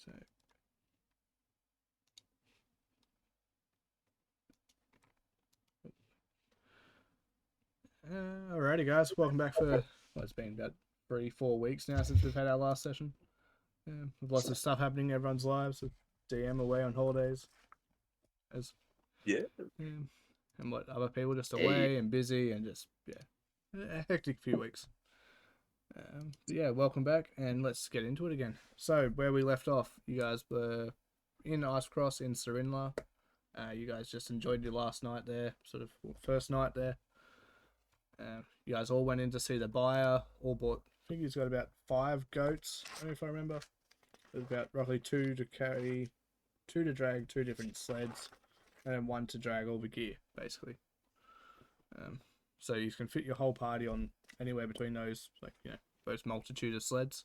So. Alrighty, guys. Welcome back for. Well, it's been about 3-4 weeks now since we've had our last session. With lots of stuff happening in everyone's lives. With DM away on holidays. And what other people just away and busy and just a hectic few weeks. Yeah, welcome back and let's get into it again. So where we left off, you guys were in Eiselcross in Serinla. You guys just enjoyed your last night there, first night there. You guys all went in to see the buyer. All bought. I think he's got about 5 goats, if I remember. There's about roughly 2 to carry, 2 to drag 2 different sleds, and then 1 to drag all the gear, basically. So you can fit your whole party on anywhere between those, those multitude of sleds.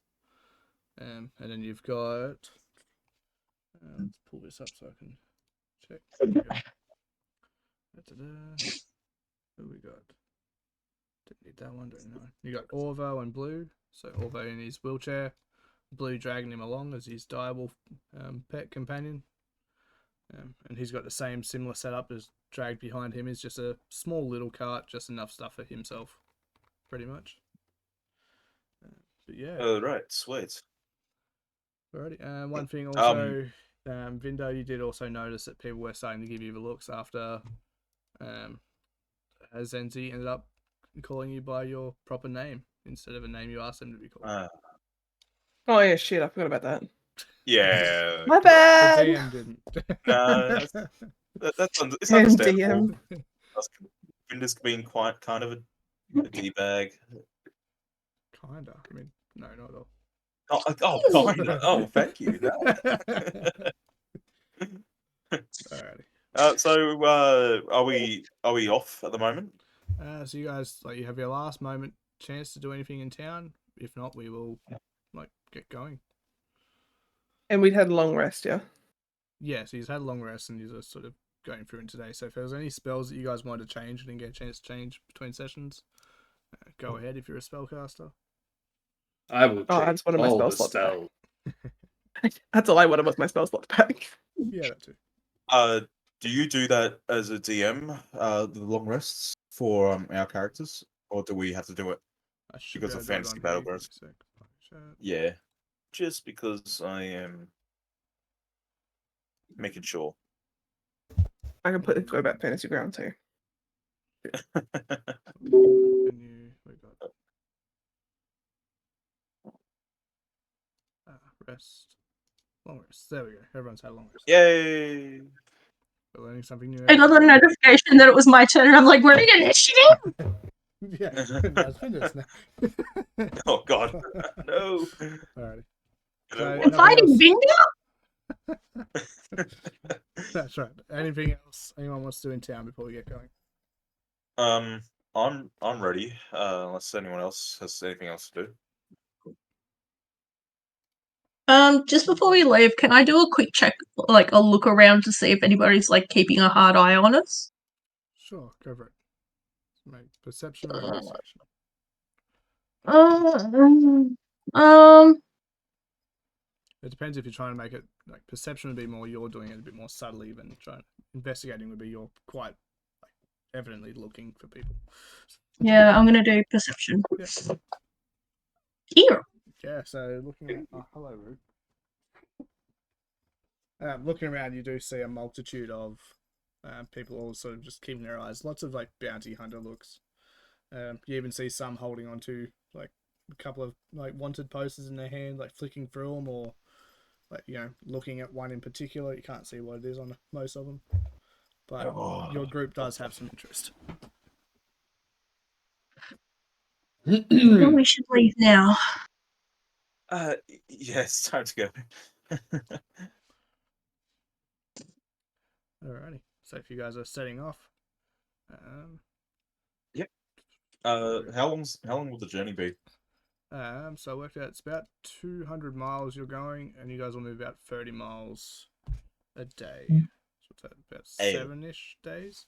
And then you've got. Let's pull this up so I can check. Who we got? Didn't need that one, don't know. You got Orvo and Blue. So Orvo in his wheelchair, Blue dragging him along as his direwolf pet companion. And he's got the same similar setup as dragged behind him is just a small little cart, just enough stuff for himself, pretty much. But yeah. Oh, right, sweet. Alrighty. One thing also, Vindo, you did also notice that people were starting to give you the looks after Zenzi ended up calling you by your proper name instead of a name you asked them to be called. Oh yeah, shit! I forgot about that. Yeah. My bad. The DM didn't. That's it's understandable. DM. Vinder's being quite kind of a d-bag. Kinda. I mean, no, not at all. Oh, kinda. Oh, thank you. Alrighty. So, are we off at the moment? So you guys, you have your last moment chance to do anything in town. If not, we will, get going. And we'd had a long rest, yeah? Yeah, so he's had a long rest and he's sort of going through it today. So if there was any spells that you guys wanted to change and didn't get a chance to change between sessions, go ahead if you're a spellcaster. I will I just wanted my all spell the slot spell. back. That's all I wanted was my spell slot back. Yeah, that too. Do you do that as a DM, the long rests for our characters, or do we have to do it because of Fantasy Battlegrounds? Yeah, just because I am making sure. I can put it about Fantasy Ground too. Rest. Long rest. There we go. Everyone's had a long rest. Yay! We're learning something new. I got a notification that it was my turn, and I'm like, running initiative? Yeah, that's finished now. Oh god, no! Alrighty. I'm fighting Bingo? That's right. Anything else anyone wants to do in town before we get going? I'm ready. Unless anyone else has anything else to do. Just before we leave, can I do a quick check, a look around to see if anybody's keeping a hard eye on us? Sure, go for it. Make perception or investigation. It depends if you're trying to make it perception would be more you're doing it a bit more subtly than trying. Investigating would be you're quite evidently looking for people. Yeah, I'm gonna do perception. Yeah. Here. Yeah, so looking at hello, Rue. Looking around, you do see a multitude of people all sort of just keeping their eyes. Lots of bounty hunter looks. You even see some holding on to a couple of wanted posters in their hand, flicking through them, or looking at one in particular. You can't see what it is on most of them, but your group does have some interest. We should leave now. Yes, time to go. Alrighty. So if you guys are setting off, yep. How long will the journey be? So I worked out it's about 200 miles you're going, and you guys will move about 30 miles a day. So what's that? About 7-ish days.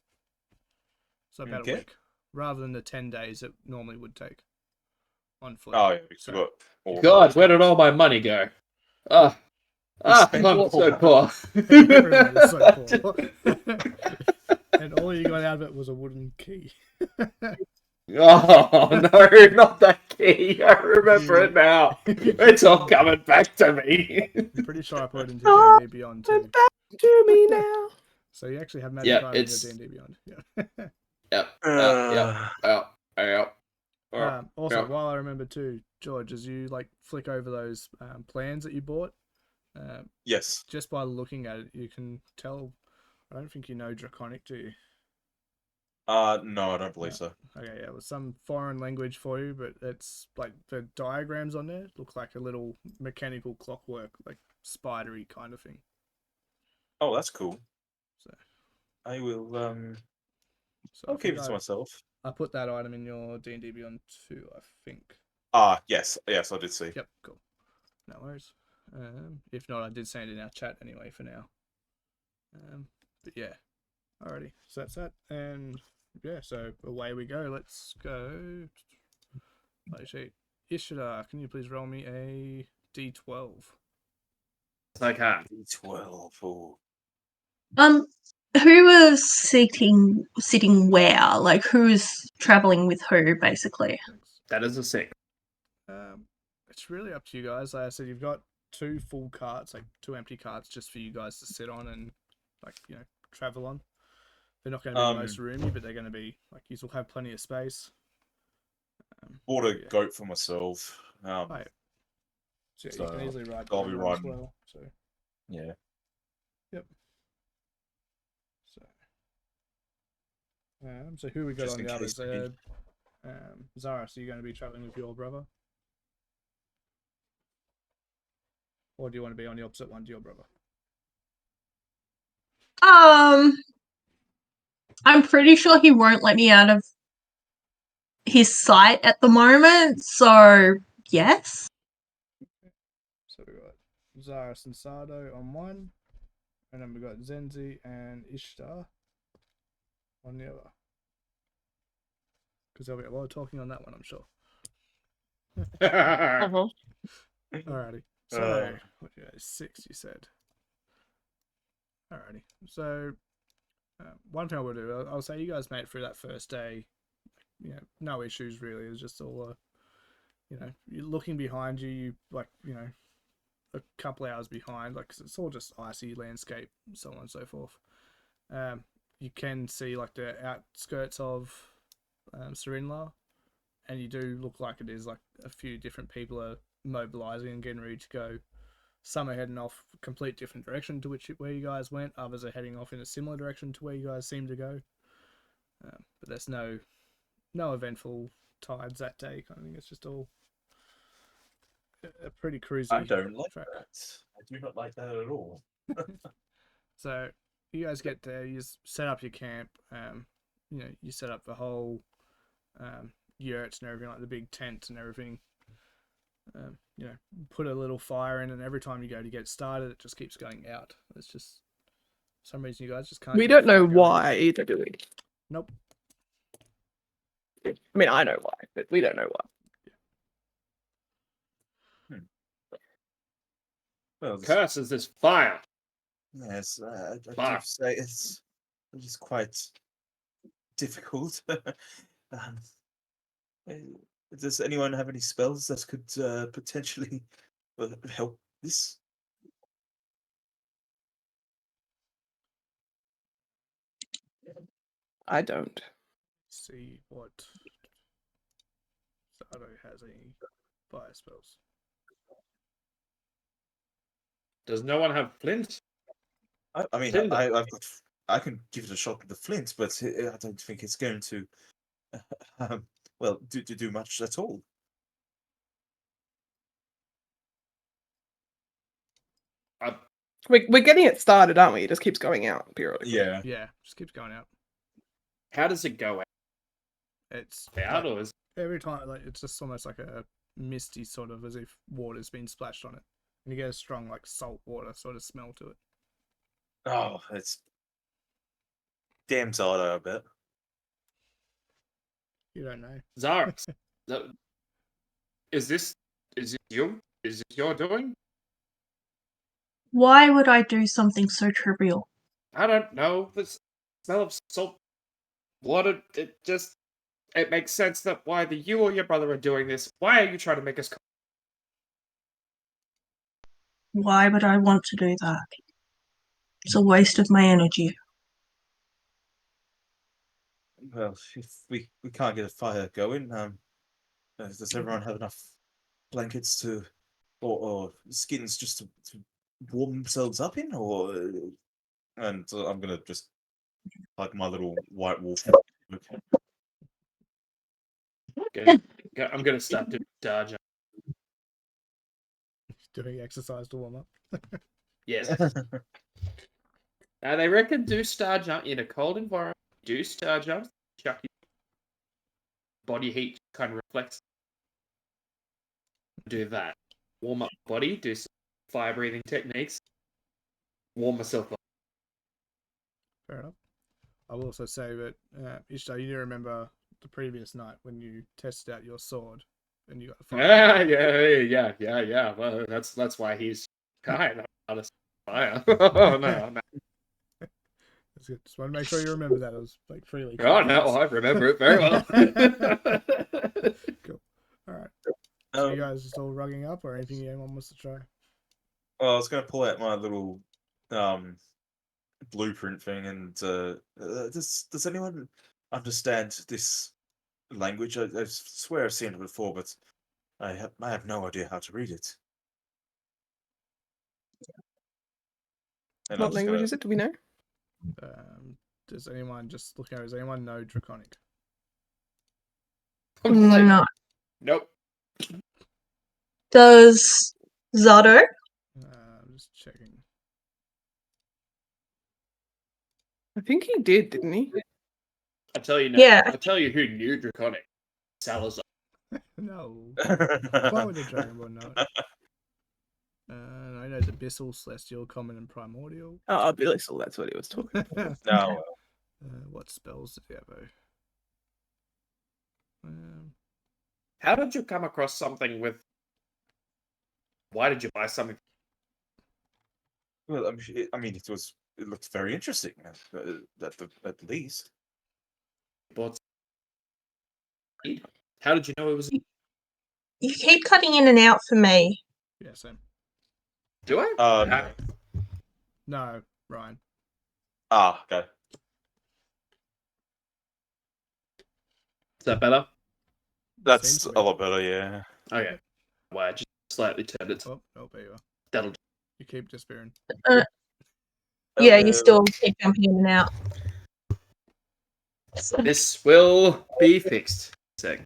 So about a week, rather than the 10 days it normally would take on foot. Oh, yeah, because God, where did all my money go? I'm spent so poor. Everyone is so poor. And all you got out of it was a wooden key. Oh no, not that key! I remember it now. It's all coming back to me. I'm pretty sure I put it into Oh, D&D Beyond too. To me now. So you actually have magic Yeah, item in it's- your D&D Beyond. Yeah. Yep. Also, Yep. while I remember too, George, as you like flick over those plans that you bought, Yes. just by looking at it, you can tell. I don't think you know Draconic, do you? No, I don't believe so. Okay, yeah, it was some foreign language for you, but it's like the diagrams on there look like a little mechanical clockwork, like spidery kind of thing. Oh, that's cool. So, I will. so I'll I keep think it to myself. I put that item in your D&D Beyond 2, I think. Yes, I did see. Yep, cool. No worries. If not, I did send it in our chat anyway for now. But yeah, alrighty. So that's that, and yeah, so away we go. Let's go. Actually, Ishida, can you please roll me a D12? I can't. 12. Oh. Who was sitting where? Like, who's traveling with who, basically? Thanks. That is a 6. It's really up to you guys. Like I said, you've got 2 full carts, like 2 empty carts, just for you guys to sit on and like travel on. They're not going to be the most roomy, but they're going to be like you will have plenty of space. Bought a yeah. goat for myself. Oh, yeah. So you can easily ride I'll be Pokemon as riding. well. So Yeah. yep. So who we got Just on in the case others? we Zara, so you're going to be traveling with your brother, or do you want to be on the opposite one to your brother? I'm pretty sure he won't let me out of his sight at the moment, so yes. So we got Zara Sensado on one, and then we got Zenzi and Ishtar on the other. Because there'll be a lot of talking on that one, I'm sure. Uh-huh. Alrighty. So, what you got? 6, you said. Alrighty. So, one thing I will do, I'll say you guys made it through that first day. No issues really. It was just all, you're looking behind you, a couple hours behind, like, 'cause it's all just icy landscape, so on and so forth. You can see like the outskirts of Serinla, and you do look like it is like a few different people are mobilizing and getting ready to go. Some are heading off a complete different direction to where you guys went. Others are heading off in a similar direction to where you guys seem to go. But there's no eventful tides that day kind of thing. It's just all a pretty cruisy. I don't like track. that. I do not like that at all. So you guys get there, you set up your camp, you set up the whole yurts and everything, like the big tents and everything. Put a little fire in, and every time you go to get started, it just keeps going out. It's just for some reason you guys just can't. We get don't know fire going. why either, do we? Nope. I mean, I know why, but we don't know why. Well, Curse is this fire. yes, I do Fire. say it's just quite difficult. Does anyone have any spells that could potentially help this? I don't. See what Sado has any fire spells. Does no one have flint? I mean, Tinder. I can give it a shot with the flint, but I don't think it's going to do much at all. We're getting it started, aren't we? It just keeps going out periodically. Yeah. Yeah, just keeps going out. How does it go It's out? like, Or is every time, like it's just almost like a misty sort of, as if water's been splashed on it, and you get a strong like salt water sort of smell to it. Oh, it's damn Zardo, I bet. You don't know. Zara? Is this your doing? Why would I do something so trivial? I don't know. The smell of salt water, it makes sense that either you or your brother are doing this. Why are you trying to make us... Why would I want to do that? It's a waste of my energy. Well, if we can't get a fire going, does everyone have enough blankets to, or skins just to warm themselves up in, or? And I'm gonna just like my little white wolf. I'm gonna start doing star jump. Doing exercise to warm up. Yes. Now they reckon do star jump in a cold environment. Do star jumps. Chuck your body heat kind of reflects. Do that. Warm up body. Do some fire breathing techniques. Warm myself up. Fair enough. I will also say that, Ishtar, you do remember the previous night when you tested out your sword and you got a fire. Yeah. Well, that's why he's kind of out of fire. Oh no. That's good. Just want to make sure you remember that. It was like freely. Oh no, I remember it very well. Cool. All right. So you guys just all rugging up, or anything anyone wants to try? Well, I was going to pull out my little blueprint thing, and does anyone understand this language? I swear I've seen it before, but I have no idea how to read it. And What language is it? Do we know? Does anyone just look at it? Does anyone know Draconic? No. Nope. Does Zato? I'm just checking. I think he did, didn't he? I tell you, Yeah. I tell you who knew Draconic. Salazar. No. Why would the Dragonborn know it? I know it's Abyssal, Celestial, Common, and Primordial. Oh, Abyssal, that's what he was talking about. No. What spells did he have? How did you come across something with... Why did you buy something? Well, I mean, it looked very interesting, at least. Bought... How did you know it was... You keep cutting in and out for me. Yeah, same. Do I? No, Ryan. Okay. Is that better? That's a lot better, yeah. Okay. Well, I just slightly turned it. Oh, there you are. That'll... You keep disappearing. Yeah, you still keep jumping in and out. This will be fixed. Second.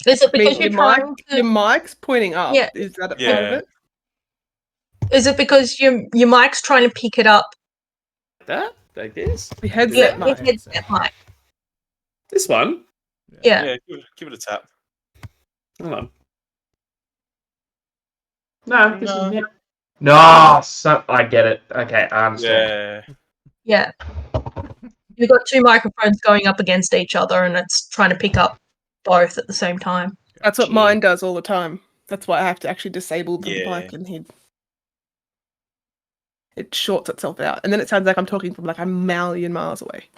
Is it because you're trying your mic's pointing up? Yeah. Is that a part Yeah. of it? Is it because your mic's trying to pick it up? That? Like this? The headset Yeah, mic. your headset mic. This one? Yeah. Yeah, give it a tap. Hold on. No, this No. is it. No, so I get it. Okay, I understand. Yeah. Yeah. You've got two microphones going up against each other and it's trying to pick up both at the same time. That's what mine does all the time. That's why I have to actually disable the Yeah. mic and it shorts itself out. And then it sounds like I'm talking from like a million miles away.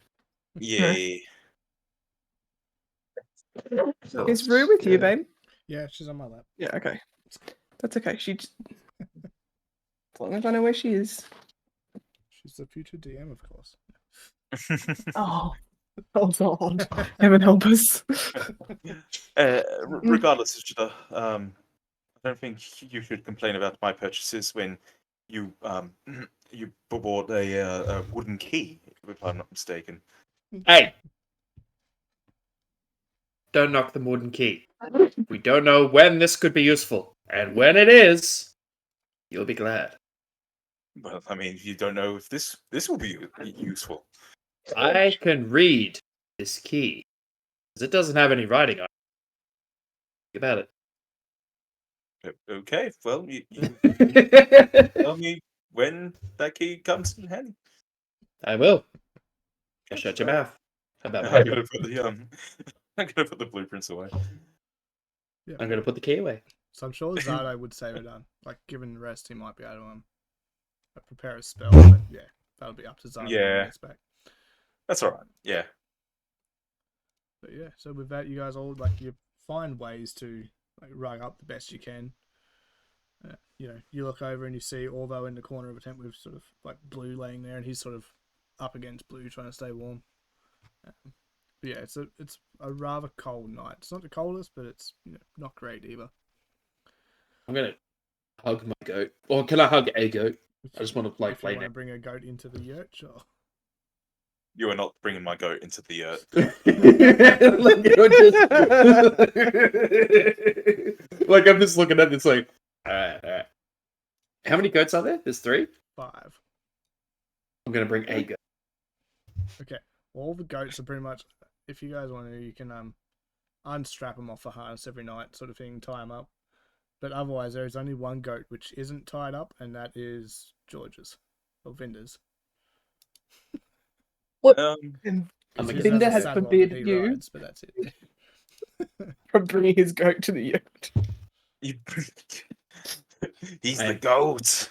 Yeah. Is Rue with you, babe? Yeah, she's on my lap. Yeah, okay. That's okay. As long as I know where she is. She's the future DM, of course. Oh, God. Heaven help us. Regardless, Ishida, I don't think you should complain about my purchases when you you bought a wooden key, if I'm not mistaken. Hey! Don't knock the wooden key. We don't know when this could be useful. And when it is, you'll be glad. Well, I mean, you don't know if this will be useful. I can read this key. Because it doesn't have any writing on it. Think about it. Okay, well, you tell me when that key comes in handy. I will. Just shut your mouth. How about I'm gonna put the I'm gonna put the blueprints away. Yeah. I'm gonna put the key away. So I'm sure Zardo would say we're done. Like, given the rest, he might be able to prepare a spell. But yeah, that'll be up to Zara when Yeah. he gets back. That's all right. Yeah. But yeah, so with that, you guys all like you find ways to like rug up the best you can. You know, you look over and you see Orvo in the corner of a tent with sort of like Blue laying there, and he's sort of up against Blue trying to stay warm. But yeah, it's a rather cold night. It's not the coldest, but it's not great either. I'm gonna hug my goat, or can I hug a goat? I just want to like if you play want to it. bring a goat into the yurt, sure. You are not bringing my goat into the Like I'm just looking at this like, alright. How many goats are there? There's 3. 5. I'm gonna bring a goat. Okay, all the goats are pretty much. If you guys want to, you can unstrap them off the harness every night, sort of thing, tie them up. But otherwise, there is only one goat which isn't tied up, and that is George's or Vinder's. And I'm His Vinder a has saddle that forbidden he you rides, but that's it. from bringing his goat to the yurt. He's the goat.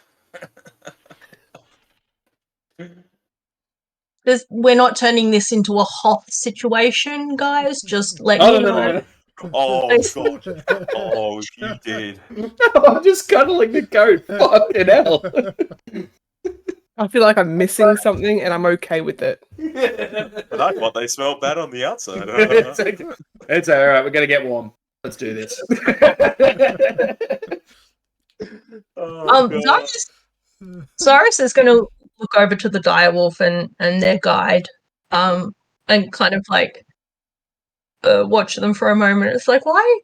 We're not turning this into a Hoth situation, guys. Just letting Oh you no, know. no. Oh god. Oh, if you did. I'm just cuddling the goat. Fucking hell. I feel like I'm missing something, and I'm okay with it. But I thought they smelled bad on the outside. It's alright. We're gonna get warm. Let's do this. Oh, God. Zaris is going to look over to the direwolf and their guide, and kind of like watch them for a moment. It's like, why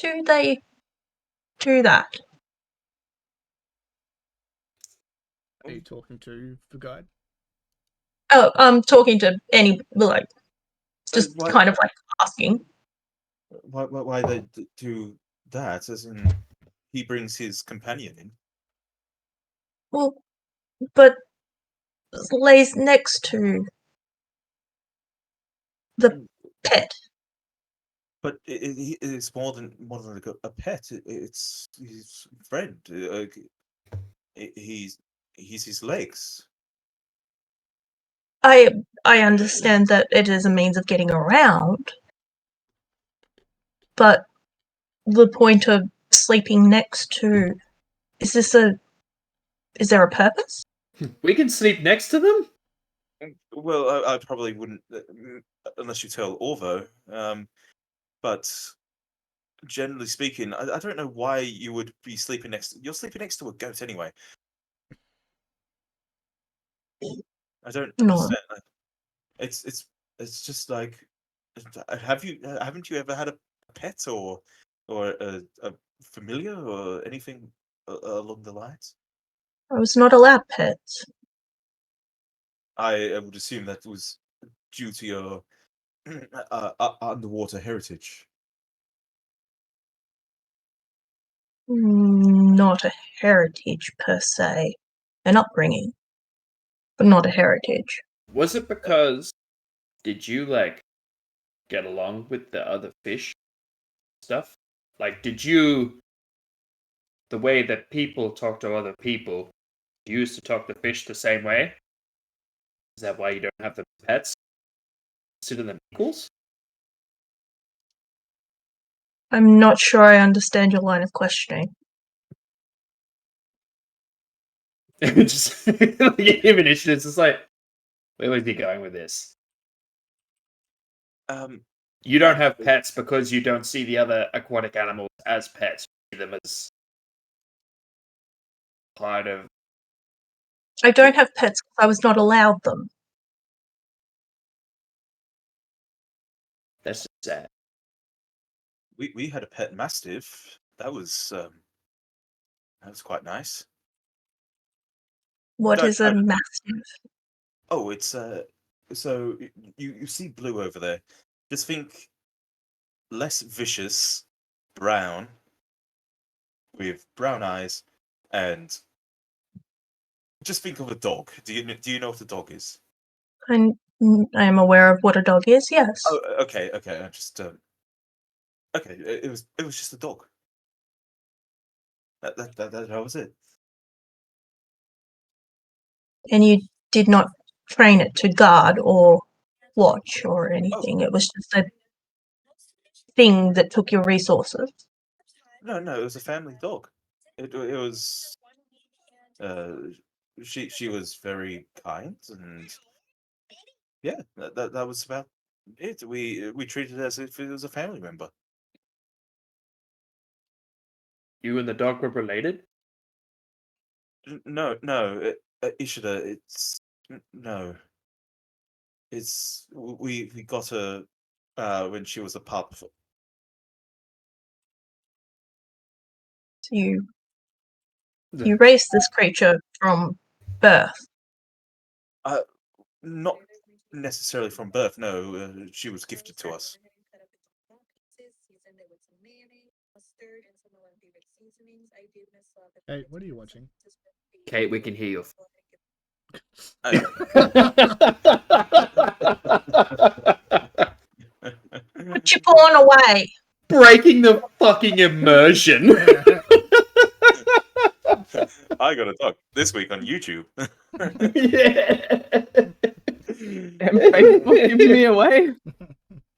do they do that? Are you talking to the guide? Oh, I'm talking to any like, just Why- kind of like asking. Why they do that? As in, he brings his companion in. Well, but lays next to the pet. But it's more than a pet. It's his friend. He's his legs. I understand that it is a means of getting around, but the point of sleeping next to is there a purpose? We can sleep next to them? Well, I probably wouldn't unless you tell Orvo. But generally speaking, I don't know why you would be sleeping next. You're sleeping next to a goat anyway. I don't No. understand. It's just like, haven't you ever had a pet or a familiar or anything along the lines? I was not allowed pets. I would assume that was due to your underwater heritage. Not a heritage per se. An upbringing, but not a heritage. Was it because did you like get along with the other fish stuff? Like did you the way that people talk to other people, you used to talk to fish the same way? Is that why you don't have the pets? Consider them equals? I'm not sure I understand your line of questioning. Just like, even it's just like, where was he going with this? You don't have pets because you don't see the other aquatic animals as pets. You see them as part of. I don't have pets because I was not allowed them. That's just sad. We had a pet mastiff. That was quite nice. What is a mastiff? Oh, it's so you see Blue over there. Just think less vicious, brown, with brown eyes, and just think of a dog. Do you know what a dog is? I am aware of what a dog is. Yes. Oh, okay. I just okay. It was just a dog. That was it. And you did not train it to guard or watch or anything. It was just a thing that took your resources. No, it was a family dog. It was. She was very kind, and yeah, that was about it. We treated it as if it was a family member. You and the dog were related? No, Ishida, no. It's we got her when she was a pup. So you raised this creature from birth. Not necessarily from birth. No, she was gifted to us. Hey, what are you watching? Kate, we can hear you. Put your pawn away. Breaking the fucking immersion. I got a dog this week on YouTube. Yeah. And Facebook gives me away.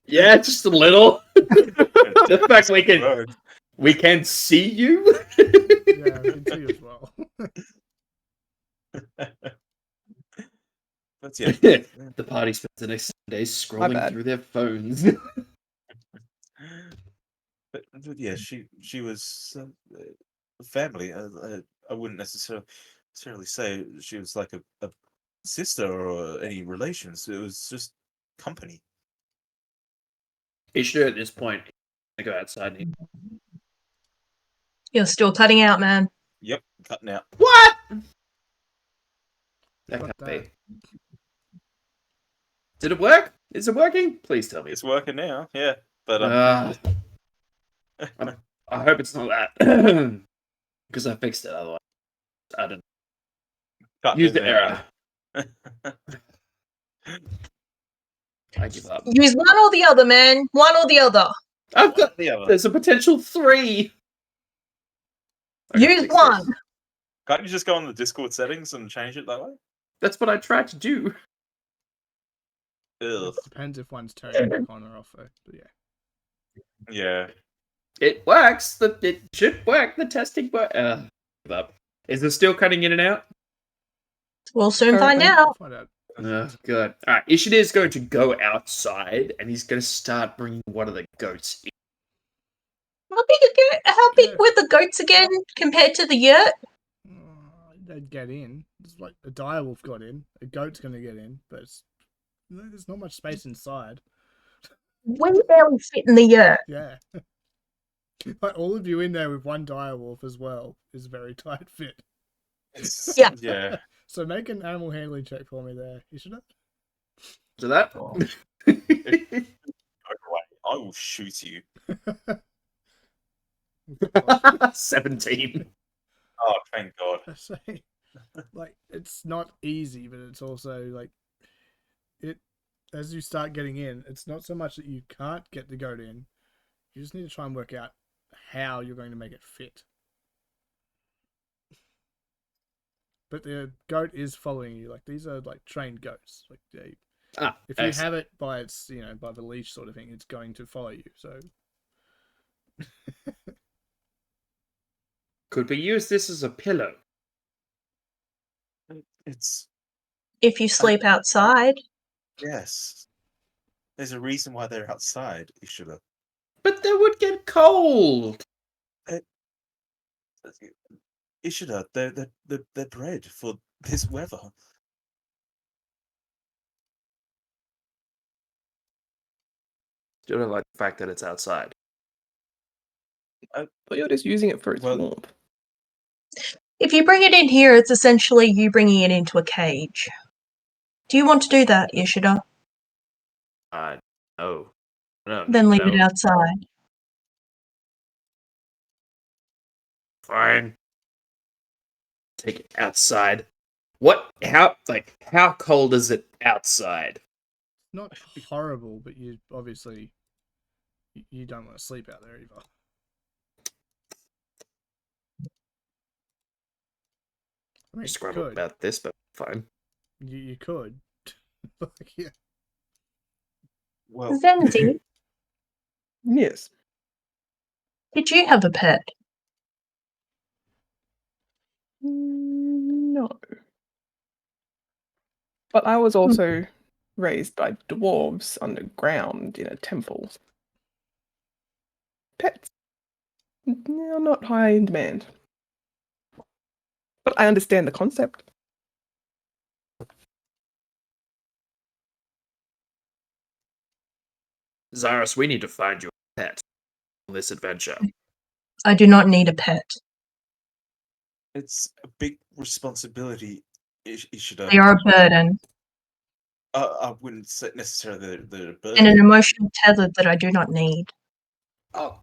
Yeah, just a little. The fact we can see you. Yeah, I can see you as well. But yeah, The party spends the next 7 days My scrolling bad. through their phones. but yeah, she was family. I wouldn't necessarily say she was like a sister or any relations. It was just company. You should at this point go outside. And... You're still cutting out, man. Yep, cutting out. What? That Got can't be. that. Did it work? Is it working? Please tell me. It's working now. Yeah, but I hope it's not that because I fixed it. Otherwise, I don't use the error. I give up. Use one or the other, man. One or the other. I've got the other. There's a potential 3. Use one. Can't you just go on the Discord settings and change it that way? That's what I tried to do. Ugh. Depends if one's turned back on or off, though. But yeah. Yeah. It works. It should work. The testing work. Give up. Is it still cutting in and out? We'll soon find out. Find out. Oh, good. All right. Ishida is going to go outside and he's going to start bringing one of the goats in. How big were the goats again compared to the yurt? They'd get in. It's like a direwolf got in. A goat's going to get in, but there's not much space inside. We barely fit in the yurt. Yeah. Like all of you in there with one direwolf as well is a very tight fit. Yeah. Yeah. So make an animal handling check for me there. You should have. So that. Go away. I will shoot you. 17. Oh, thank God. I say, like, it's not easy, but it's also like it. As you start getting in, it's not so much that you can't get the goat in. You just need to try and work out how you're going to make it fit. But the goat is following you. Like these are like trained goats. Like if you have it by its, by the leash sort of thing, it's going to follow you. So. Could we use this as a pillow? It's If you sleep outside. yes. There's a reason why they're outside, Ishida. But they would get cold. Ishida, they're bred for this weather. Do you not like the fact that it's outside? But you're just using it for its warmth. If you bring it in here, it's essentially you bringing it into a cage. Do you want to do that, Ishida? No. Then leave it outside. Fine. Take it outside. What? How cold is it outside? Not horrible, but you obviously you don't want to sleep out there either. I scrabble about this, but fine. You could. Like, yeah. Well, Zenzi, Yes. did you have a pet? No. But I was also raised by dwarves underground in a temple. Pets. They're not high in demand. But I understand the concept. Zaris, we need to find you a pet on this adventure. I do not need a pet. it's a big responsibility, Ishida. They are a burden I wouldn't say necessarily they're a burden. and an emotional tether that I do not need. Oh,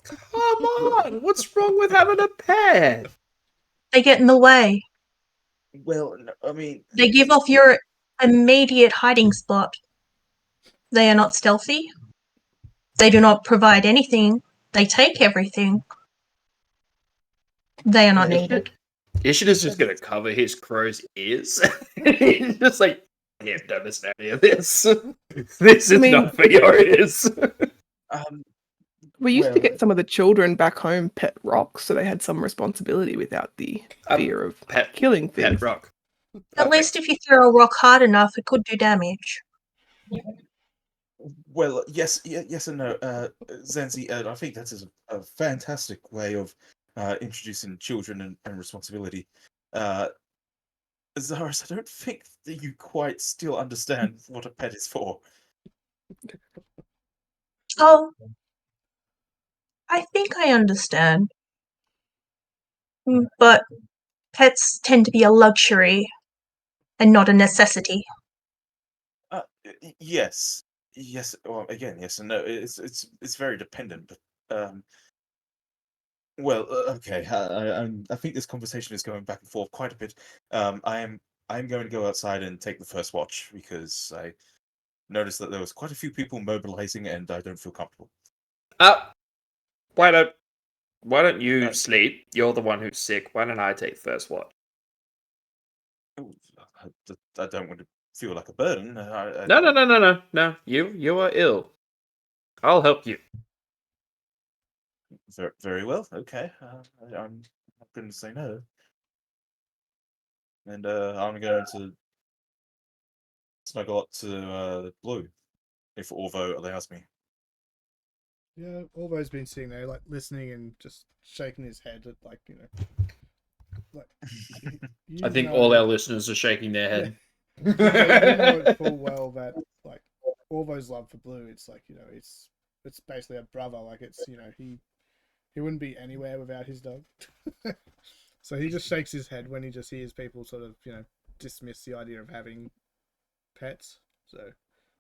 come on! What's wrong with having a pet? They get in the way. Well, no, I mean, They give off your immediate hiding spot. They are not stealthy. They do not provide anything. They take everything. They are not needed. Ishida's just gonna cover his crow's ears. He's just like, I have done this any of this. This is not for your ears. We used to well, get some of the children back home pet rocks, so they had some responsibility without the fear of killing things. Pet rock. At least if you throw a rock hard enough, it could do damage. well, yes and no. Zenzi, I think that is a fantastic way of introducing children and responsibility. Zaris, I don't think that you quite still understand what a pet is for. Oh, I think I understand. But pets tend to be a luxury and not a necessity. Yes. Well, again, yes and no. It's very dependent, but well, okay. I think this conversation is going back and forth quite a bit. I'm going to go outside and take the first watch because I noticed that there was quite a few people mobilizing, and I don't feel comfortable. Why don't you sleep? You're the one who's sick. Why don't I take first watch? I don't want to feel like a burden. No. You are ill. I'll help you. Very well. Okay. I'm not going to say no. And I'm going to snuggle up to Blue, if Orvo allows me. Yeah, Orvo's been sitting there, like, listening and just shaking his head at, like, like... I think all our listeners are shaking their head. Yeah, you know it full well that, like, Orvo's love for Blue, it's like, it's basically a brother. Like, it's, he wouldn't be anywhere without his dog. So he just shakes his head when he just hears people sort of, dismiss the idea of having pets. So,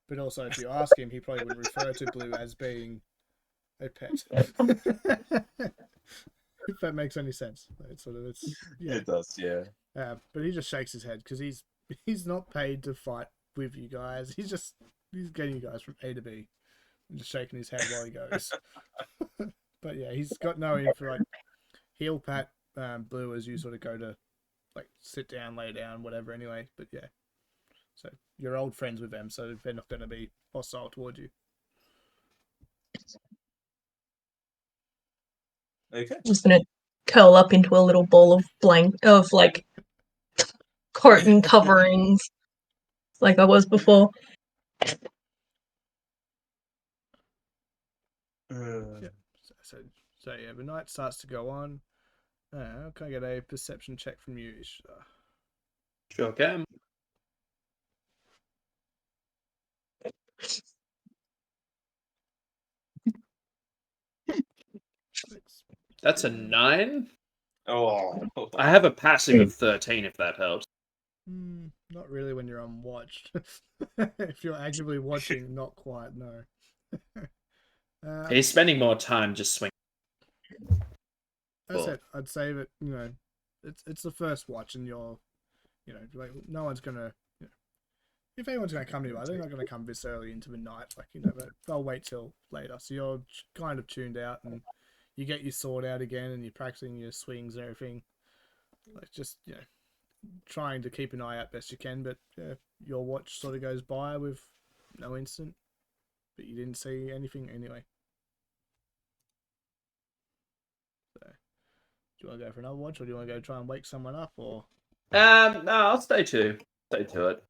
but also if you ask him, he probably would refer to Blue as being a pet. If that makes any sense. Yeah. It does, yeah. But he just shakes his head because he's not paid to fight with you guys. He's getting you guys from A to B and just shaking his head while he goes. But yeah, he's got no info. Like, he'll pat Blue as you sort of go to, like, sit down, lay down, whatever. Anyway, but yeah, so you're old friends with them, so they're not going to be hostile towards you. Okay. I'm just gonna curl up into a little ball of like cotton coverings, like I was before. Yeah. So yeah, the night starts to go on. Can I get a perception check from you, Ishtar? Sure can. That's a 9. Oh. I have a passive of 13, if that helps. Not really when you're on watch. If you're actively watching, not quite, no. He's spending more time just swinging. That's it. I'd say that, it's the first watch and you're, like, no one's gonna, if anyone's gonna come to you, they're not gonna come this early into the night, like, but they'll wait till later. So you're kind of tuned out and you get your sword out again and you're practicing your swings and everything. Like, just, trying to keep an eye out best you can, but your watch sort of goes by with no incident, but you didn't see anything anyway. So, do you want to go for another watch, or do you want to go try and wake someone up, or? No, I'll stay to it.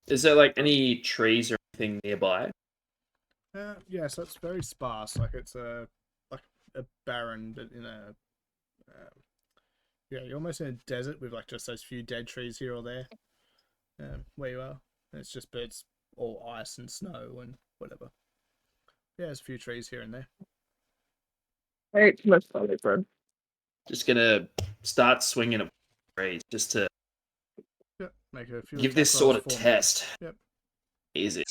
Is there like any trees or anything nearby? Yeah, so it's very sparse. Like it's a barren, but in a yeah, you're almost in a desert with like just those few dead trees here or there. Where you are, and but it's all ice and snow and whatever. Yeah, there's a few trees here and there. Hey, too much solid bread. Just gonna start swinging at trees just to Make a few give this sort of for me. test. Yep. Easy.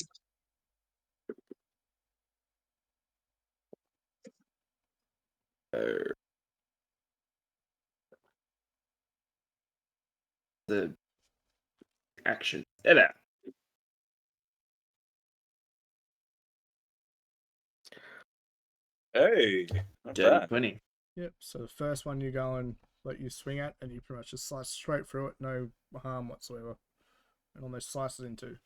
The action. There. Hey, not Dirty bad. 20. Yep. So the first one you go and let you swing at, and you pretty much just slice straight through it, no harm whatsoever, and almost slices in two.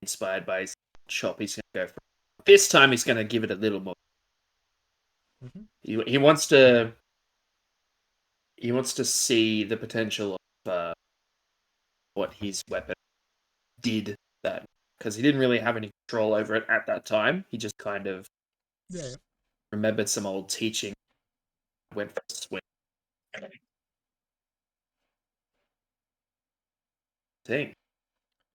Inspired by his chop, he's gonna go for it. This time he's gonna give it a little more. Mm-hmm. He wants to see the potential of what his weapon did that, because he didn't really have any control over it at that time. He just kind of remembered some old teaching, went for a swing. Thing.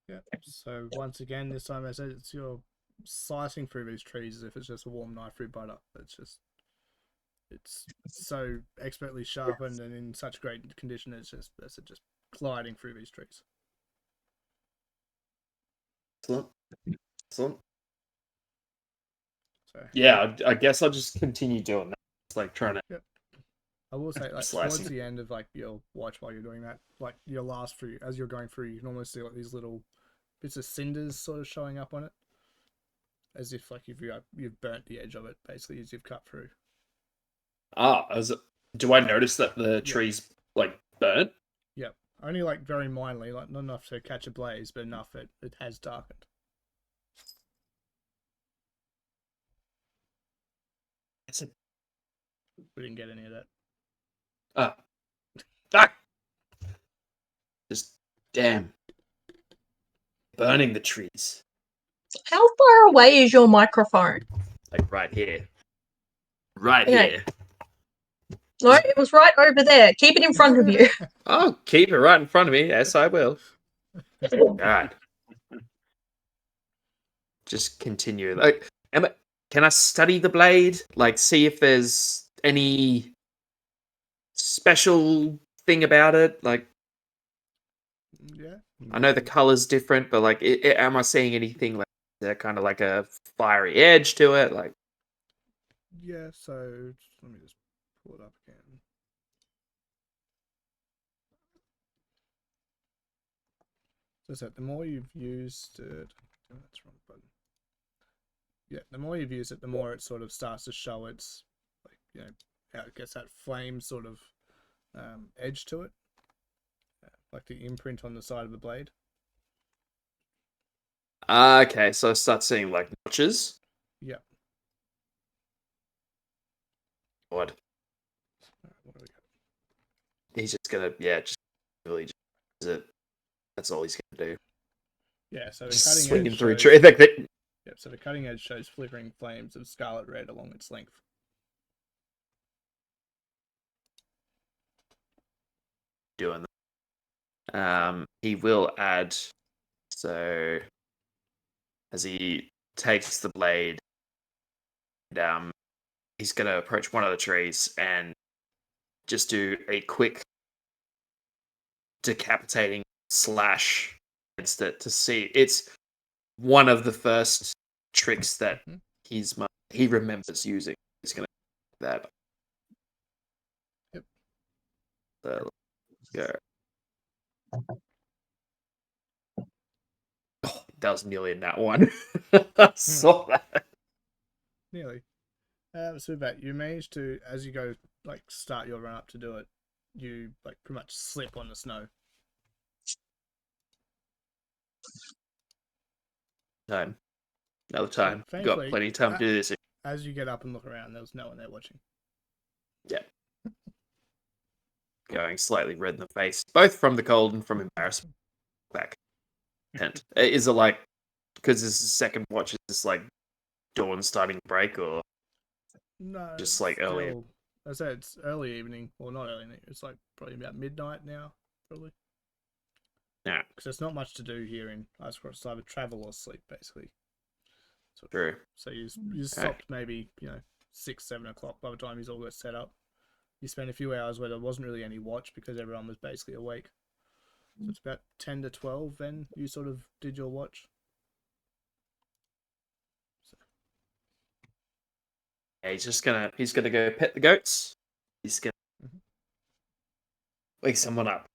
Yeah. So once again, this time I said it's you're slicing through these trees as if it's just a warm knife through butter. It's so expertly sharpened and in such great condition. It's just gliding through these trees. Excellent. So yeah, I guess I'll just continue doing that. It's like trying to. Yep. I will say, like slicing. towards the end of like your watch while you're doing that, like your last through as you're going through, you can almost see like these little bits of cinders sort of showing up on it, as if like you've burnt the edge of it basically as you've cut through. Do I notice that the tree's like burnt? Yep. Only like very minorly, like not enough to catch a blaze, but enough that it has darkened. We didn't get any of that. Just damn. Burning the trees. How far away is your microphone? Like right here. Right here. No, it was right over there. Keep it in front of you. I'll keep it right in front of me. Yes, I will. God. Just continue. Like, can I study the blade? Like, see if there's any special thing about it? Like, yeah. I know the color's different, but like, am I seeing anything like that? Kind of like a fiery edge to it? Like, yeah. So let me just pull it up again. So the more you've used it, that's wrong button. Yeah, the more you've used it, the more it sort of starts to show its, like, I guess that flame sort of edge to it, like the imprint on the side of the blade. okay, so I start seeing like notches. Yeah. What? What do we got? He's just gonna, just really just use it. That's all he's gonna do. Yeah, so the Just cutting swinging edge through shows, tree. Yep, so the cutting edge shows flickering flames of scarlet red along its length. Doing that. He will add, so as he takes the blade, he's gonna approach one of the trees and just do a quick decapitating slash against it to see. It's one of the first tricks that he remembers using. He's gonna do that. Yep. So let's go. Oh, that was nearly in that one. I saw that. Nearly. So that you manage to, as you go, like start your run up to do it, you like pretty much slip on the snow. Time. Another time. So, You got plenty of time to do this. As you get up and look around, there was no one there watching. Yeah. Going slightly red in the face, both from the cold and from embarrassment. Back. Tent. Is it like, because this is the second watch, is this like dawn starting to break, or No, just like early? I said it's early evening, or not early evening. It's like probably about midnight now, probably. Yeah. Because there's not much to do here in Eiselcross. It's either travel or sleep, basically. True. So you stopped maybe 6, 7 o'clock by the time you all got set up. You spent a few hours where there wasn't really any watch because everyone was basically awake. So it's about 10 to 12 then you sort of did your watch. So. Yeah, he's gonna go pet the goats. He's gonna wake someone up.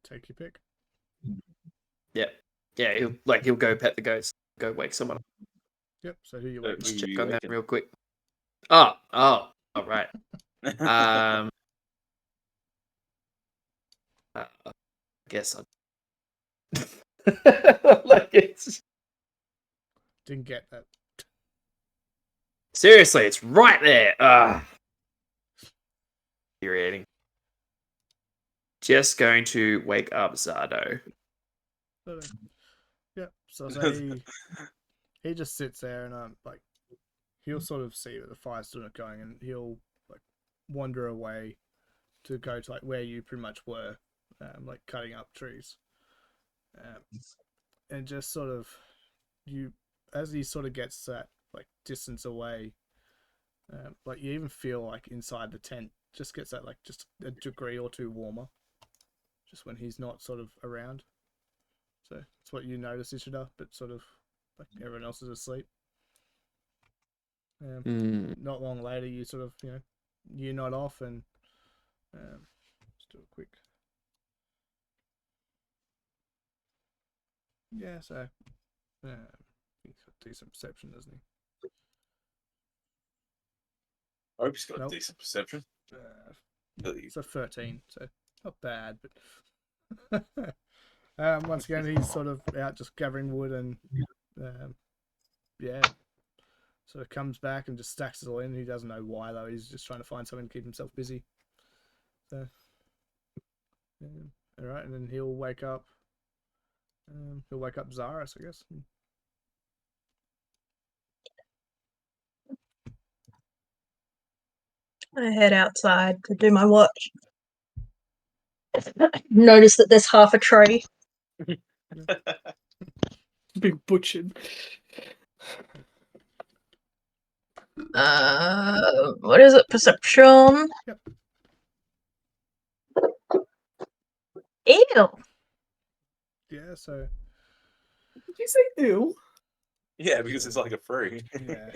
Take your pick. Yeah. Yeah, he'll go pet the goats, go wake someone up. Yep, so who you wake? Let's check on that real quick. Oh, all right. I guess I like it's Didn't get that. seriously, it's right there. Infuriating. Just going to wake up Zardo. Yep, so he just sits there and like he'll sort of see that the fire's still not going and he'll like wander away to go to like where you pretty much were, like cutting up trees, and just sort of as he sort of gets that like distance away, like you even feel like inside the tent just gets that like just a degree or two warmer, just when he's not sort of around. So it's what you notice, Ishida, but sort of like everyone else is asleep. Not long later, you sort of you nod off and let's do a quick. Yeah, so he's got decent perception, doesn't he? I hope he's got decent perception. It's a 13, so not bad, but once again, he's sort of out just gathering wood and sort of comes back and just stacks it all in. He doesn't know why though. He's just trying to find something to keep himself busy. So, all right, and then he'll wake up. He'll wake up Zaris, I guess. I head outside to do my watch. Notice that there's half a tree. Been butchered. What is it? Perception? Yep. Ew. Yeah, so. Did you say ew? Yeah, because it's like a free. Yeah.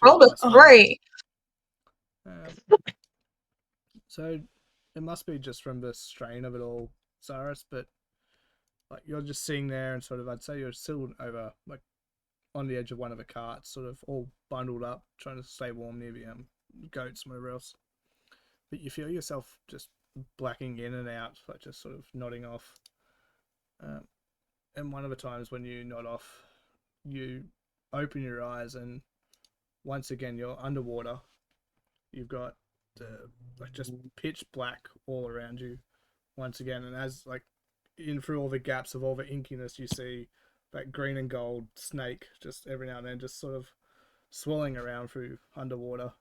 Rolled a 3. So it must be just from the strain of it all, Zaris, but like you're just sitting there and sort of, I'd say you're still over like on the edge of one of the carts, sort of all bundled up, trying to stay warm near the goats and wherever else. But you feel yourself just blacking in and out, like just sort of nodding off. And one of the times when you nod off, you open your eyes and once again you're underwater. You've got like just pitch black all around you once again, and as like in through all the gaps of all the inkiness, you see that green and gold snake just every now and then just sort of swirling around through underwater,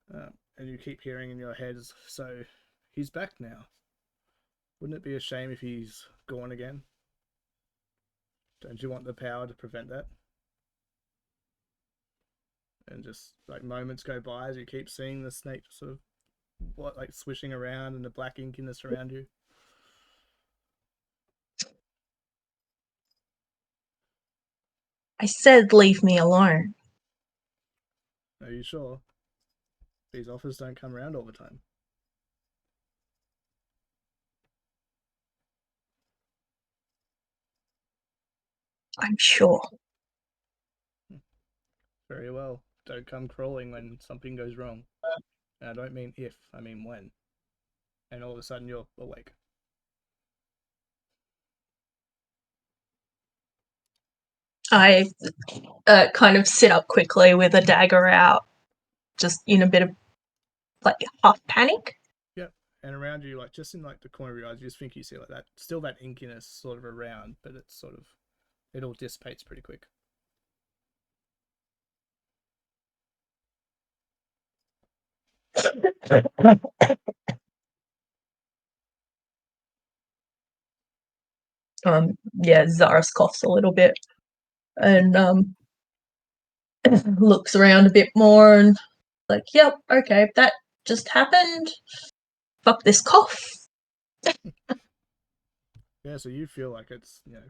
and you keep hearing in your heads, so he's back now. Wouldn't it be a shame if he's gone again? Don't you want the power to prevent that? And just like moments go by as you keep seeing the snake sort of like swishing around and the black inkiness around you. I said leave me alone. Are you sure? These offers don't come around all the time. I'm sure. Very well. Don't come crawling when something goes wrong. And I don't mean if, I mean when. And all of a sudden you're awake. I kind of sit up quickly with a dagger out, just in a bit of like half panic. Yep. And around you, like just in like the corner of your eyes, you just think you see like that, still that inkiness sort of around, but it's sort of, it all dissipates pretty quick. Yeah, Zaris coughs a little bit and looks around a bit more and like, yep, okay, that just happened. Fuck this cough. Yeah, so you feel like it's, you know,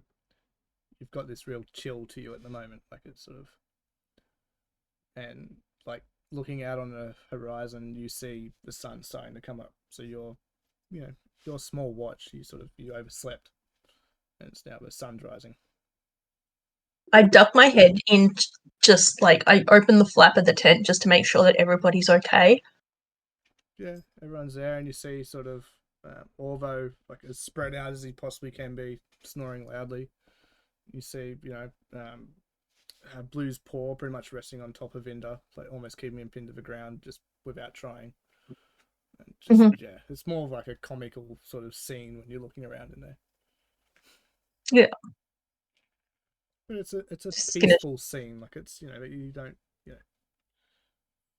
you've got this real chill to you at the moment, like it's sort of, and like looking out on the horizon, you see the sun starting to come up. So you're, you know, your small watch, you overslept, and it's now the sun's rising. I duck my head in, just like I open the flap of the tent just to make sure that everybody's okay. Yeah, everyone's there, and you see sort of Orvo, like as spread out as he possibly can be, snoring loudly. You see, you know, Blue's paw pretty much resting on top of Vinder, like almost keeping him pinned to the ground just without trying. And just, yeah, it's more of like a comical sort of scene when you're looking around in there. Yeah. But it's a Just peaceful scene, like it's, you know, you don't, you know,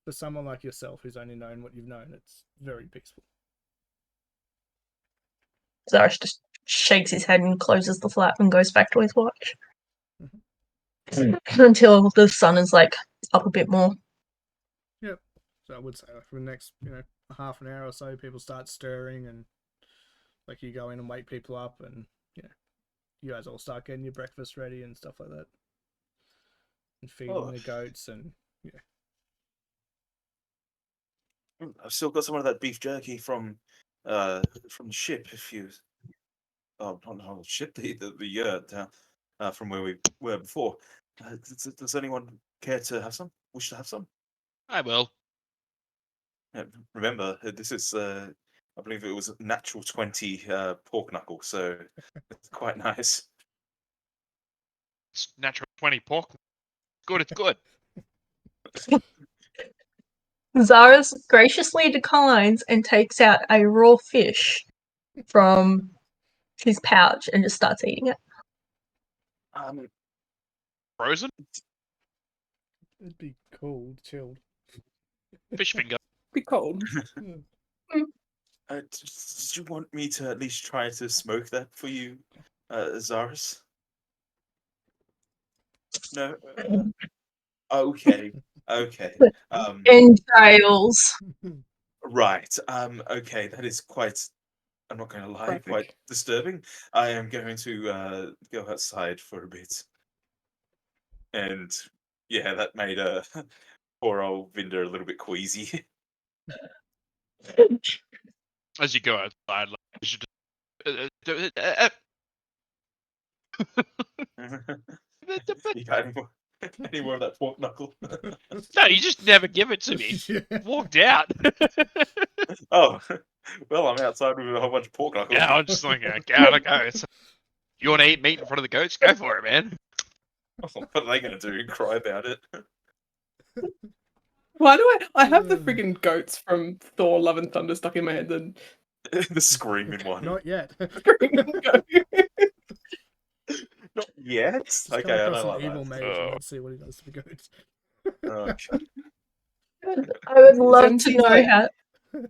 for someone like yourself who's only known what you've known, it's very peaceful. Zaris just shakes his head and closes the flap and goes back to his watch. Until the sun is like up a bit more. Yep. So I would say like for the next, you know, half an hour or so, people start stirring and like you go in and wake people up and, you know, you guys all start getting your breakfast ready and stuff like that. And feeding the goats and, yeah. I've still got some of that beef jerky from the ship. If you, not the ship, the yurt from where we were before. Does anyone care to have some? Wish to have some? I will. Remember, this is I believe it was a natural 20 pork knuckle, so it's quite nice. It's natural 20 pork. Good, it's good. Zaris graciously declines and takes out a raw fish from his pouch and just starts eating it. Frozen? It'd be cold, chilled. Fish finger. Be cold. Did you want me to at least try to smoke that for you, Zaris? No? Okay. Entrails. Right. Okay, that is quite, I'm not going to lie, quite disturbing. I am going to go outside for a bit. And yeah, that made poor old Vinder a little bit queasy. As you go outside, like, you should You got any more of that pork knuckle? No, you just never give it to me. Yeah. Walked out. Oh, well, I'm outside with a whole bunch of pork knuckles. Yeah, I'm just like, go. You want to eat meat in front of the goats? Go for it, man. What are they going to do? Cry about it? Why do I have the friggin' goats from Thor: Love and Thunder stuck in my head? The screaming one. Not yet. Not yet? Just Okay, come I across don't an like evil that. mage and let's see what he does to the goats. Okay. I would love to Zenzi's know like- how.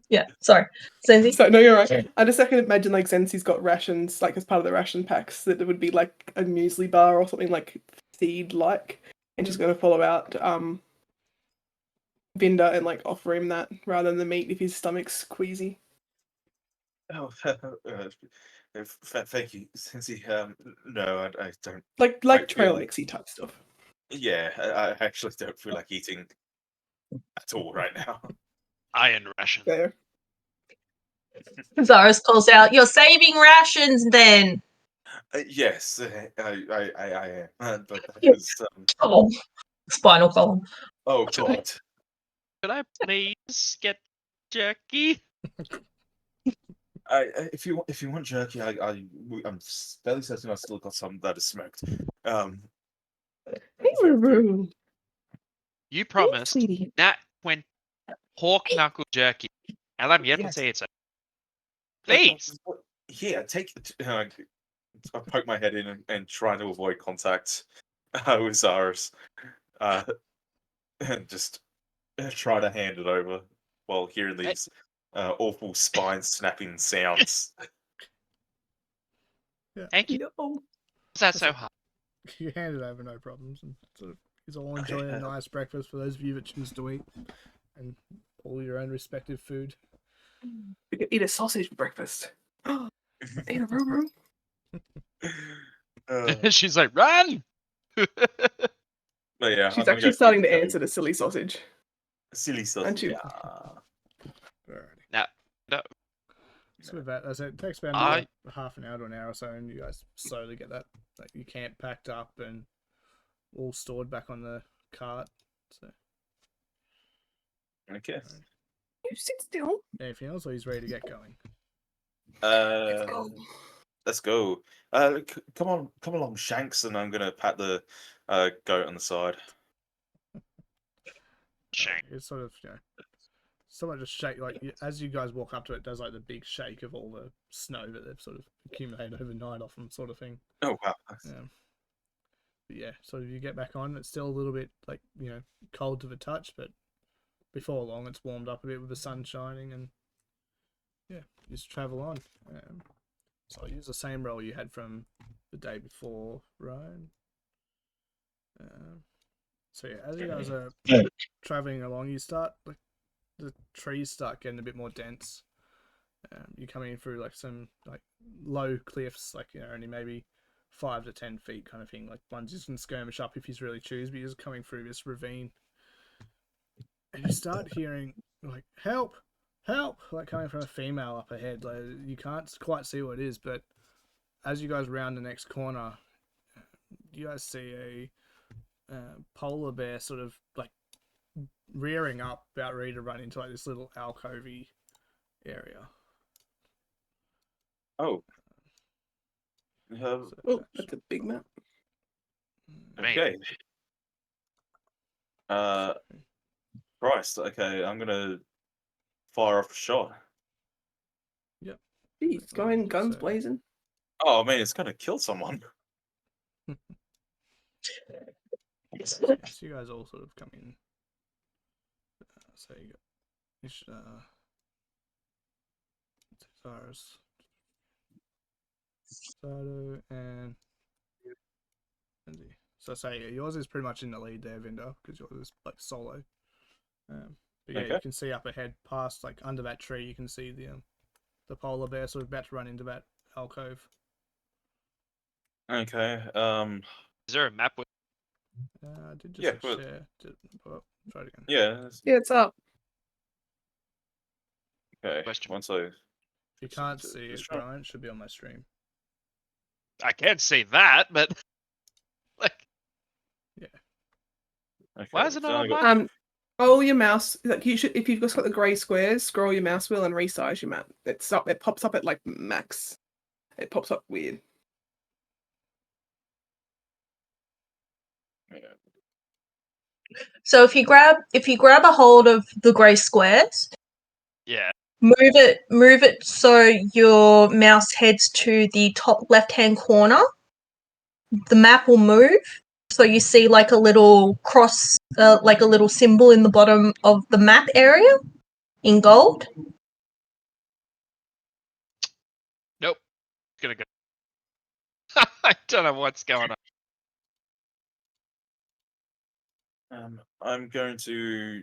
Yeah, sorry. Zenzi? So no, you're right. I just can imagine like Zenzi's got rations, like as part of the ration packs, that it would be like a muesli bar or something like seed-like, and just going to follow out Vinder and like offer him that rather than the meat if his stomach's queasy. Oh, thank you, Cincy. No, I don't. Like Trail Exy type stuff. Yeah, I actually don't feel like eating at all right now. Iron ration. There. Zaris calls out, "You're saving rations then!" Yes, I am. But that Yeah. was Oh, spinal column. Oh god. Could I please get jerky? If you want jerky, I'm fairly certain I still got some that is smoked. Hey, Ruru. You Hey, promised sweetie. Nat when pork knuckle jerky, and I'm yet to Yes. say it's a. Please. Here, take it. I poke my head in and try to avoid contact with Zaris, and just try to hand it over while hearing these awful spine snapping sounds. Thank you. No. Is that so hard? You hand it over, no problems, and sort of he's all enjoying a nice breakfast for those of you that choose to eat, and all your own respective food. We could eat a sausage for breakfast. Eat a Ruru. She's like, run! But yeah, She's actually starting to answer the silly sausage. Silly sausage. Aren't you? Yeah. Now, no, So with that, as it takes about another half an hour to an hour or so, and you guys slowly get that like your camp packed up and all stored back on the cart. So Okay. You sit still. anything else, or he's ready to get going? Let's go. Let's go. Come along, Shanks, and I'm gonna pat the goat on the side. shame. It's sort of someone just shake as you guys walk up to it, does like the big shake of all the snow that they've sort of accumulated overnight off them, sort of thing. Oh wow. But yeah, so you get back on. It's still a little bit cold to the touch, but before long it's warmed up a bit with the sun shining, and yeah, you just travel on. So I'll use the same roll you had from the day before, Ryan. So yeah, as you guys are traveling along, you start the trees start getting a bit more dense. You're coming through some low cliffs, only maybe 5 to 10 feet kind of thing. Like ones you can skirmish up if you really choose, but you're just coming through this ravine, and you start hearing help, help, coming from a female up ahead. You can't quite see what it is, but as you guys round the next corner, you guys see a polar bear sort of rearing up, about ready to run into this little alcovey area. Oh. Oh, that's a big map. Okay. Christ. Okay, I'm gonna fire off a shot. Yep. Jeez, going guns So- blazing. Oh, I mean, it's gonna kill someone. Yes, you guys all sort of come in. So you got Zara's, Sato, and Lindsay. So say yours is pretty much in the lead there, Vinder, because yours is solo. But yeah, Okay. you can see up ahead, past under that tree, you can see the polar bear sort of about to run into that alcove. Okay. Is there a map with? I did just Yeah, hit but- share. Try it again. Yeah. Yeah, it's up. Okay. Question. Once I. If you can't to- see to it, try- Brian, it should be on my stream. I can't say that, but Okay, why is it so not I on got- mine? Scroll your mouse. You should, if you've just got the grey squares, scroll your mouse wheel and resize your map. It pops up at max. It pops up weird. Yeah. So if you grab a hold of the grey squares, Yeah. move it so your mouse heads to the top left-hand corner. The map will move, so you see a little cross, a little symbol in the bottom of the map area in gold. Nope. It's gonna go. I don't know what's going on. I'm going to.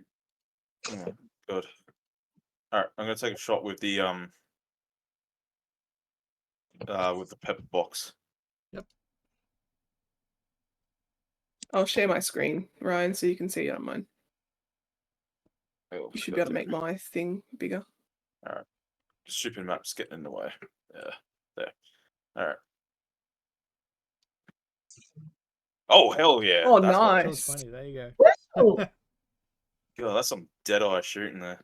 Oh, God. All right, I'm gonna take a shot with the pepper box. I'll share my screen, Ryan, so you can see it on mine. Oh, You should be able to make my thing bigger. All right. Stupid map's getting in the way. Yeah. There. All right. Oh hell yeah! Oh, That's what- nice. That was funny. There you Woo! go. God, that's some dead eye shooting there.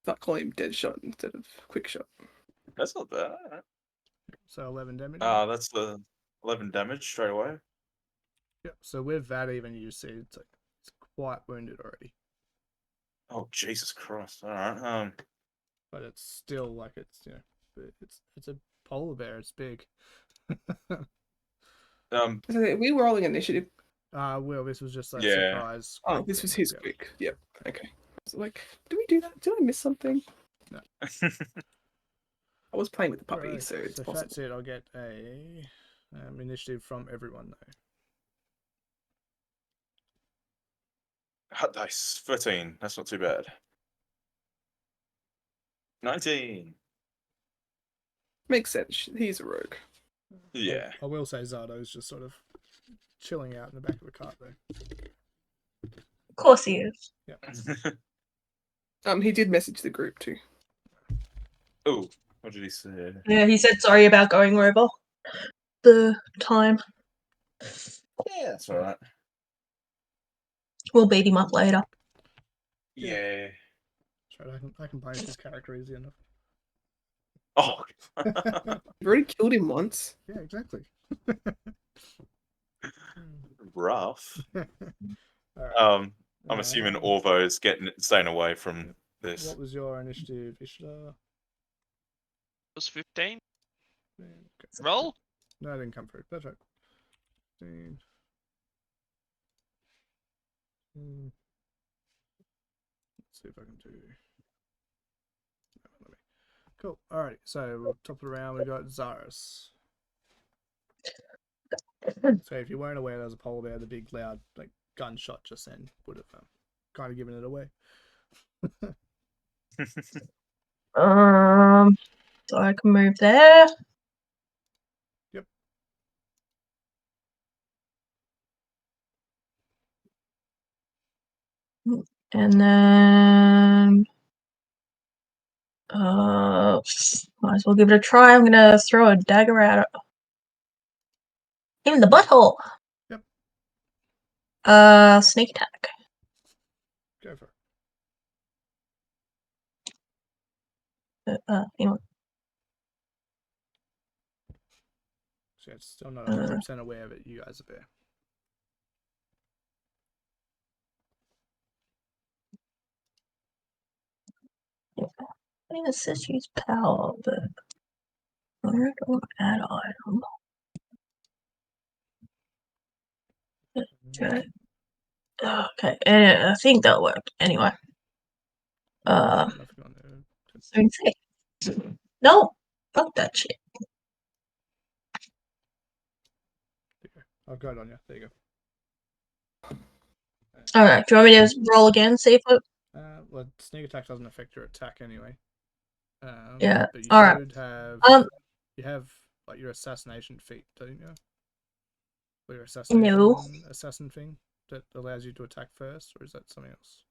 Start calling him dead shot instead of quick shot. That's not bad. Alright. So 11 damage. That's the 11 damage straight away. Yep. So with that, even you see it's like it's quite wounded already, Oh Jesus Christ! All right. but it's still like it's it's a polar bear. It's big. So are we rolling initiative? Well, this was just a Yeah. surprise. Oh, quick this was thing, his yeah. quick. Yep. Okay. So like, do we do that? Did I miss something? I was playing with the puppy, Alright, so it's so if possible. that's it, I'll get a initiative from everyone though. Hot dice 13. That's not too bad. 19. Makes sense. He's a rogue. Yeah. I will say Zardo's just sort of chilling out in the back of the cart though. Of course he is. He did message the group too. Oh, what did he say? Yeah, he said sorry about going over the time. Yeah, that's all right. We'll beat him up later. Yeah. That's right, I can punish his character easy enough. Oh. You've already killed him once. Yeah, exactly. Rough. Alright. I'm assuming Orvo's staying away from this. What was your initiative, Ishtar? It was 15. Okay. Roll. No, it didn't come through. That's right. 15. Let's see if I can do. Cool. Alright, so we'll top it around. We got Zaris. So if you weren't aware there was a polar bear, the big loud like gunshot just then would have kind of given it away. So I can move there. Yep. And then might as well give it a try. I'm gonna throw a dagger at it. In the butthole. Yep. Sneak attack. Go for You know what? So it's still not 100% aware that you guys are there. I think it says use power, but where do I add item? Okay, and I think that'll work anyway. Nothing on there. Soon see. No, fuck that shit. I've got it on you. There you go. Alright, do you want me to roll again, see if it... Well, sneak attack doesn't affect your attack anyway. Yeah, But you alright. should have. You have like your assassination feat, don't you? Or your assassin thing that allows you to attack first, or is that something else?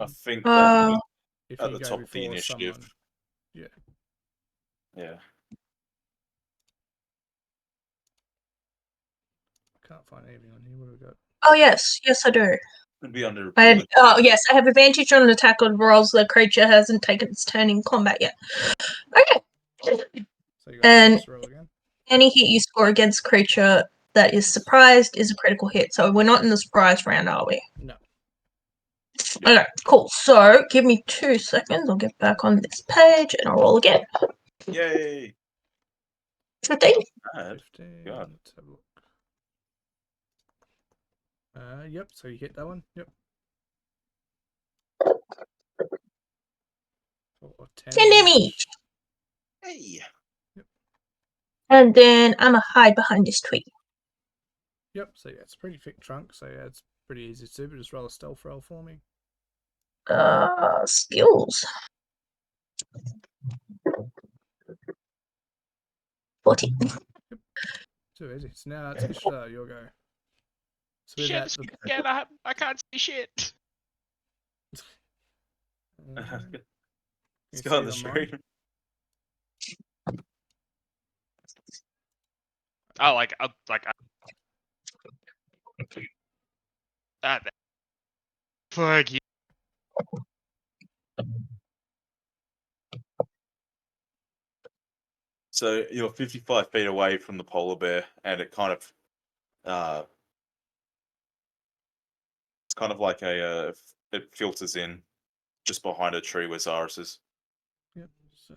I think that if at you the go top of the before initiative. someone. Yeah. Yeah. Can't find anything on here. What have we got? Oh yes, yes I do. It'd be under. Yes, I have advantage on an attack on rolls the creature hasn't taken its turn in combat yet. Okay. So you got And roll again. Any hit you score against a creature that is surprised is a critical hit. So we're not in the surprise round, are we? No. Okay, cool. So give me 2 seconds. I'll get back on this page and I'll roll again. Yay! 15. 15. God. Let's have a look. Yep. So you hit that one. Yep. Or 10 damage. Hey. And then I'm a hide behind this tree. Yep. So yeah, it's a pretty thick trunk. So yeah, it's pretty easy to do. But just roll a stealth roll for me. Skills. 14. Yep. Too easy. So now it's Ishtar, your go. So with Shit, that, I can't see shit. Let's go on the screen. Oh, fuck you. So you're 55 feet away from the polar bear, and it kind of, it's kind of like it filters in just behind a tree where Zaris is. Yep. So,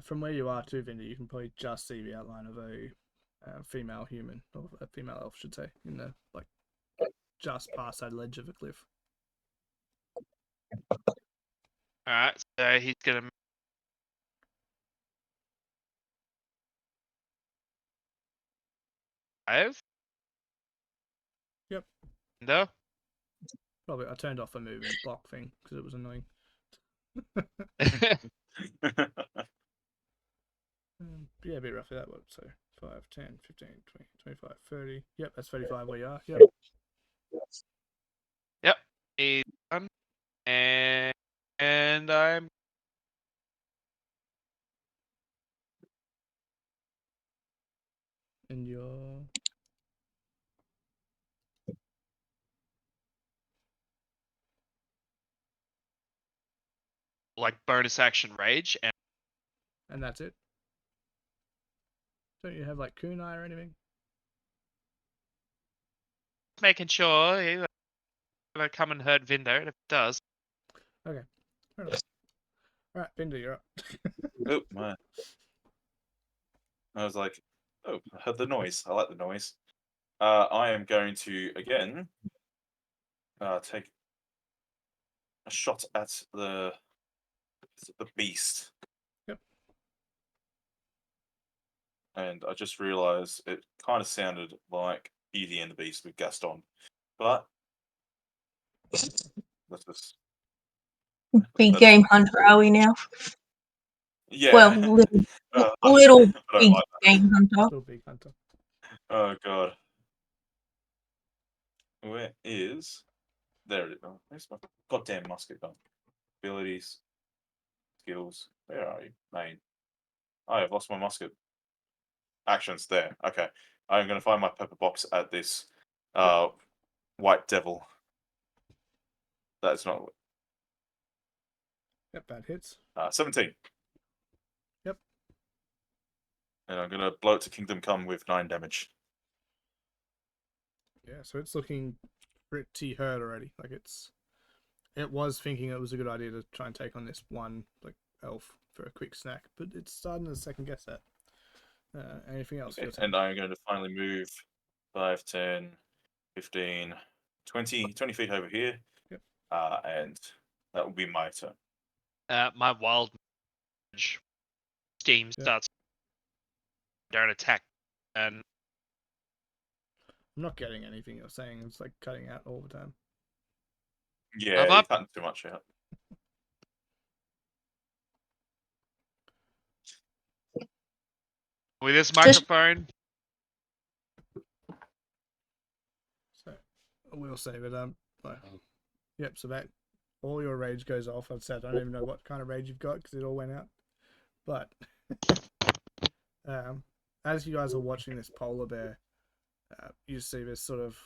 from where you are too, Vinda, you can probably just see the outline of a female human, or a female elf, should say, in the just past that ledge of a cliff. Alright, so he's gonna move. Yep. No. Probably I turned off the movement block thing because it was annoying. Yeah, a bit roughly that works. So 5, 10, 15, 20, 25, 30. Yep, that's 35 where you are. Yep. Yep. He's done. And I'm And you're like bonus action rage, and that's it. Don't you have like kunai or anything? making sure he's gonna come and hurt Vindo, and if it does. Okay. Fair enough. Alright, Binder, you're up. Oh, my. I was like, oh, I heard the noise. I like the noise. I am going to, again, take a shot at the beast. Yep. And I just realised it kind of sounded like Beauty and the Beast with Gaston. But let's just... Big game hunter, are we now? Yeah. Well, little big like game hunter. Little big hunter. Oh, God. Where is... There it is. Oh, where's my goddamn musket gun? Abilities. Skills. Where are you? Main. Oh, I've lost my musket. Actions there. Okay. I'm going to find my pepper box at this white devil. That's not... Yep, that hits. 17. Yep. And I'm going to blow it to Kingdom Come with 9 damage. Yeah, so it's looking pretty hurt already. Like it was thinking it was a good idea to try and take on this one elf for a quick snack, but it's starting to second guess that. Anything else? Okay. And I'm going to finally move 5, 10, 15, 20 feet over here. Yep. And that will be my turn. My wild steam starts. Don't attack, and I'm not getting anything you're saying. It's like cutting out all the time. Yeah, you're cutting too much out. with this microphone. So I will say that yep. So that all your rage goes off. I've said I don't even know what kind of rage you've got because it all went out. But as you guys are watching this polar bear, you see this sort of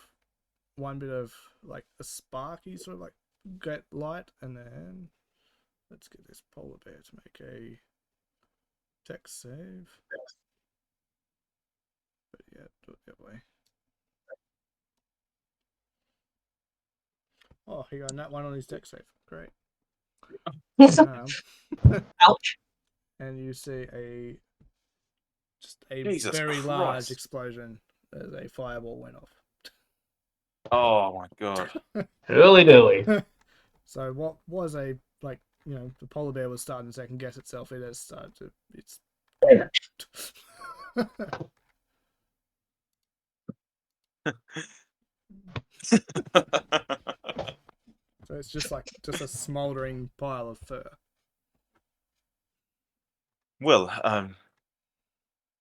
one bit of like a sparky sort of like get light, and then let's get this polar bear to make a dex save. But yeah, do it that way. Oh, he got that one on his dex save. Great. Ouch. And you see a Jesus very Christ. large explosion as a fireball went off. Oh my God. Hurly dilly. So what was the polar bear was starting to second guess itself. It has started to. It's. So it's just a smoldering pile of fur. Well,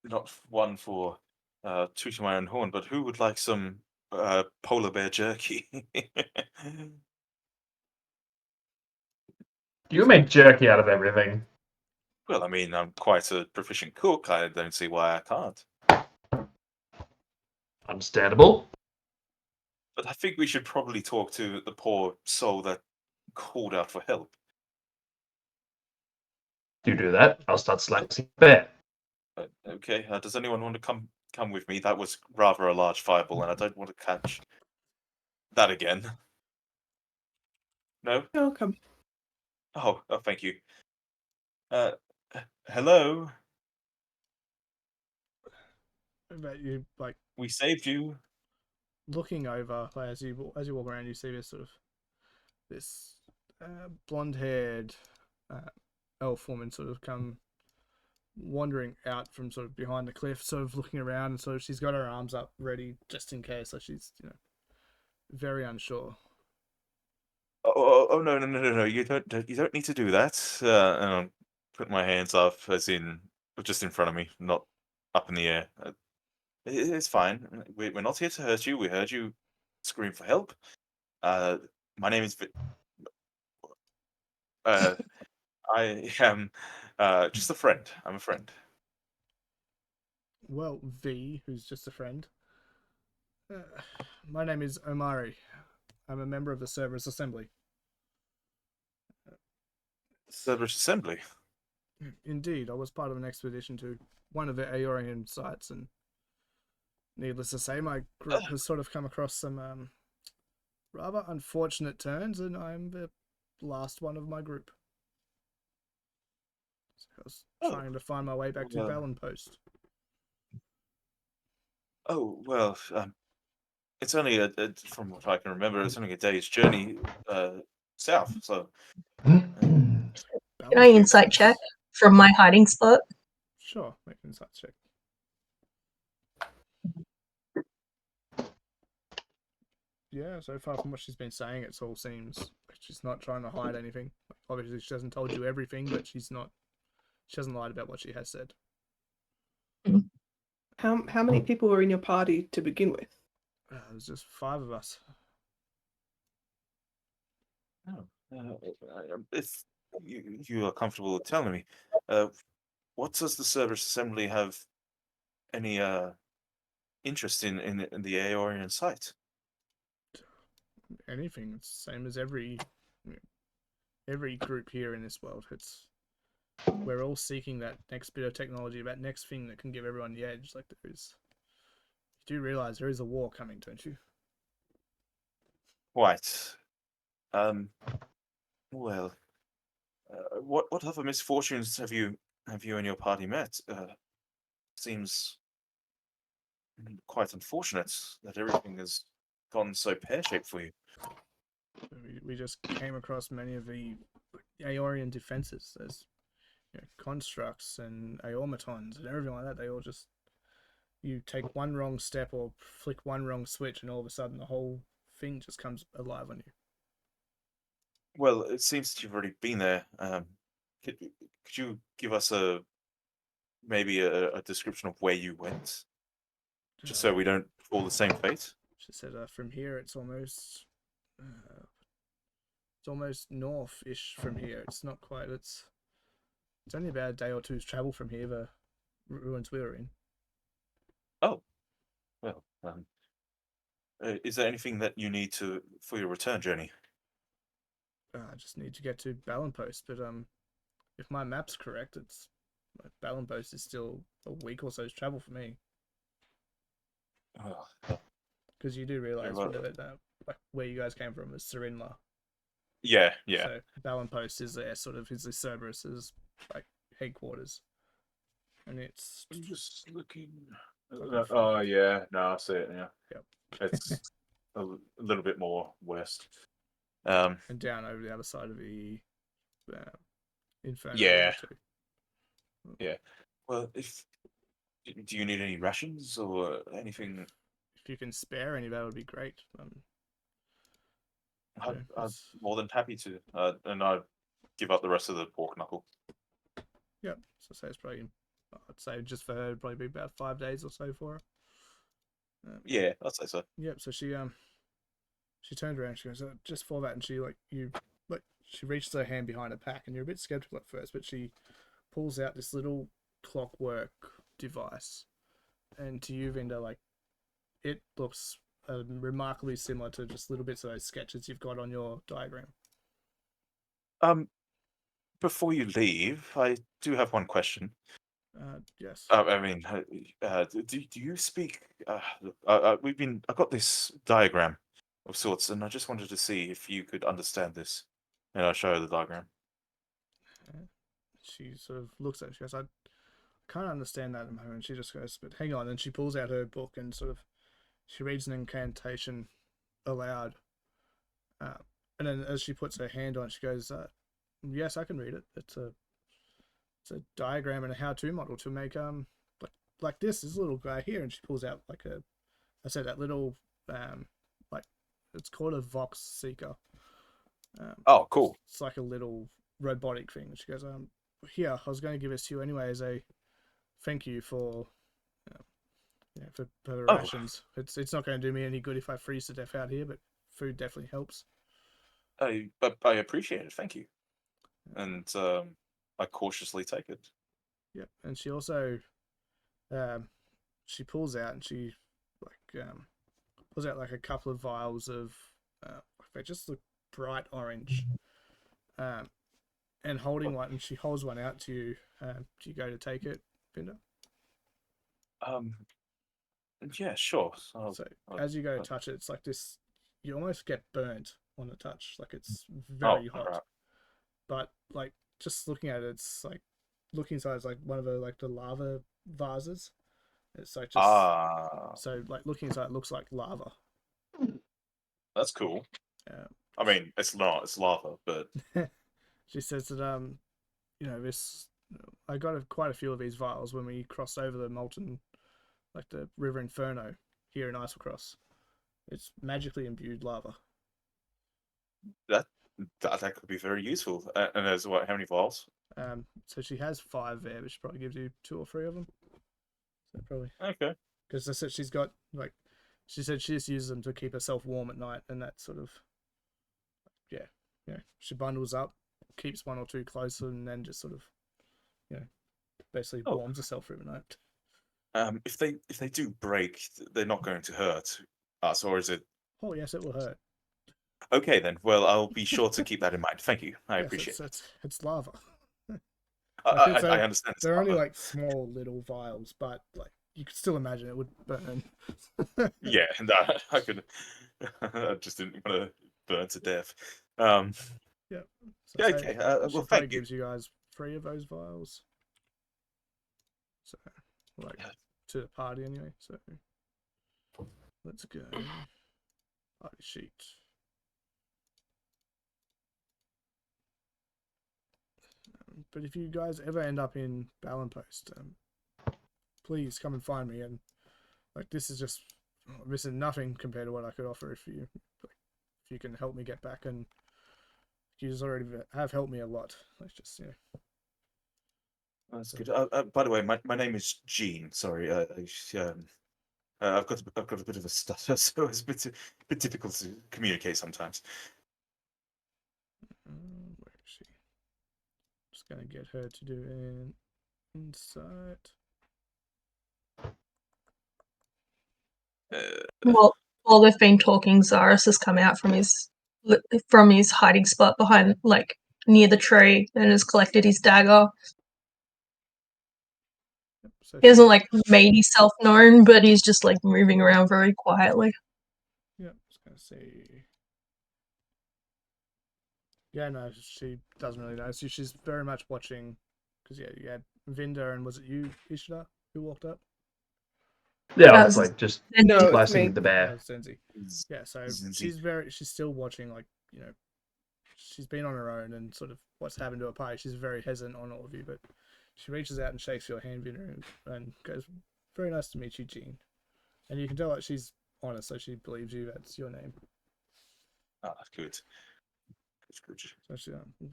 not one for tooting my own horn, but who would like some polar bear jerky? You make jerky out of everything. Well, I mean, I'm quite a proficient cook. I don't see why I can't. Understandable. But I think we should probably talk to the poor soul that called out for help. You do that, I'll start slicing bear. Okay, does anyone want to come with me? That was rather a large fireball, and I don't want to catch that again. No? I'll come. Oh, thank you. Hello? But you like We saved you. looking over like, as you walk around, you see this blonde-haired elf woman sort of come wandering out from sort of behind the cliff, sort of looking around, and sort of she's got her arms up ready just in case, like she's very unsure. Oh, no! You don't need to do that. And I'll put my hands up, as in just in front of me, not up in the air. It's fine. We're not here to hurt you. We heard you scream for help. My name is. I am just a friend. I'm a friend. Well, V, who's just a friend. My name is Omari. I'm a member of the Cerberus Assembly. Cerberus Assembly. Indeed, I was part of an expedition to one of the Aeorian sites, and needless to say, my group has sort of come across some rather unfortunate turns, and I'm the last one of my group. So I was trying to find my way back to Ballon Post. Oh, well, it's only from what I can remember, it's only a day's journey south. So, Can I insight check from my hiding spot? Sure, make an insight check. Yeah, so far from what she's been saying, it all seems like she's not trying to hide anything. Obviously, she hasn't told you everything, but she hasn't lied about what she has said. How many people were in your party to begin with? There's just 5 of us. If you are comfortable telling me, what does the Cerberus Assembly have any interest in the Aeorian site? Anything. It's the same as every group here in this world. We're all seeking that next bit of technology, that next thing that can give everyone the edge. Like there is. You do realize there is a war coming, don't you? Right. Well, what other misfortunes have you and your party met? Seems quite unfortunate that everything has gone so pear-shaped for you. We just came across many of the Aeorian defenses. There's constructs and aormatons and everything like that. They all just, you take one wrong step or flick one wrong switch, and all of a sudden the whole thing just comes alive on you. Well, it seems that you've already been there. Could you give us maybe a description of where you went, just so we don't fall the same fate? She said, from here it's almost north-ish from here. It's not quite. It's only about a day or two's travel from here. The ruins we were in. Oh, well. Is there anything that you need for your return journey? I just need to get to Ballon Post, but if my map's correct, Ballon Post is still a week or so's travel for me. Because you do realize where you guys came from is Serinla. Yeah. So Ballon Post is the Cerberus's headquarters, and it's. I'm just looking. Oh yeah, no, I see it now. Yep. It's a little bit more west. And down over the other side of the Inferno. Yeah. Yeah. Well, do you need any rations or anything? If you can spare any, that would be great. I'm more than happy to, and I'd give up the rest of the pork knuckle. Yep. So say it's probably, I'd say just for her, it'd probably be about 5 days or so for her. Yeah, I'd say so. Yep. So she turns around. She goes, just for that, and she she reaches her hand behind her pack, and you're a bit skeptical at first, but she pulls out this little clockwork device, and to you, Vinda, it looks remarkably similar to just little bits of those sketches you've got on your diagram. Before you leave, I do have one question. Yes. I mean, do you speak? I've got this diagram of sorts, and I just wanted to see if you could understand this. And I'll show you the diagram. She sort of looks at it. She goes, I can't understand that at the moment. She just goes, but hang on. And she pulls out her book and sort of, she reads an incantation aloud. And then as she puts her hand on it, she goes, yes, I can read it. It's a diagram and a how-to model to make like this little guy here. And she pulls out like that little like, it's called a Vox Seeker. Oh, cool. It's like a little robotic thing. She goes, here, I was going to give this to you anyway as a thank you for for the rations. It's not going to do me any good if I freeze to death out here, but food definitely helps. I appreciate it. Thank you. And I cautiously take it. Yep. And she also she pulls out and she pulls out like a couple of vials of they just look bright orange. And holding one, and she holds one out to you. Do you go to take it, Binder? Yeah, sure. So as you go to touch it, it's like this. You almost get burnt on the touch, like it's very hot. Right. But like just looking at it, it's like looking inside. It's like one of the lava vases. It's like just so like looking inside, it looks like lava. That's cool. I mean, it's not. It's lava, but she says that this. I got quite a few of these vials when we crossed over the molten, like the River Inferno here in Eiselcross. It's magically imbued lava. That could be very useful. And there's how many vials? So she has 5 there, but she probably gives you 2 or 3 of them. So probably okay. Because I said she's got she said she just uses them to keep herself warm at night, and that sort of she bundles up, keeps 1 or 2 closer, and then just sort of basically warms herself through the night. If they do break, they're not going to hurt us, or is it? Oh yes, it will hurt. Okay then. Well, I'll be sure to keep that in mind. Thank you. I appreciate it. It's lava. I understand. They're only like small little vials, but like you could still imagine it would burn. Yeah, no, I could. I just didn't want to burn to death. Yeah. So yeah. Okay. Well, thank you. Gives you guys 3 of those vials. So, like to the party anyway. So let's go. Party sheet. But if you guys ever end up in Ballenpost, please come and find me. And like this is nothing compared to what I could offer if you can help me get back. And you already have helped me a lot. Let's just That's good. By the way, my name is Gene. Sorry, I've got a bit of a stutter, so it's a bit difficult to communicate sometimes. Where is she? Just gonna get her to do an insight. While they've been talking, Zaris has come out from his hiding spot behind, like near the tree, and has collected his dagger. So he hasn't like made himself known, but he's just like moving around very quietly. Yeah, just gonna see. Yeah, no, she doesn't really know. So she's very much watching, because you had Vinda, and was it you, Ishida, who walked up? Yeah, I was like just slicing the bear. Senzi. Yeah, so she's still watching, like, she's been on her own and sort of what's happened to her party. She's very hesitant on all of you, but she reaches out and shakes your hand, Vinda, and goes, very nice to meet you, Jean. And you can tell that she's honest, so she believes you, that's your name. Ah, good. Good. So she,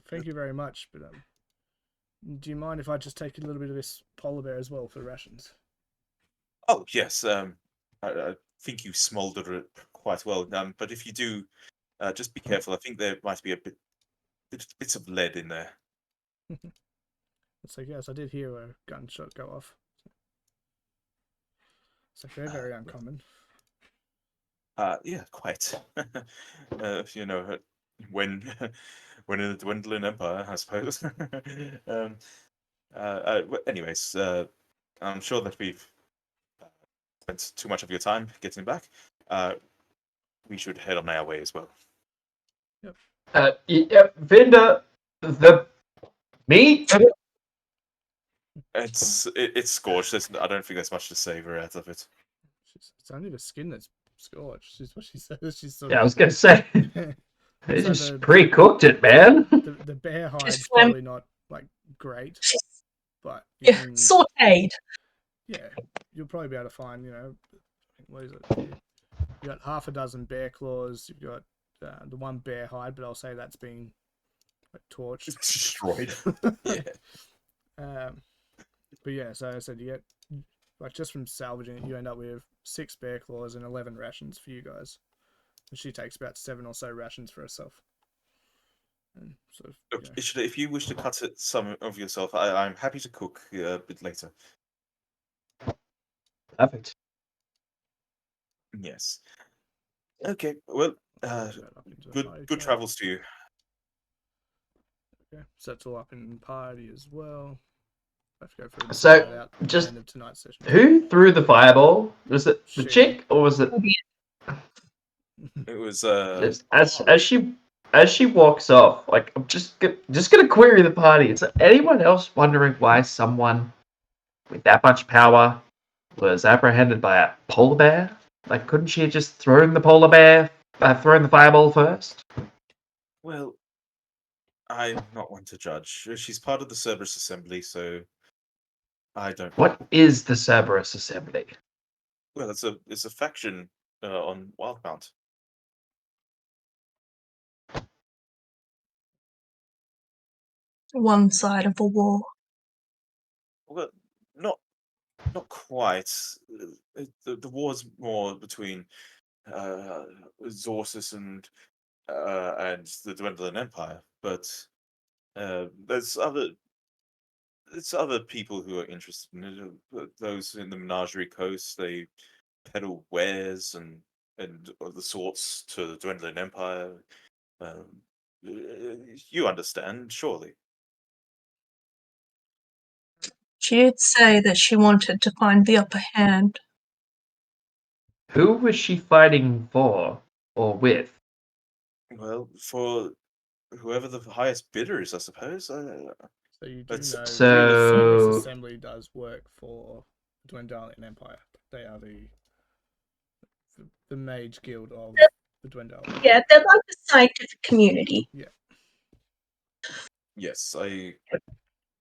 thank you very much, but do you mind if I just take a little bit of this polar bear as well for the rations? Oh yes, I think you smoldered it quite well. But if you do, just be careful. I think there might be bits of lead in there. It's like, yes, I did hear a gunshot go off. It's like very uncommon. Yeah, quite. You know, when when in the dwindling empire, I suppose. Anyways, I'm sure that we've spent too much of your time getting back. We should head on our way as well. Vinda, the meat. It's scorched. I don't think there's much to savor out of it. It's only the skin that's scorched. Is what she says. She's sort Yeah, I of... was gonna say. They So just pre-cooked it, man. the bear hide's probably not like great, but you Yeah, can, sauteed. yeah, you'll probably be able to find, what is it? You got half a dozen bear claws. You've got the one bear hide, but I'll say that's been like, torched, destroyed. Yeah. But yeah, so I said you get like just from salvaging it, you end up with 6 bear claws and 11 rations for you guys. And she takes about 7 or so rations for herself. And sort of, Look, if you wish to cut it some of yourself, I'm happy to cook a bit later. Perfect. Yes. Okay. Well, good travels to you. Okay, so that's all up in party as well. I have to go through and So, that out at just the end of tonight's session. who threw the fireball? Was it the chick or was it? It was Just as she walks off, like I'm just gonna query the party. Is there anyone else wondering why someone with that much power was apprehended by a polar bear? Like, couldn't she have just thrown the thrown the fireball first? Well, I'm not one to judge. She's part of the Cerberus Assembly, so I don't. What is the Cerberus Assembly? Well, it's a faction on Wildemount. One side of a war. Well, not quite. The war's more between Zorsis and the Dwindling Empire, but there's other people who are interested in it. Those in the Menagerie Coast, they peddle wares and of the sorts to the Dwindling Empire. You understand, surely. She did say that she wanted to find the upper hand. Who was she fighting for or with? Well, for whoever the highest bidder is, I suppose. So you do know So- the Cerberus Assembly does work for the Dwendalian Empire. They are the mage guild of the Dwendalian. Yeah, they're like the scientific community. Yeah. Yes, I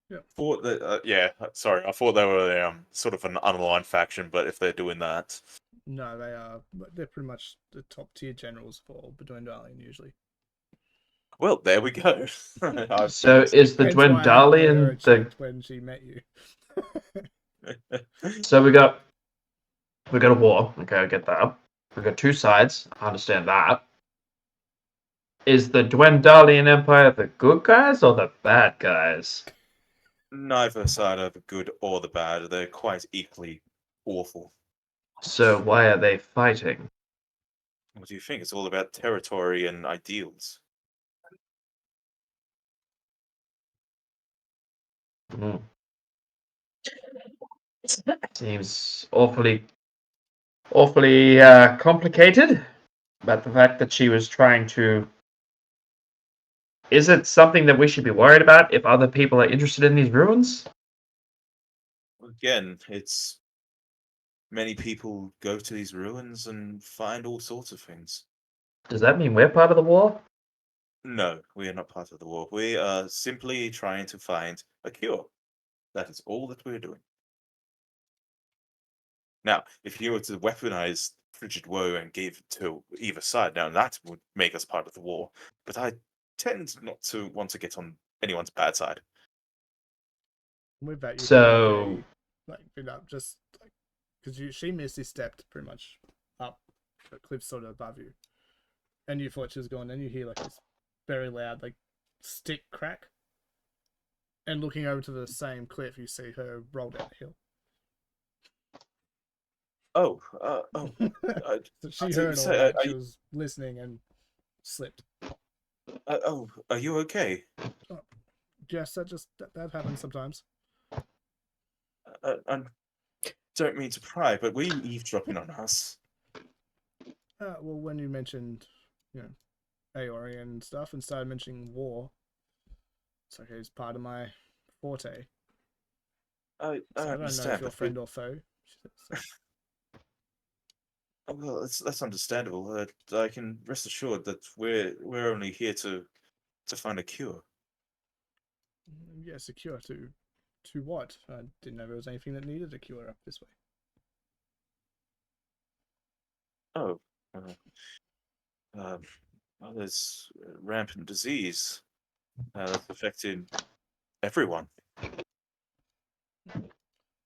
Yeah. thought that. Yeah, sorry, I thought they were sort of an unaligned faction, but if they're doing that, No, they are. But they're pretty much the top tier generals for Dwendalian usually. well, there we go. So is the Hence why I had Dwendalian her checked when she met you. So we got a war. Okay, I get that. We got 2 sides. I understand that. Is the Dwendalian Empire the good guys or the bad guys? Neither side are the good or the bad. They're quite equally awful. So why are they fighting? What do you think? It's all about territory and ideals. Hmm. Seems awfully complicated. But the fact that she was trying to... Is it something that we should be worried about if other people are interested in these ruins? Again, it's many people go to these ruins and find all sorts of things. Does that mean we're part of the war? No, we are not part of the war. We are simply trying to find a cure. That is all that we're doing. Now, if you were to weaponize frigid woe and give it to either side, now that would make us part of the war. But I tend not to want to get on anyone's bad side. With that, you So- been up just like because she misty stepped pretty much up the cliff sort of above you, and you thought she was gone. Then you hear like this very loud like stick crack, and looking over to the same cliff, you see her roll down the hill. Oh, So she I thought you heard all said, that. are She you, was listening and slipped. oh, are you okay? Yes, that happens sometimes. I don't mean to pry, but were you eavesdropping on us? Well, when you mentioned, Aori and stuff, and started mentioning war, it's okay. It's part of my forte. I So I don't know if understand, you're but friend or foe. So. oh, well, that's understandable. I can rest assured that we're only here to find a cure. Yes, a cure to what? I didn't know there was anything that needed a cure up this way. Oh, well, there's rampant disease that's affecting everyone. And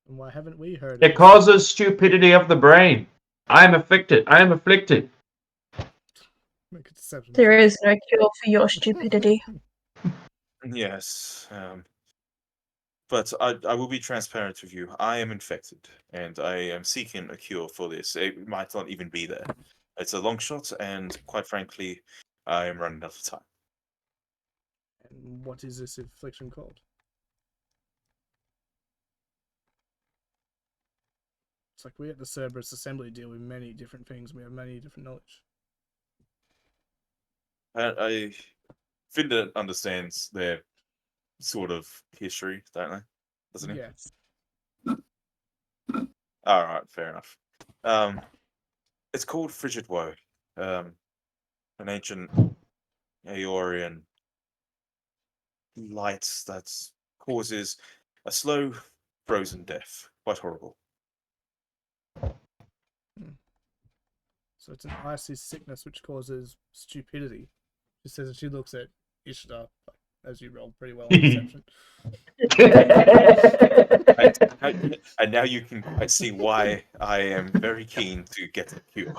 why haven't we heard It of causes stupidity of the brain. I am afflicted. I am afflicted. Make a deception There check. is no cure for your stupidity. Yes, but I will be transparent with you. I am infected, and I am seeking a cure for this. It might not even be there. It's a long shot, and quite frankly, I am running out of time. And what is this affliction called? It's like we at the Cerberus Assembly deal with many different things. We have many different knowledge. I Finda understands their sort of history, don't they? Doesn't he? Yes. All right, fair enough. It's called Frigid Woe. An ancient Aeorian light that causes a slow, frozen death. Quite horrible. So it's an icy sickness which causes stupidity. She says, and she looks at Ishtar, as you rolled pretty well on deception. And now you can quite see why I am very keen to get a cure.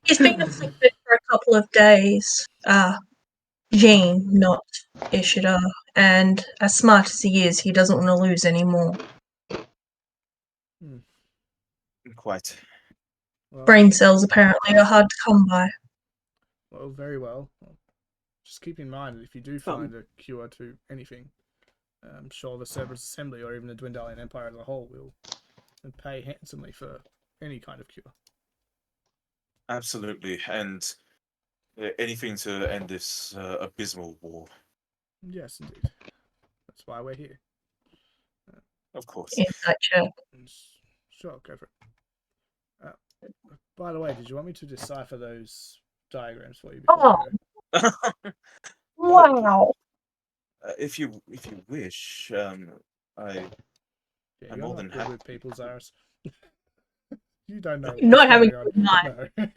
He's been afflicted for a couple of days. Jean, not Ishida. And as smart as he is, he doesn't want to lose any more. Quite. Well, Brain cells apparently are hard to come by. Well, very well. Just keep in mind that if you do find a cure to anything, I'm sure the Cerberus Assembly or even the Dwindalian Empire as a whole will pay handsomely for any kind of cure. Absolutely. And anything to end this abysmal war. Yes, indeed. That's why we're here. Of course. Insight check. Sure, go for it. By the way, did you want me to decipher those diagrams for you before you go? Wow. If you wish, I'm more than happy. With people's arse. You don't know. You're not having a a good night. No.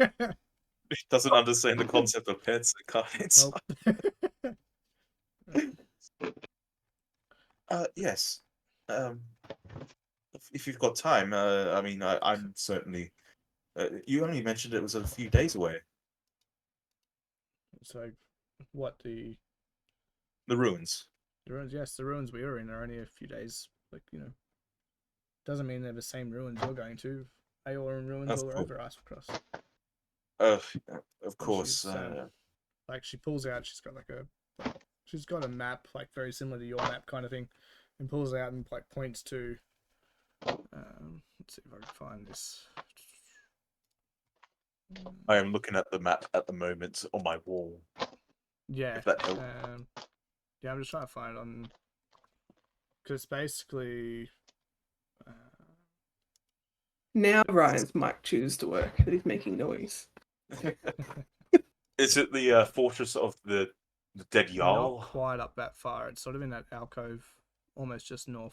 Doesn't understand the concept of pets and cards. Nope. Yes. If you've got time, I mean, I'm certainly. You only mentioned it was a few days away. So, what the ruins? The ruins, yes, the ruins we were in are only a few days. Doesn't mean they're the same ruins you're going to. Aeorian ruins all over Eiselcross. Of course. She pulls out. She's got a map, very similar to your map, kind of thing, and pulls out and points to. Let's see if I can find this. I am looking at the map at the moment on my wall. Yeah. If that helps. Yeah, I'm just trying to find it on. Because basically. Now Ryan's mic chooses to work, that he's making noise. Is it the fortress of the dead Jarl? Not quite up that far. It's sort of in that alcove, almost just north.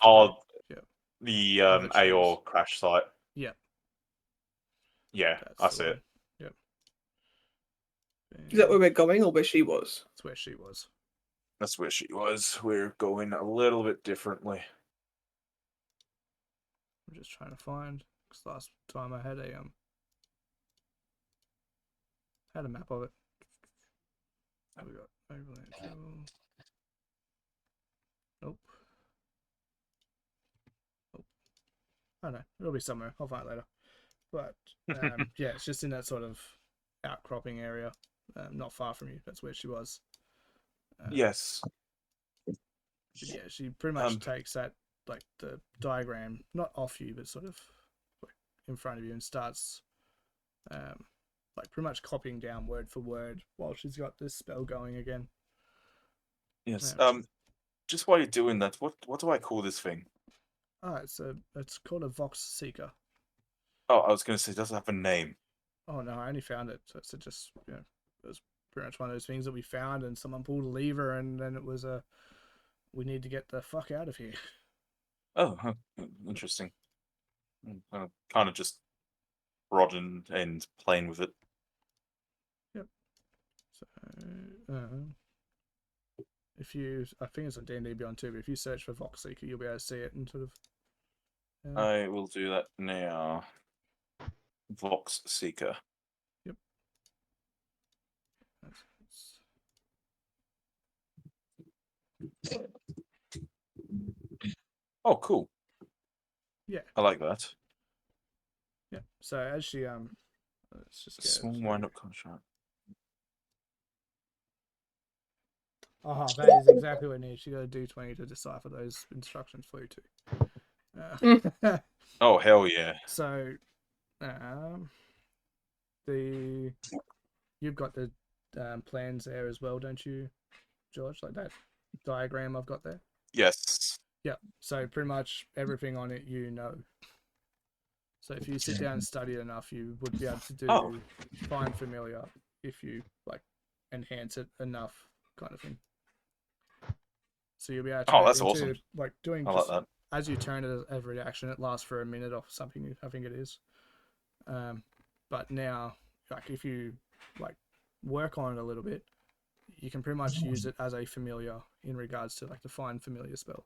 The Aor crash site. Yeah. Yeah, I see it. Yep. Is that where we're going, or where she was? That's where she was. That's where she was. We're going a little bit differently. I'm just trying to find, because last time I had a map of it. We got Overland Travel. Nope. I don't know. It'll be somewhere. I'll find it later. But yeah, it's just in that sort of outcropping area, not far from you. That's where she was. Yes. But yeah, she pretty much takes that, like the diagram, not off you, but sort of like in front of you, and starts like pretty much copying down word for word while she's got this spell going again. Yes. Yeah. Just while you're doing that, what do I call this thing? Oh, it's called a Vox Seeker. Oh, I was going to say, does it have a name? Oh no, I only found it. So it's just, you know, it was pretty much one of those things that we found, and someone pulled a lever, and then it was we need to get the fuck out of here. Oh, interesting. Kind of just rodden and playing with it. Yep. So, if you, I think it's on D&D Beyond too, but if you search for Vox Seeker, you'll be able to see it and sort of. I will do that now. Vox Seeker. Yep. Oh, cool. Yeah. I like that. Yeah. So as she let's just get Small wind-up contract. that is exactly what it needs. You got to do 20 to decipher those instructions for you too. Oh, hell yeah. So, you've got the plans there as well, don't you, George? Like that diagram I've got there? Yes. Yeah. So pretty much everything on it, you know. So if you sit down and study it enough, you would be able to do find familiar if you like enhance it enough, kind of thing. So you'll be able to turn that's it into, awesome. like doing I just, like that. as you turn it as every action, it lasts for a minute or something. I think it is. But now, like if you like work on it a little bit, you can pretty much use it as a familiar in regards to like the find familiar spell.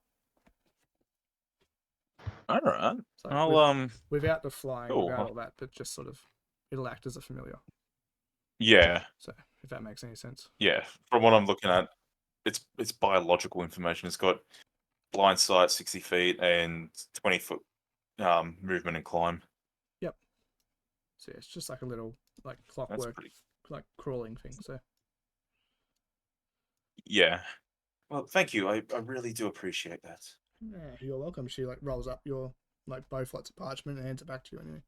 All right. So I'll without the flying, cool. without all that, but just sort of it'll act as a familiar. Yeah. So if that makes any sense. Yeah. From what I'm looking at, it's biological information. It's got blind sight, 60 feet, and 20-foot movement and climb. Yep. So yeah, it's just like a little like That's clockwork, pretty. like crawling thing. So Yeah. Well, thank you. I really do appreciate that. yeah, you're welcome. She like rolls up your like both lots of parchment and hands it back to you anyway.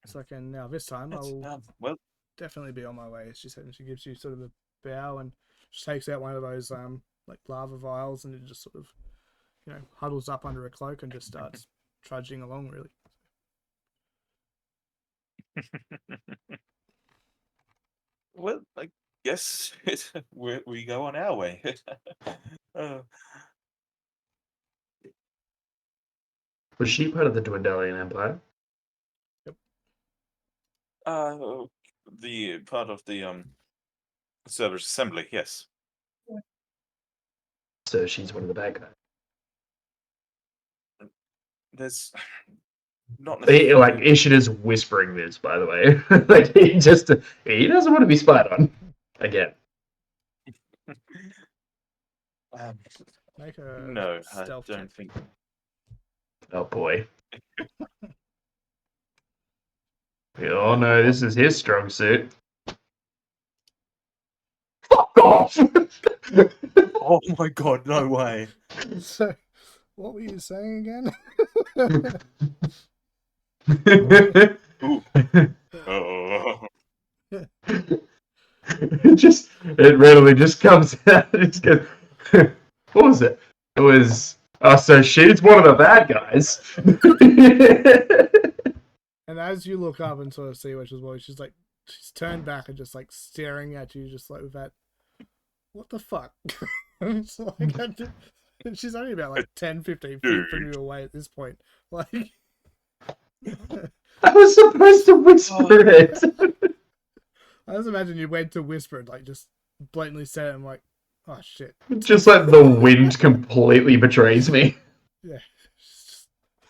So I can now this time I'll well, definitely be on my way. She said, and she gives you sort of a bow, and she takes out one of those like lava vials, and it just sort of, you know, huddles up under a cloak and just starts trudging along really. well, I guess we go on our way. Was she part of the Dwendalian Empire? The part of the Cerberus Assembly, yes. So she's one of the bad guys. There's not Like Ishina's whispering this, by the way. Like he doesn't want to be spied on again. Make a no, I stealth don't check. think. Oh boy. Oh no, this is his strong suit. Fuck off! Oh my god, no way. So, what were you saying again? Oh. It randomly just comes out. It goes, what was it? It was, so she's one of the bad guys. And as you look up and sort of see what she's like, she's turned back and just like staring at you, just like with that, what the fuck? It's like, she's only about like 10, 15 feet from you away at this point. Like, I was supposed to whisper it. I just imagine you went to whisper and like just blatantly said it and like, oh shit. Just like the wind completely betrays me. Yeah.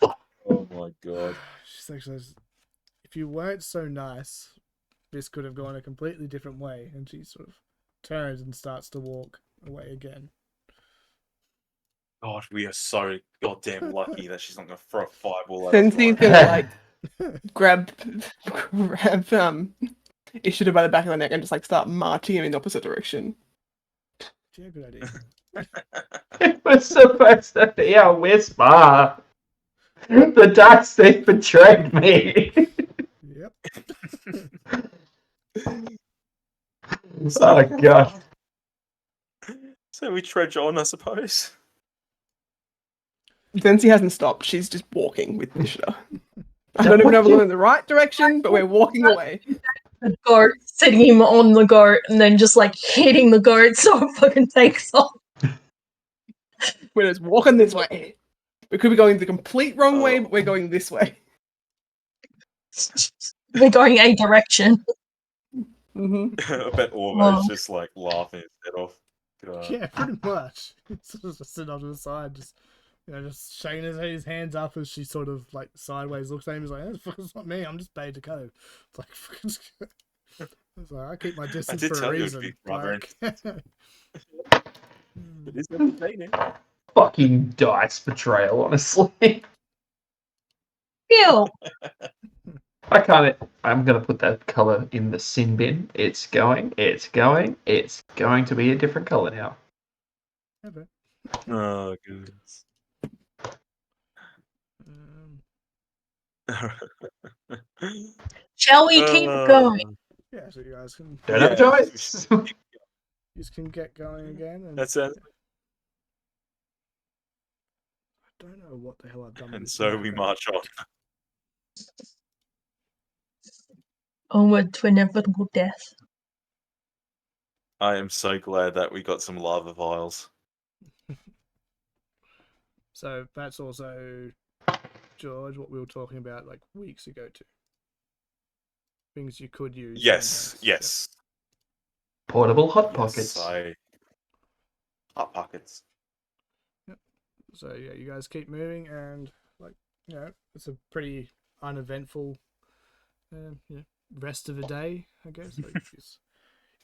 Oh my god. She's like, if you weren't so nice, this could have gone a completely different way. And she sort of turns and starts to walk away again. God, we are so goddamn lucky that she's not going to throw a fireball at us. Sensei's right gonna now. like grab Ishida by the back of the neck and just like start marching him in the opposite direction. Yeah, good idea. It was supposed to be a whisper. The dice they betrayed me. Yep. Oh god. So we trudge on, I suppose. Sensei hasn't stopped. She's just walking with Ishida. I don't even know if we're going in the right direction, but we're walking away. The goat, setting him on the goat, and then just like hitting the goat so it fucking takes off. We're just walking this way. We could be going the complete wrong way, but we're going this way. We're going a direction. Mm-hmm. I bet Orvo's just like laughing his head off. Yeah, pretty much. He's just sitting off to the side, just just shaking his hands up as she sort of like sideways looks at him. He's like, "It's not me. I'm just paid to go." It's like, it's like I keep my distance did for a tell you reason. it'd be brother Like... It is entertaining. Fucking dice betrayal, honestly. Ew. I can't. I'm gonna put that color in the sin bin. It's going to be a different color now. Okay. Oh goodness. Shall we keep going? Yeah, so you guys can. Don't have a choice. You just can get going again. And, That's it. I don't know what the hell I've done. With And this so map, we but- march on. Onward to inevitable death. I am so glad that we got some lava vials. So that's also, George, what we were talking about like weeks ago too. Things you could use. Yes, sometimes. yes. Portable hot Yes, pockets. Hot pockets. Yep. So yeah, you guys keep moving, and like it's a pretty uneventful, rest of the day, I guess. Like,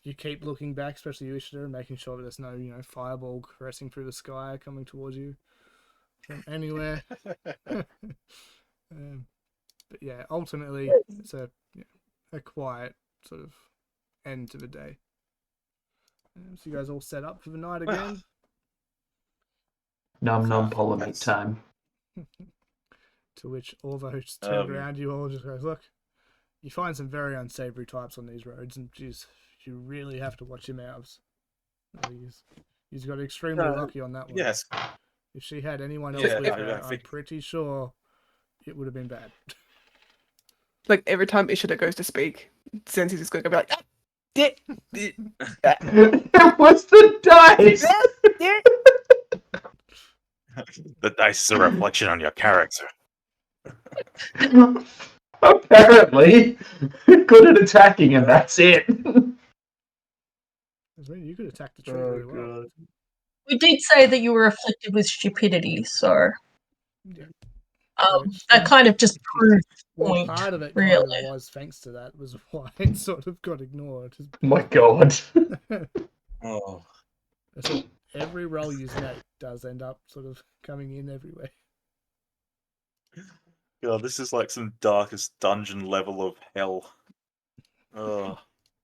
you keep looking back, especially you, Ishida, and making sure that there's no fireball caressing through the sky coming towards you from anywhere. But yeah, ultimately, it's a quiet sort of end to the day. So you guys all set up for the night again? Num polymer time. To which Orvo just turned around you all, just goes, "Look, you find some very unsavory types on these roads, and geez, you really have to watch your mouths." He's got extremely lucky on that one. Yes. If she had anyone else with her, I'm pretty sure it would have been bad. Like every time Ishida goes to speak, Sensei's just going to be like, It was the dice! The dice is a reflection on your character. Apparently, good at attacking, and that's it. I mean, you could attack the tree really well. We did say that you were afflicted with stupidity, so Yeah. that kind of just proves the Well, point. part of it really. kind of was thanks to that, was why it sort of got ignored. My god. Oh. So every roll you make does end up sort of coming in everywhere. God, this is like some darkest dungeon level of hell. Oh.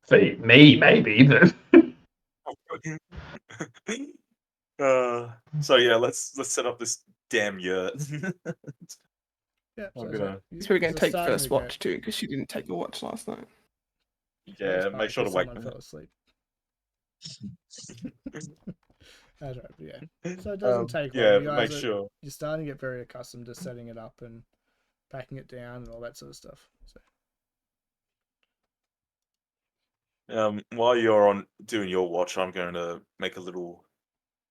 For me, maybe, but... So yeah, let's set up this damn yurt. Yeah, I'm She's probably going to take starting first to watch too, because she didn't take a watch last night. Yeah, make sure to wake someone me. fell asleep. That's right, yeah. So it doesn't take long. Yeah, You but guys make sure. You're starting to get very accustomed to setting it up and packing it down and all that sort of stuff. So. While you're on doing your watch, I'm going to make a little.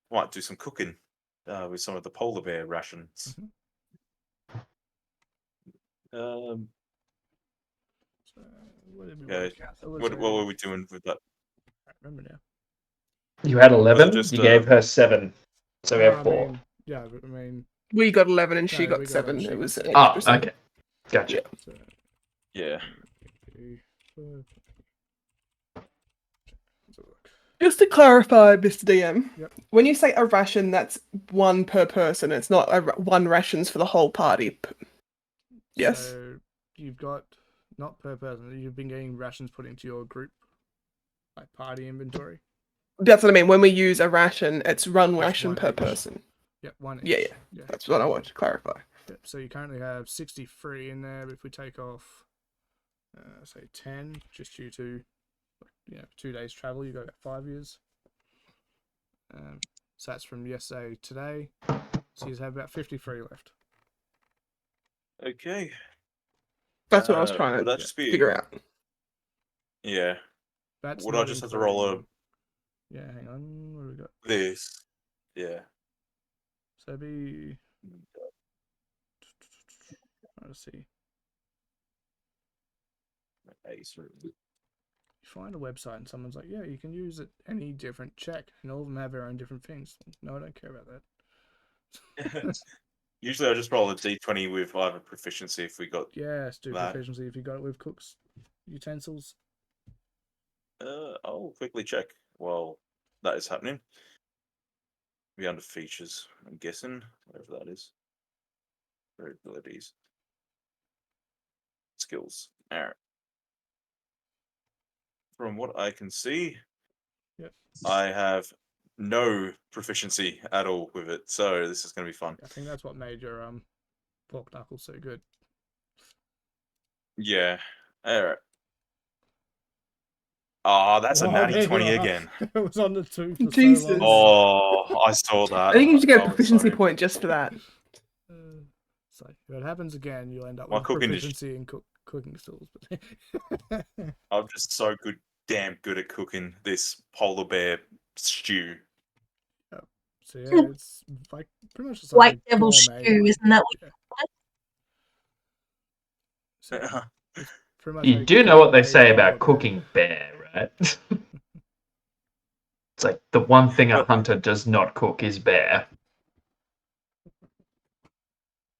Might do some cooking with some of the polar bear rations. So, what were we doing with that? I can't remember now. You had 11, just, you gave her 7. So we have 4. I mean, yeah, but I mean... We got 11 and she No, got we got 7. 11, It was an Oh, extra 7. okay. Gotcha. So, Yeah. 3, 4. Let's have a look. Just to clarify, Mr. DM, Yep. when you say a ration, that's one per person. It's not one rations for the whole party. Yes. So you've got not per person. You've been getting rations put into your group, like party inventory. That's what I mean. When we use a ration, it's one It's ration one per each. person. Yep, one each. Yeah. That's what I wanted to clarify. Yep. So you currently have 63 in there. But if we take off, say 10, just due to 2 days travel, you got 5 years. So that's from yesterday to today. So you have about 53 left. Okay. That's what I was trying would that to just be, figure out. Yeah. That's Would I not just have to roll a including- Yeah, hang on. What do we got? this? Yeah. So it'd be. Let's see. You find a website and someone's like, yeah, you can use it any different check, and all of them have their own different things. No, I don't care about that. Usually I just roll a d20 with either proficiency if we got. Yeah, do that. proficiency if you got it with cook's utensils. I'll quickly check while that is happening. Be under features, I'm guessing, whatever that is. Or abilities. Skills. Alright. From what I can see, Yep. I have no proficiency at all with it, so this is going to be fun. I think that's what made your pork knuckles so good. Yeah. Alright. Ah, that's a natty 20 again. It was on the 2 for Jesus. so long. Oh, I saw that. I think you should get a I was proficiency so- point just for that. So if it happens again, you'll end up My with cooking is- proficiency in cooking stools. I'm just so damn good at cooking this polar bear stew. So yeah, it's like pretty much just White like devil gourmet, stew, like- isn't that what yeah. So it's pretty much You a do know what they gourmet say polar about bear. cooking bear, right? It's like the one thing a But- hunter does not cook is bear.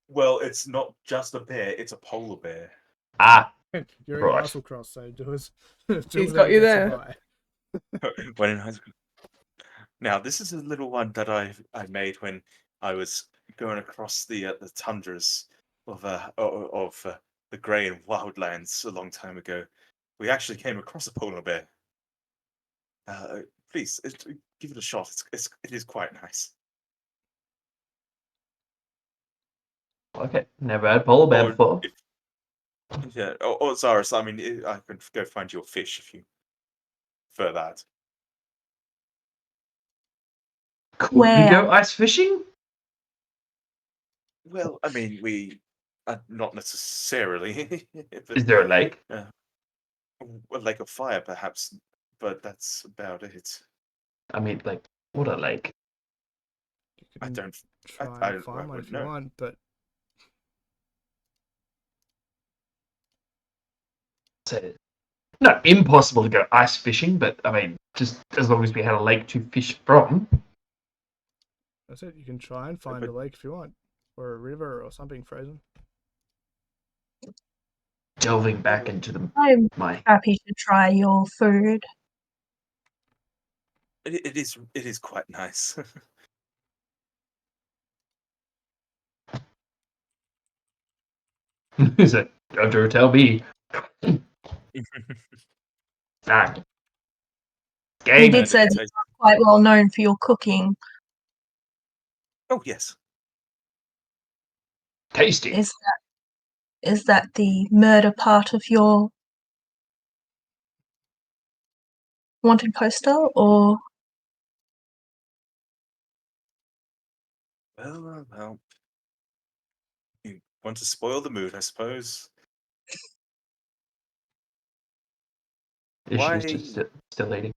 Well, it's not just a bear, it's a polar bear. Ah, You're Right. in Eiselcross, so do us. He's got you there. When in high school. Now, this is a little one that I made when I was going across the tundras of the grey and wildlands a long time ago. We actually came across a polar bear. Please give it a shot. It is quite nice. okay. Never had polar bear Or before. Yeah. Oh, Zaris, I mean, I can go find your fish if you prefer that. Could we Where? go ice fishing? Well, I mean, we not necessarily. but, Is there a lake? a lake of fire, perhaps, but that's about it. I mean, like, what a lake. You I can don't. try I and find one wouldn't if you know. want, but So, not impossible to go ice fishing, but I mean, just as long as we had a lake to fish from. that's it. You can try and find a lake if you want, or a river or something frozen. Delving back into the I'm my happy to try your food. It is quite nice. is it? Don't tell me. Ah. You Game. did say that you're quite well known for your cooking. Oh yes. Tasty. Is that the murder part of your wanted poster, or Well. You want to spoil the mood, I suppose. Why? She's just still eating.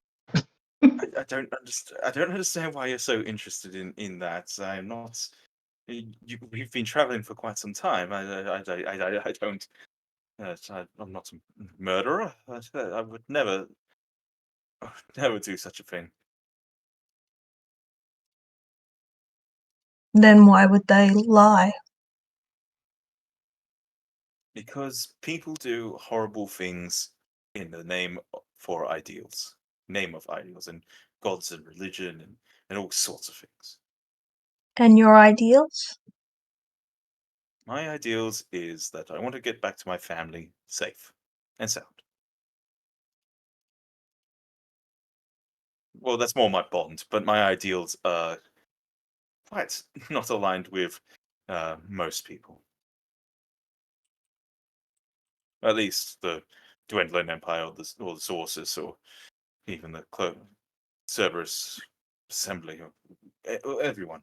I don't understand. I don't understand why you're so interested in that. I'm not. We've been traveling for quite some time. I don't. I'm not a murderer. I would never do such a thing. then why would they lie? Because people do horrible things in the name of ideals, and gods and religion and all sorts of things. And your ideals? My ideals is that I want to get back to my family safe and sound. Well, that's more my bond, but my ideals are quite not aligned with most people. At least the Dwindling Empire or the Sources or even the Cerberus Assembly or everyone.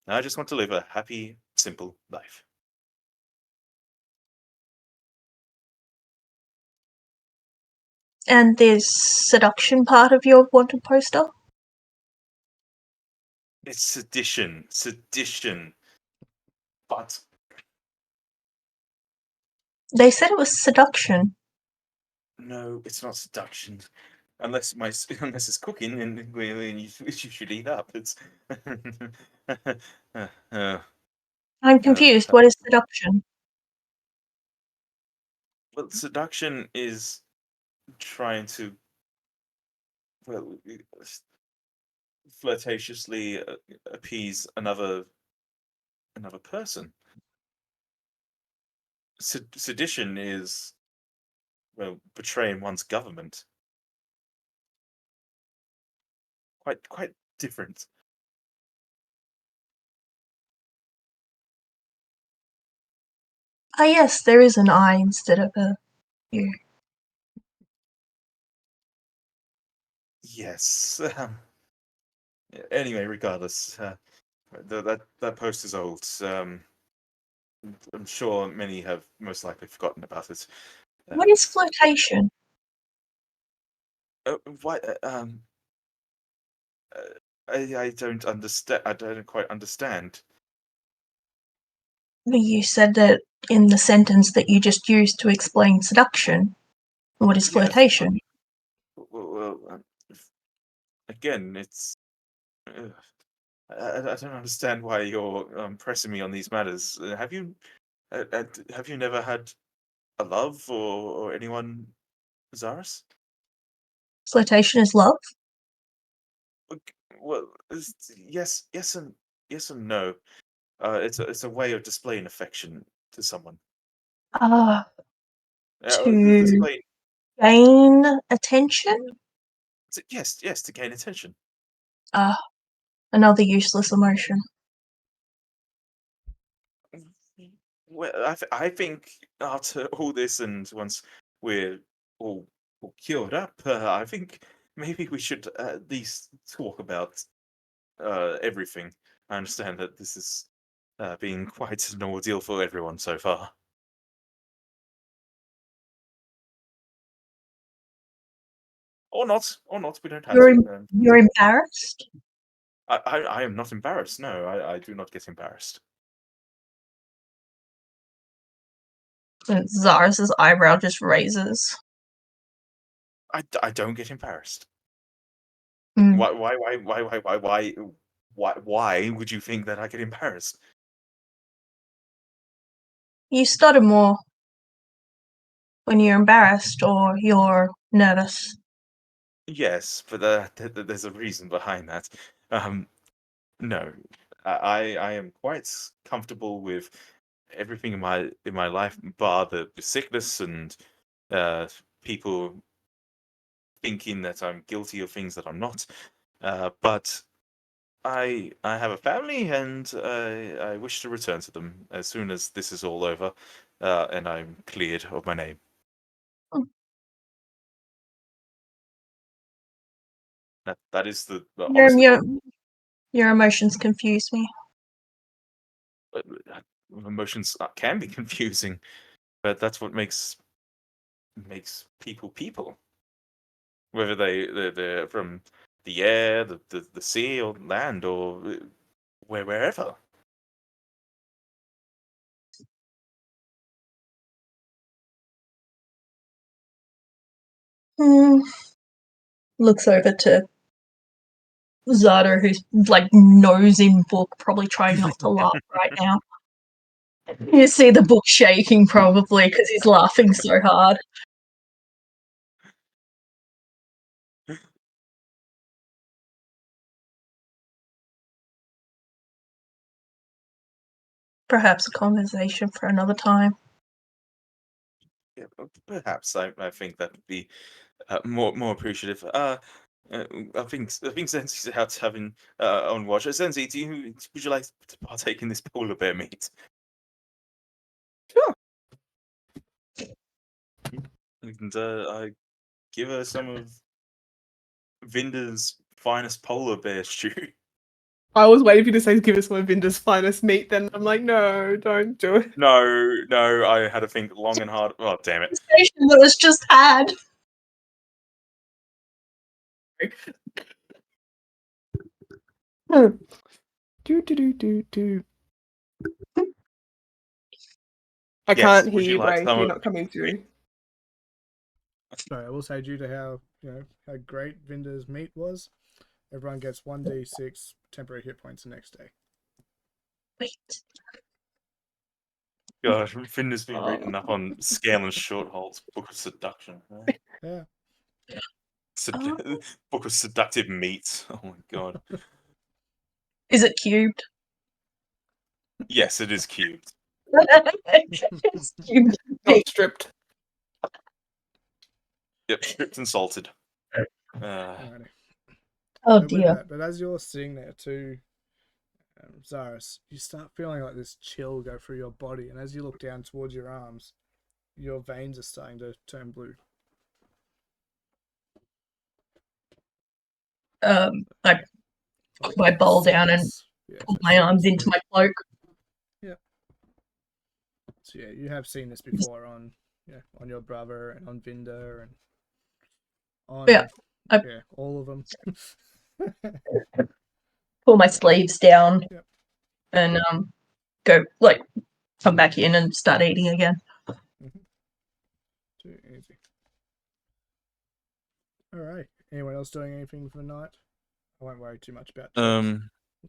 I just want to live a happy, simple life. And there's seduction part of your wanted poster? It's sedition. But They said it was seduction. no, it's not seduction. Unless it's cooking and you should eat up. It's I'm confused. What is seduction? well, seduction is trying to flirtatiously appease another person. Sedition is betraying one's government. Quite different. Ah, yes, there is an I instead of a U. Yes. Anyway, regardless, that post is old. I'm sure many have most likely forgotten about it. What is flirtation? Why? I don't understand. I don't quite understand. You said that in the sentence that you just used to explain seduction. What is flirtation? Well, again, it's. I don't understand why you're pressing me on these matters. Have you never had a love or anyone, Zaris? Flirtation is love? Well, yes, yes and no. It's a way of displaying affection to someone. To Display. gain attention? Yes, to gain attention. Another useless emotion. Well, I think after all this and once we're all cured up, I think maybe we should at least talk about everything. I understand that this is being quite an ordeal for everyone so far. Or not. We don't have to. You're embarrassed? I am not embarrassed. No, I do not get embarrassed. And Zaris's eyebrow just raises. I don't get embarrassed. Mm. Why would you think that I get embarrassed? You stutter more when you're embarrassed or you're nervous. Yes, but there's a reason behind that. No, I am quite comfortable with everything in my life, bar the sickness and people thinking that I'm guilty of things that I'm not. But I have a family, and I wish to return to them as soon as this is all over, and I'm cleared of my name. That is honestly. Your emotions confuse me. Emotions can be confusing, but that's what makes people people. Whether they're from the air, the sea, or land, or wherever. Looks over to Zada, who's like nose in book, probably trying not to laugh right now. You see the book shaking probably because he's laughing so hard. perhaps a conversation for another time. Yeah, perhaps I think that would be more appreciative. I think Zenzi's out having on watch. Zenzi, would you like to partake in this polar bear meat? Sure. And I give her some of Vinder's finest polar bear stew. I was waiting for you to say give us one of Vinder's finest meat, then I'm like, no, don't do it. No, I had to think long and hard. Oh, damn it. Conversation that was just had. Do. I Yes, can't hear would you you, like Ray. some You're of- not coming through. Sorry, I will say due to how great Vinder's meat was, everyone gets 1d6 temporary hit points the next day. Wait. God, Vinder's been written up on Scale and Shortholt's Book of Seduction. Right? Yeah. Book of Seductive Meats. Oh my god. Is it cubed? Yes, it is cubed. It's cubed. Not stripped. Yep, stripped and salted. Alrighty. Oh But with dear. that, but as you're sitting there too, Zaris, you start feeling like this chill go through your body, and as you look down towards your arms, your veins are starting to turn blue. I put my bowl down and pull my arms into my cloak. So yeah, you have seen this before on your brother and on Vinder and on all of them. Pull my sleeves down. Yep. And go come back in and start eating again. Too easy. Alright. Anyone else doing anything for the night? I won't worry too much about checks. We'll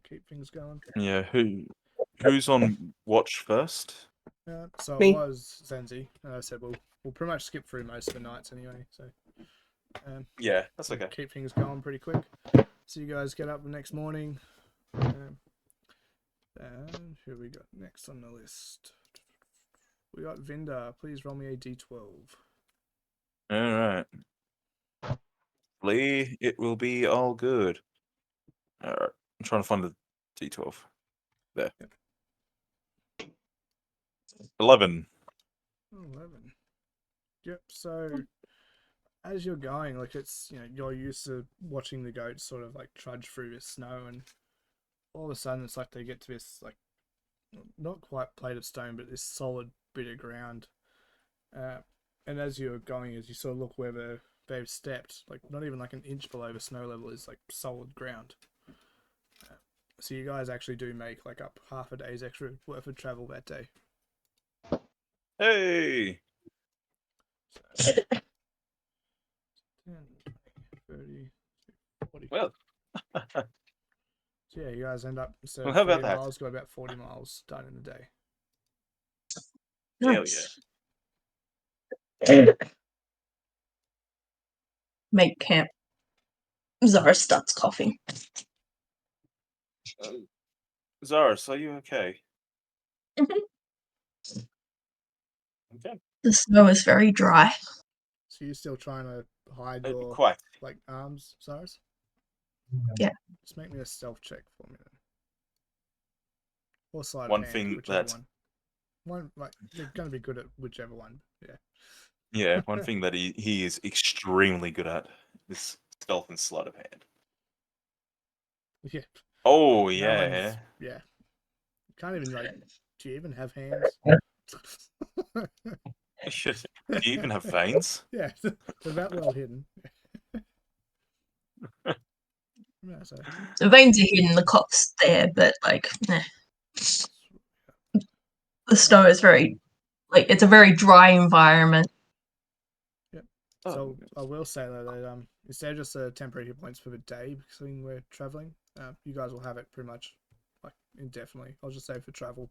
keep things going. Yeah, who's on watch first? So Me. it was Zenzi. I said we'll pretty much skip through most of the nights anyway. So Yeah, that's okay. Keep things going pretty quick. So you guys get up the next morning. And who we got next on the list? We got Vinder. Please roll me a d12. Alright. Lee, it will be all good. Alright. I'm trying to find the D12. There. Yep. 11. 11. Yep, so as you're going, it's you're used to watching the goats sort of trudge through this snow, and all of a sudden it's like they get to this not quite plate of stone, but this solid bit of ground. And as you're going, as you sort of look where they've stepped, not even an inch below the snow level is solid ground. So you guys actually do make up half a day's extra worth of travel that day. Hey! So, 10, 20, 30, 40. Well. So yeah, you guys end up instead of Well, how 40 about that? miles, got about 40 miles done in a day. Hell yeah. Make camp. Zara starts coughing. Zaris, are you okay? Mm-hmm. Okay. The snow is very dry. So you're still trying to hide your Quite. arms, Zaris? Yeah. Just make me a stealth check for me then. Or sleight One of hand, thing whichever that one. They're going to be good at whichever one. Yeah. Yeah, one thing that he is extremely good at is stealth and sleight of hand. Yeah. Oh No yeah. Yeah. Can't even do you even have hands? Do you even have veins? Yeah, they're that well hidden. Yeah, so. The veins are hidden, the cough's there, but the snow is very it's a very dry environment. Yep. So I will say though that instead of just temporary hit points for the day because we're traveling, you guys will have it pretty much indefinitely. I'll just say for travel,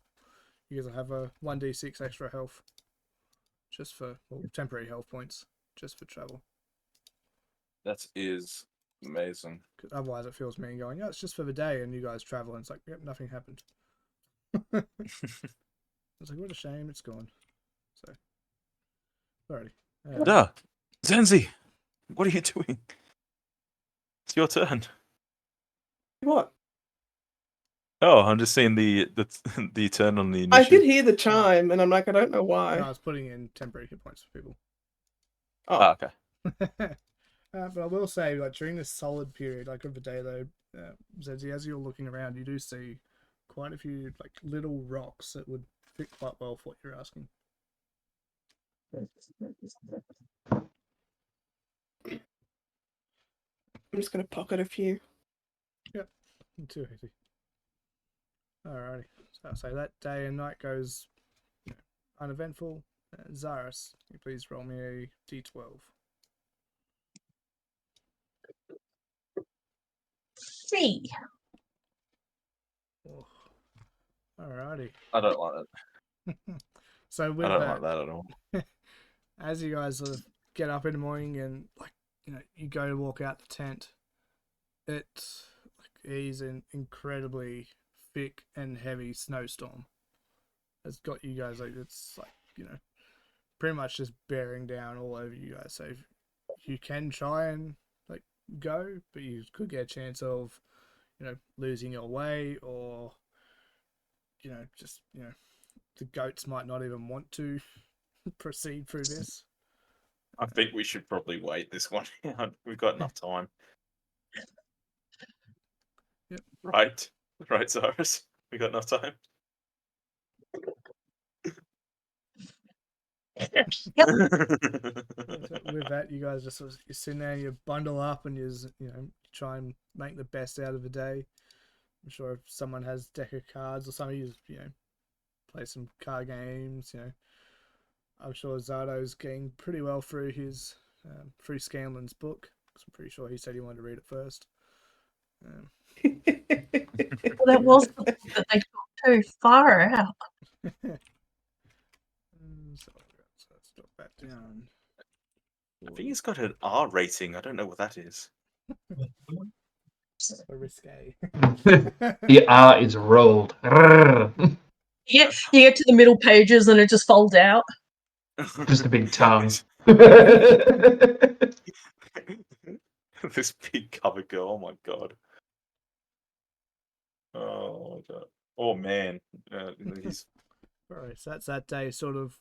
you guys will have a 1d6 extra health, just for temporary health points, just for travel. That is amazing. Because otherwise, it feels mean going, it's just for the day, and you guys travel, and it's yep, nothing happened. I was like, what a shame it's gone. So, alrighty. Zenzi, what are you doing? It's your turn. What? Oh, I'm just seeing the the turn on the I initiative. did hear the chime, and I'm like, I don't know why. No, I was putting in temporary hit points for people. Oh, okay. But I will say, like during this solid period, like of the day, though, Zenzi, as you're looking around, you do see quite a few like little rocks that would fit quite well for what you're asking. I'm just gonna pocket a few. Yep, too easy. Alrighty, so I'll say that day and night goes uneventful. Zaris, can you please roll me a d12? 3. Oh. Alrighty. I don't like that. So with I don't that, like that at all. as you guys sort of get up in the morning and you go to walk out the tent, it is an incredibly thick and heavy snowstorm. It's got you guys it's pretty much just bearing down all over you guys. So you can try and go, but you could get a chance of losing your way, or the goats might not even want to proceed through this. I think we should probably wait this one. We've got enough time. Yep. Right, Cyrus. We got enough time. Yep. So with that, you guys just you're sitting there, and you bundle up, and you try and make the best out of the day. I'm sure if someone has a deck of cards, or some of you play some card games. I'm sure Zardo's getting pretty well through his through Scanlan's book, because I'm pretty sure he said he wanted to read it first. Well, that was the book that they took too far out. So let's drop that down. I think he's got an R rating. I don't know what that is. So risque. The R is rolled. You get to the middle pages and it just folds out. Just a big tongue. This big cover girl. Oh my god. Oh my god. Oh man. He's Alright, so that's that day sort of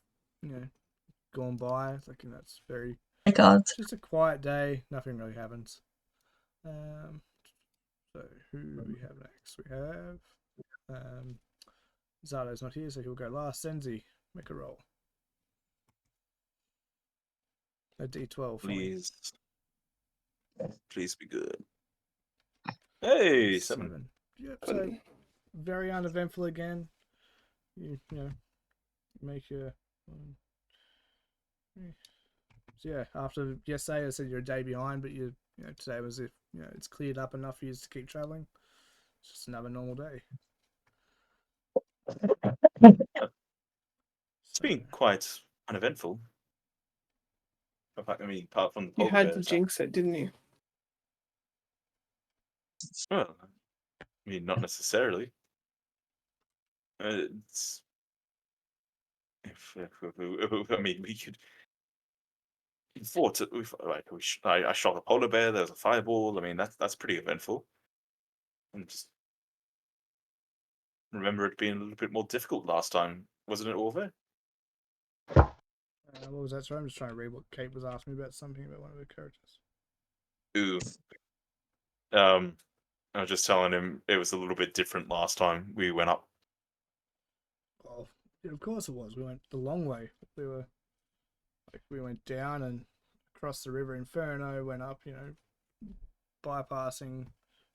gone by. That's very My God. just a quiet day. Nothing really happens. So who do we have next? We have Zardo's not here, so he'll go last. Senzi, make a roll. A d12 for me. please. Please be good. Hey, 7. Yep, so very uneventful again. You make your so yeah, after yesterday I said you're a day behind, but today was if it's cleared up enough for you to keep traveling. It's just another normal day. It's been quite uneventful. Apart from the You polar had bear to stuff. jinx it, didn't you? Well, not necessarily. It's. We could. I shot a polar bear. There was a fireball. That's pretty eventful. And just remember it being a little bit more difficult last time, wasn't it, Orve? What was that? Sorry, I'm just trying to read what Kate was asking me about, something about one of her characters. Ooh. I was just telling him it was a little bit different last time we went up. Well, yeah, of course it was. We went the long way. We went down and across the River Inferno, went up, bypassing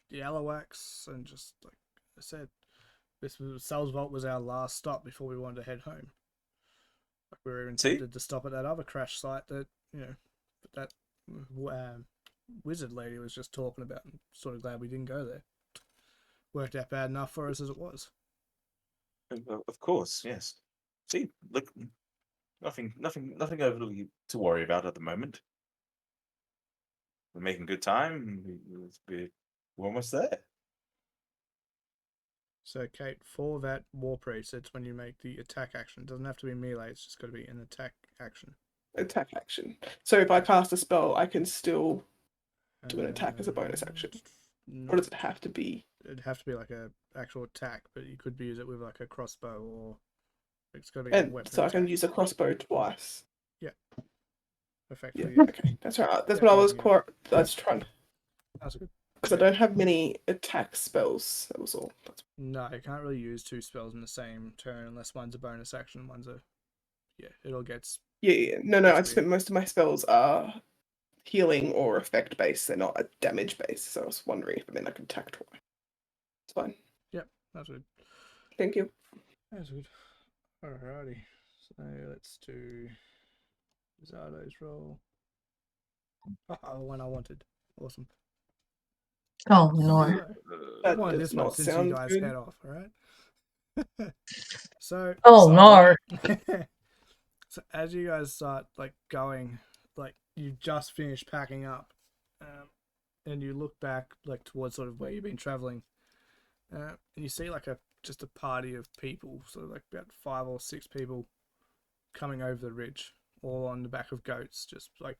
the Alawax, and just like I said, Salzvolt was our last stop before we wanted to head home. Like we were even tempted to stop at that other crash site that that wizard lady was just talking about. I'm sort of glad we didn't go there. Worked out bad enough for us as it was. Of course, yes. See, look, nothing overly to worry about at the moment. We're making good time. We're almost there. So, Kate, for that War Priest, it's when you make the attack action. It doesn't have to be melee, it's just got to be an attack action. Attack action. So if I cast a spell, I can still do an attack as a bonus action. Or does it have to be? It'd have to be like a actual attack, but you could use it with like a crossbow or it's got to be And a weapon. so attack. I can use a crossbow twice. Yeah. Effectively. Yeah. Okay, that's right. That's what I was trying. That's good. Because I don't have many attack spells. That was all. No, you can't really use 2 spells in the same turn unless one's a bonus action, one's a. Yeah, it all gets. Yeah. No. I just think most of my spells are healing or effect based. They're not a damage based. So I was wondering if I could attack twice. It's fine. Yep, that's good. Thank you. That's good. Alrighty. So let's do Zardo's roll. Oh, the one I wanted. Awesome. Oh no. That One does this one not since you sound guys good. head off, alright? So Oh no. So as you guys start like going, like you've just finished packing up, and you look back like towards sort of where you've been traveling, and you see like just a party of people, sort of like about 5 or 6 people coming over the ridge, all on the back of goats, just like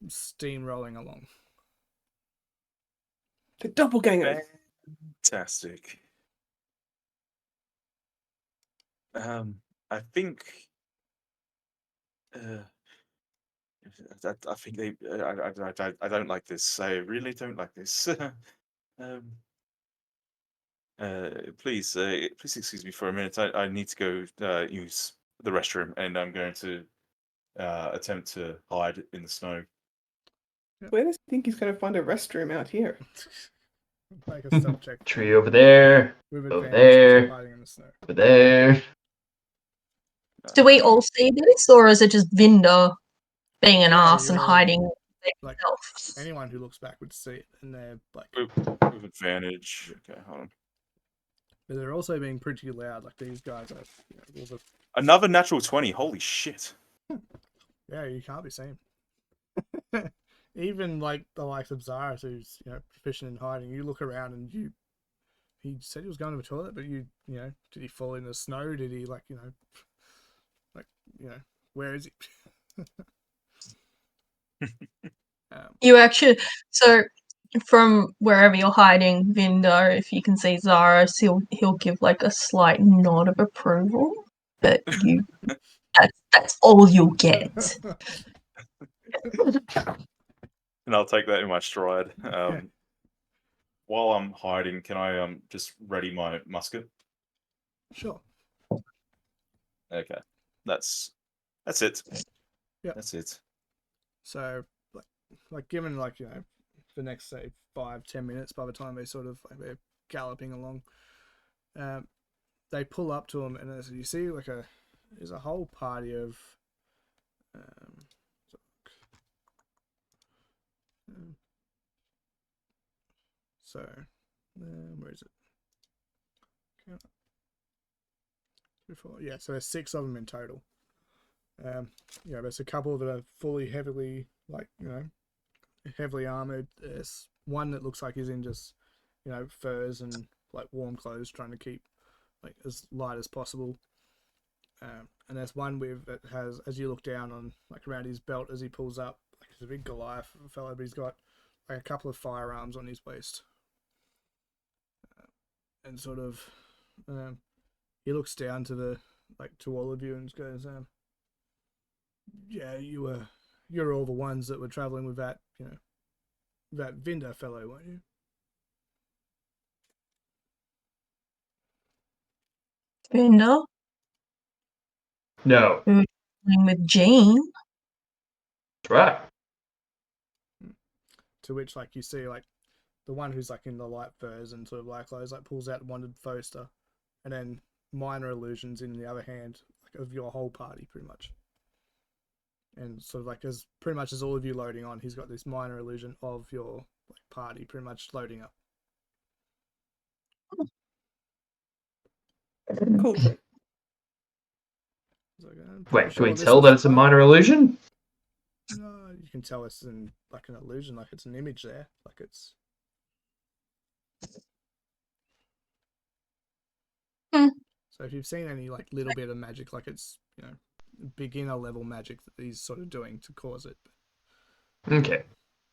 steamrolling along. The doppelganger. Fantastic. I think. I think they. I don't like this. I really don't like this. Please excuse me for a minute. I need to go use the restroom, and I'm going to attempt to hide in the snow. Where does he think he's going to find a restroom out here? Make a stealth check. Tree over there. With Over advantage 'cause there. you're hiding in the snow. Over there. Do we all see this, or is it just Vinda being an Yeah, ass and you're all- hiding like himself? anyone who looks back would see it, and they're like, With advantage. Okay, hold on. but they're also being pretty loud. Like these guys are, all the. Another natural 20. Holy shit. Yeah, you can't be seen. Even like the likes of Zara, who's proficient in hiding, you look around and he said he was going to the toilet, but did he fall in the snow? Did he where is he? You actually, so from wherever you're hiding, Vinda, if you can see Zara, he'll give like a slight nod of approval, but that's all you'll get. And I'll take that in my stride. While I'm hiding, can I just ready my musket? Sure. Okay, that's it. Yeah, that's it. So like given the next say 5-10 minutes, by the time they sort of they're galloping along, they pull up to him, and as you see there's a whole party of where is it? Yeah, so there's 6 of them in total. There's a couple that are fully heavily armored. There's one that looks like he's in just furs and like warm clothes, trying to keep like as light as possible. And there's one that has, as you look down on like around his belt as he pulls up, like he's a big Goliath fellow, but he's got like a couple of firearms on his waist. And sort of he looks down to to all of you and goes, yeah, you're all the ones that were traveling with that that Vinda fellow, weren't you? Vinda? No. Playing with Jean. That's right. To which you see the one who's in the light furs and sort of light clothes pulls out one Foster, and then minor illusions in the other hand of your whole party pretty much. And sort of as pretty much as all of you loading on, he's got this minor illusion of your party pretty much loading up. Cool. Wait, can we tell that it's a minor illusion? No, you can tell it's an illusion, it's an image there, it's. Hmm. So if you've seen any like little bit of magic, like it's beginner level magic that he's sort of doing to cause it. Okay.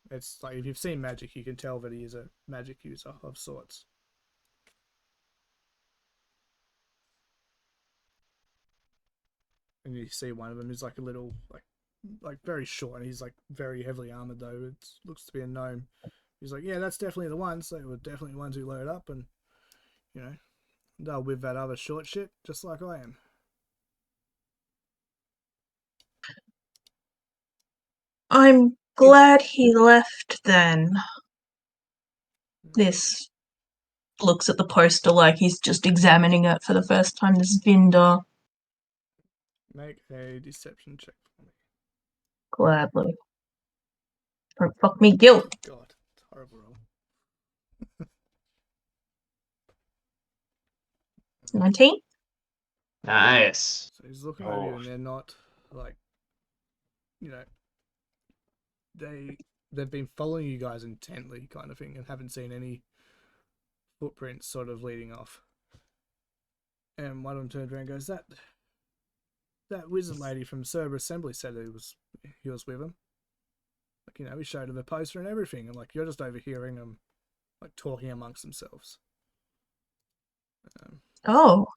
It's like if you've seen magic, you can tell that he is a magic user of sorts. And you see one of them is like a little like very short, and he's like very heavily armored though. It looks to be a gnome. He's like, yeah, that's definitely the ones. They were definitely the ones who load up, and they'll with that other short shit, just like I am. I'm glad he left then. This looks at the poster like he's just examining it for the first time. This Vinder. Make a deception check for me. Gladly. Don't fuck me, guilt. God, it's a horrible roll. 19? Nice. So he's looking over you, and they're not like, they've been following you guys intently, kind of thing, and haven't seen any footprints sort of leading off. And one of them turned around and goes, that wizard lady from Cerber Assembly said he was with him. Like, he showed him the poster and everything, and like you're just overhearing them like talking amongst themselves. Oh.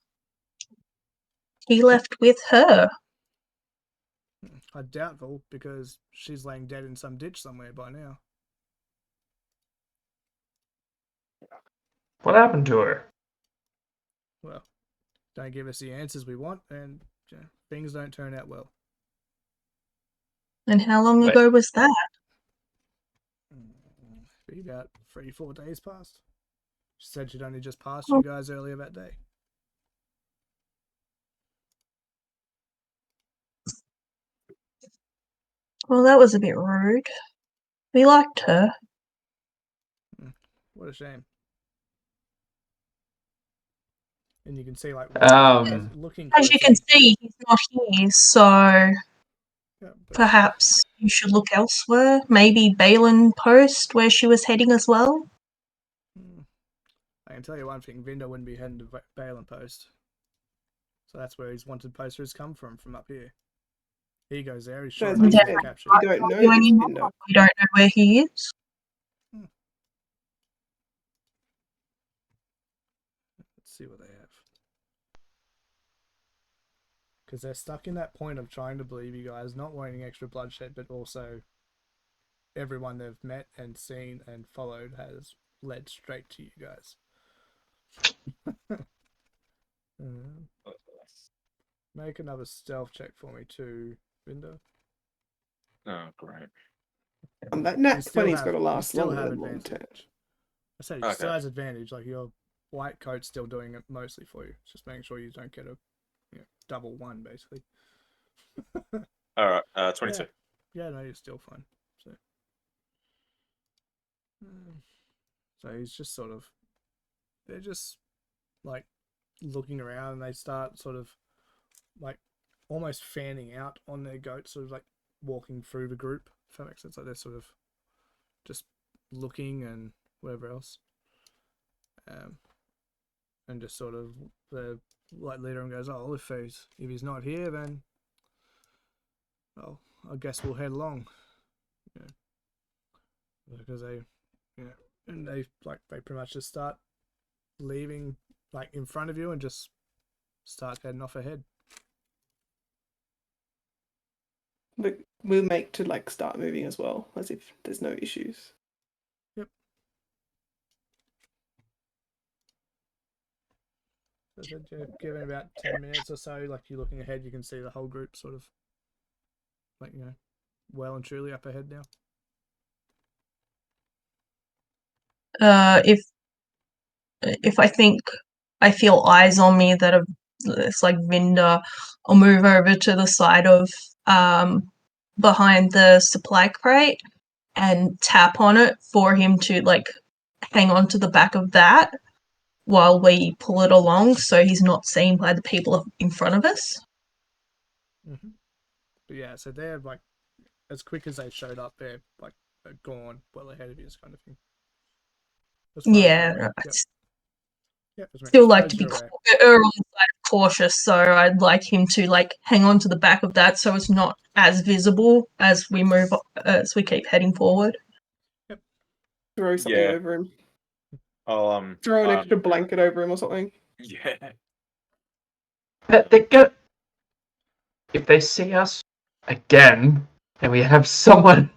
He left with her. I doubtful, because she's laying dead in some ditch somewhere by now. What happened to her? Well, don't give us the answers we want, and things don't turn out well. And how long Wait. ago was that? Be about 3-4 days past. She said she'd only just passed you guys earlier that day. Well, that was a bit rude. We liked her. What a shame. And you can see, like, looking as you can see, he's not here, so perhaps you should look elsewhere. Maybe Balin Post, where she was heading as well. I can tell you one thing, Vinder wouldn't be heading to Balin Post. So that's where his wanted poster has come from up here. He goes there, he's shot We captured. don't know this Vinder. We don't know where he is. Let's see what they have. Because they're stuck in that point of trying to believe you guys, not wanting extra bloodshed, but also everyone they've met and seen and followed has led straight to you guys. Make another stealth check for me too, Vinder. Oh, great. That nat 20's got to last longer than advantage. I said he still has advantage. Like, your white coat's still doing it mostly for you. It's just making sure you don't get a double one, basically. All right, 22. Yeah, no, you're still fine. So he's just sort of, they're just like looking around, and they start sort of like almost fanning out on their goat, sort of like walking through the group, if that makes sense. Like they're sort of just looking and whatever else. And just sort of the like leader and goes, oh, if he's not here, then well, I guess we'll head along. Because they and they pretty much just start leaving like in front of you and just start heading off ahead. But we'll make to like start moving as well, as if there's no issues. Yep. So given about 10 minutes or so, like you're looking ahead, you can see the whole group sort of like, well and truly up ahead now. If I think I feel eyes on me that are, it's like Vinder, I'll move over to the side of behind the supply crate and tap on it for him to like hang on to the back of that while we pull it along, so he's not seen by the people in front of us. Mm-hmm. But yeah, so they're like, as quick as they showed up, they're like gone well ahead of you, kind of thing. Yeah, Yeah, just Still like to be aware. err on the side of cautious, so I'd like him to like hang on to the back of that so it's not as visible as we move as we keep heading forward. Throw something Yeah. over him. I'll Throw an extra blanket over him or something. Yeah. If they see us again and we have someone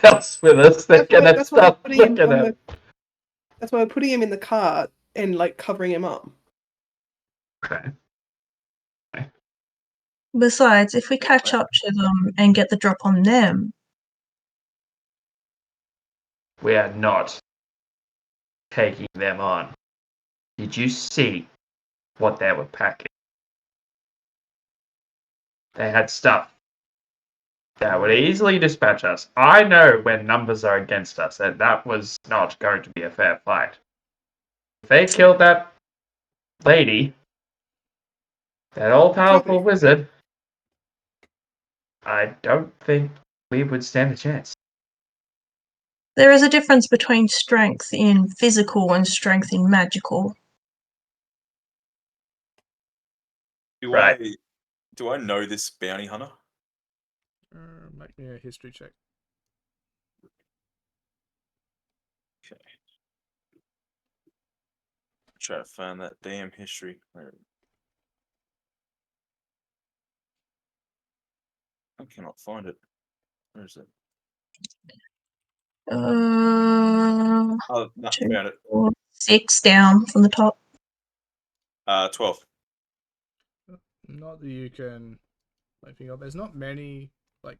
else with us, they're gonna start looking at. That's why we're putting him in the car and like covering him up. Okay. Besides, if we catch up to them and get the drop on them, We are not taking them on. Did you see what they were packing? They had stuff that would easily dispatch us. I know when numbers are against us, and that was not going to be a fair fight. If they killed that lady, that all-powerful wizard, I don't think we would stand a chance. there is a difference between strength in physical and strength in magical. Do I know this bounty hunter? Make me a history check. Okay. Try to find that damn history. I cannot find it. Where is it? Oh, no, found it. 6 down from the top. 12. Not that you can think of. There's not many like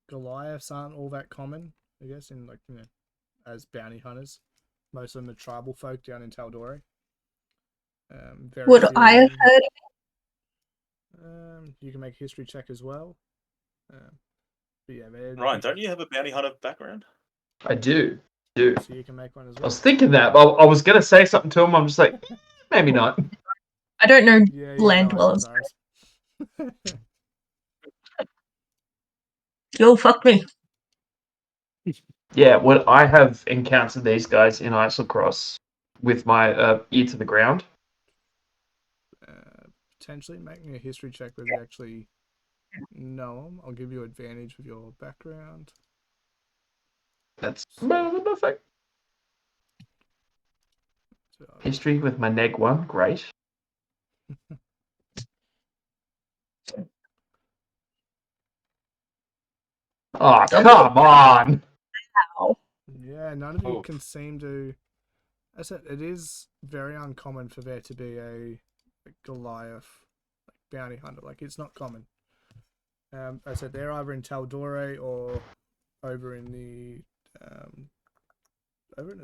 Goliaths aren't all that common, I guess, in like as bounty hunters. Most of them are tribal folk down in Taldore. Would I have heard of it? You can make a history check as well. But yeah, Ryan, don't you have a bounty hunter background? I do. So you can make one as well. I was thinking that. I was going to say something to him. I'm just like, maybe not. I don't know land dwellers. Yo, fuck me. Yeah, would I have encountered these guys in Eiselcross with my ear to the ground? Potentially make me a history check whether you actually know them. I'll give you advantage with your background. That's perfect. History with my neg 1, great. Oh, come on! Wow. Yeah, none of you can seem to. As I said, it is very uncommon for there to be a Goliath bounty hunter. Like, it's not common. As I said, they're either in Taldore or over in the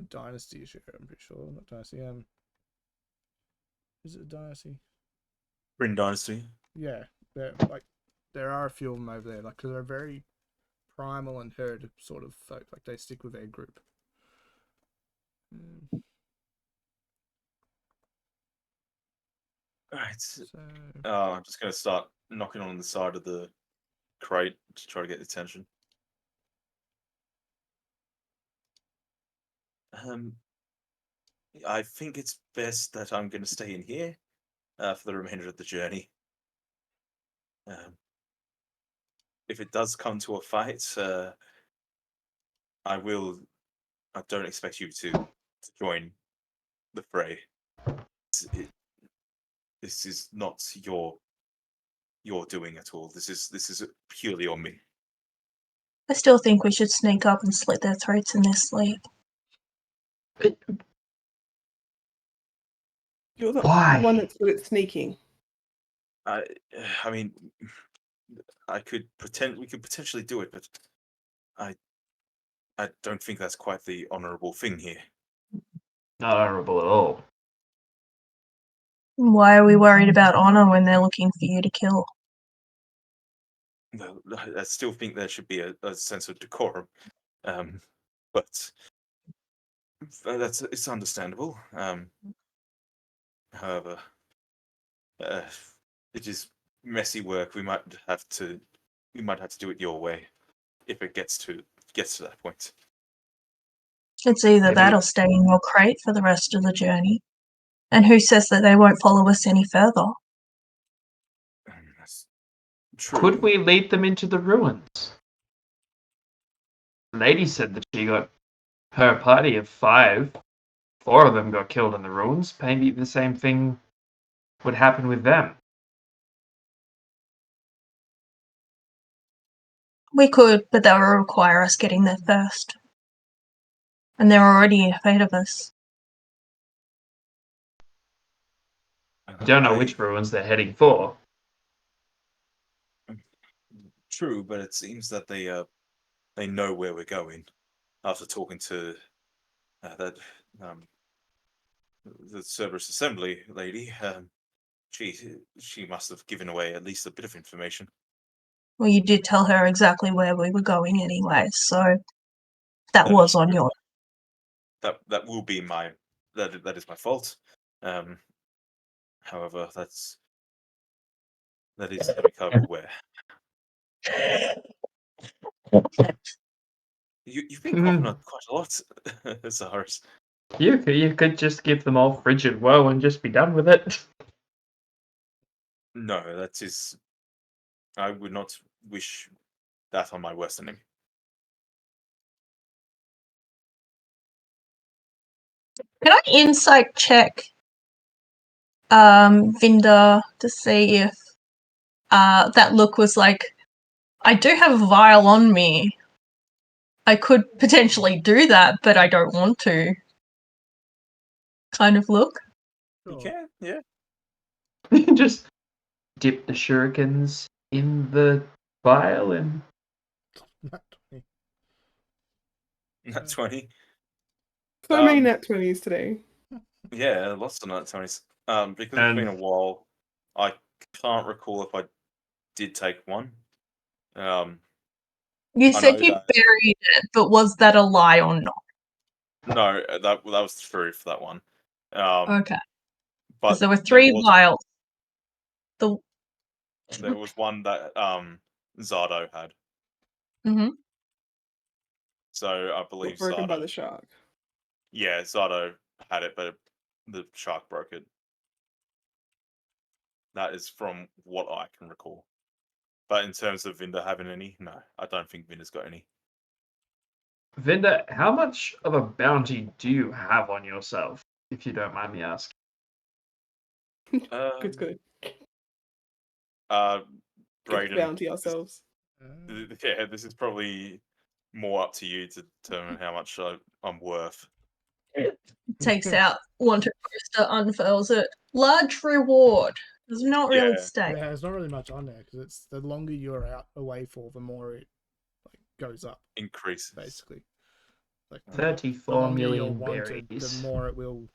Dynasty issue. I'm pretty sure, not Dynasty. Is it a Dynasty? Bryn Dynasty. Yeah, there are a few of them over there. Like, because they're very primal and herd sort of folk. Like, they stick with their group. Alright. I'm just going to start knocking on the side of the crate to try to get attention. I think it's best that I'm going to stay in here for the remainder of the journey. If it does come to a fight, I don't expect you to join the fray. This is not your doing at all. This is purely on me. I still think we should sneak up and slit their throats in their sleep. You're the Why? one that's good at sneaking. I mean, we could potentially do it, but I don't think that's quite the honourable thing here. Not honourable at all. Why are we worried about honor when they're looking for you to kill? No, I still think there should be a sense of decorum, but it's understandable. However, it is messy work. We might have to do it your way if it gets to that point. It's either that or stay in your crate for the rest of the journey. And who says that they won't follow us any further? That's true. Could we lead them into the ruins? The lady said that she got her party of 5. 4 of them got killed in the ruins. Maybe the same thing would happen with them. We could, but that would require us getting there first. And they're already ahead of us. You don't know which ruins they're heading for. True, but it seems that they know where we're going. After talking to the Cerberus Assembly lady, she must have given away at least a bit of information. Well, you did tell her exactly where we were going anyway, so that was on your... That will be that is my fault. However, that is to be covered where. You've been coughing on quite a lot, Zaris. You could just give them all frigid woe and just be done with it. No, that is. I would not wish that on my worst enemy. Can I insight check Vinda to see if that look was like, I do have a vial on me. I could potentially do that, but I don't want to. Kind of look. You can, yeah. Just dip the shurikens in the vial and... Nat 20. So many nat 20s today. Yeah, lots of nat 20s. Because it's been a while, I can't recall if I did take one. You said you buried it, but was that a lie or not? No, that was true for that one. Okay. But there were 3 vials. There was one that Zardo had. Mm-hmm. So I believe broken Zardo, by the shark. Yeah, Zardo had it, but the shark broke it. That is from what I can recall. But in terms of Vinda having any, no, I don't think Vinda's got any. Vinda, how much of a bounty do you have on yourself, if you don't mind me asking? Good. Brayden, bounty ourselves. Yeah, this is probably more up to you to determine how much I'm worth. Takes out wanted poster, unfurls it. Large reward. Does not really stay. Yeah, there's not really much on there because it's the longer you're out away for, the more it goes up. Increases basically. 34 million berries. The more it will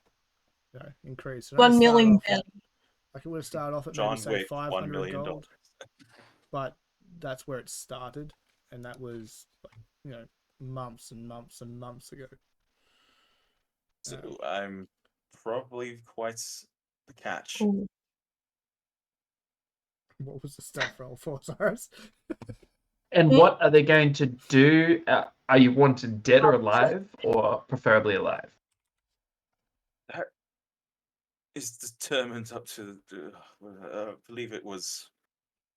increase. 1 million berries. Like it would have started off at maybe say 500 gold, but that's where it started, and that was months and months and months ago. So I'm probably quite the catch. Ooh. What was the stuff roll for, Cyrus? And what are they going to do? Are you wanted dead or alive, or preferably alive? That is determined up to, I believe it was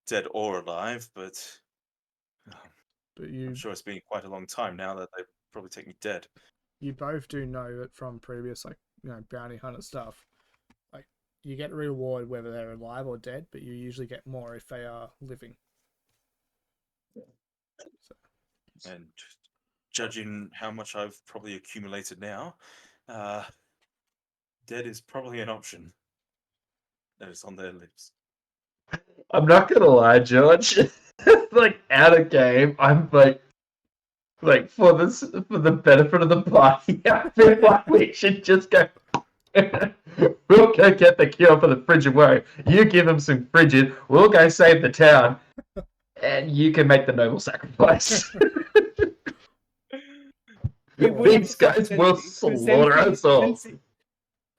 dead or alive, but I'm sure it's been quite a long time now that they probably take me dead. You both do know that from previous bounty hunter stuff, you get reward whether they're alive or dead, but you usually get more if they are living. So. And judging how much I've probably accumulated now, dead is probably an option that is on their lips. I'm not gonna lie, George. Out of game, I'm for the benefit of the party, I feel like we should just go. We'll go get the cure for the frigid woe. You give them some frigid. We'll go save the town, and you can make the noble sacrifice. These guys will slaughter us all.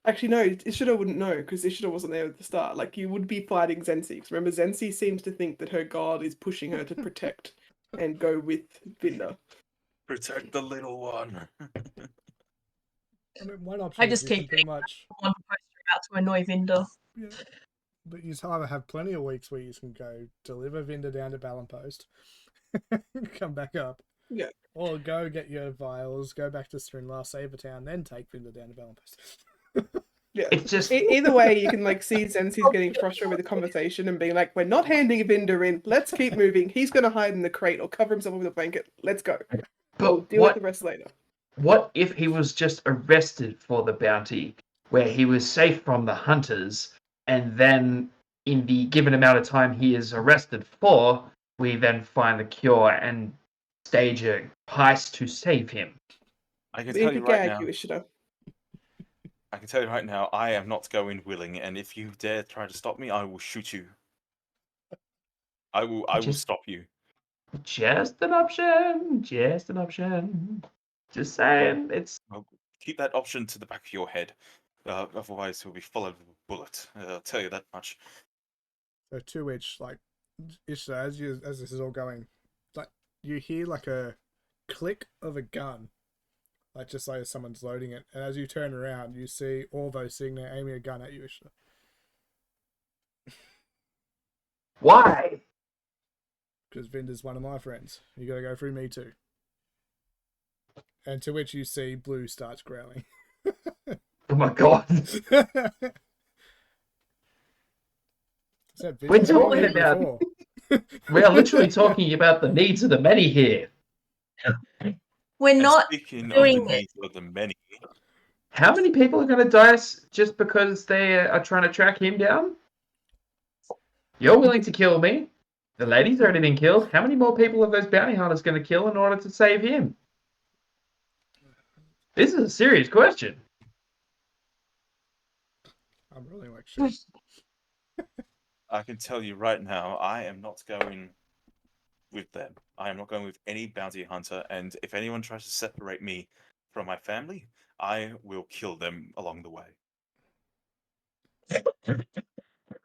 Actually, no, Ishida wouldn't know because Ishida wasn't there at the start. You would be fighting Zensi. Because remember, Zensi seems to think that her god is pushing her to protect and go with Vinda. Protect the little one. I mean, one option I just keep pretty much. one poster out to annoy Vinder. Yeah. But you either have plenty of weeks where you can go deliver Vinder down to Ballanpost, come back up, Yeah. or go get your vials, go back to Strinlar, save a town, then take Vinder down to Ballanpost. Yeah. It's just Either way, you can like see Zensi's getting frustrated with the conversation and being like, "We're not handing Vinder in. Let's keep moving. He's gonna hide in the crate or cover himself with a blanket. Let's go. We'll but deal with the rest later." what if he was just arrested for the bounty, where he was safe from the hunters, and then in the given amount of time he is arrested for, we then find the cure and stage a heist to save him? I can We tell need you to right gag now. you, Ishida. I can tell you right now. I am not going willing, and if you dare try to stop me, I will shoot you. I will Just- stop you. Just an option. Just an option. Just saying, it's Well, keep that option to the back of your head. Otherwise, you'll be followed with a bullet. I'll tell you that much. So to which, like, Ishtar, as this is all going, like, you hear like a click of a gun, like just like someone's loading it, and as you turn around, you see Orvo sitting there aiming a gun at you, Ishtar. why? Because Vinder's one of my friends. You gotta go through me too. And to which you see Blue starts growling. Oh my god. So We're Vinder's talking been about- before. We are literally talking about the needs of the many here. We're And not speaking doing of the it. needs of the many, How many people are going to die just because they are trying to track him down? You're willing to kill me. The lady's already been killed. How many more people are those bounty hunters going to kill in order to save him? This is a serious question. I'm rolling like shit. I can tell you right now, I am not going with them. I am not going with any bounty hunter, and if anyone tries to separate me from my family, I will kill them along the way.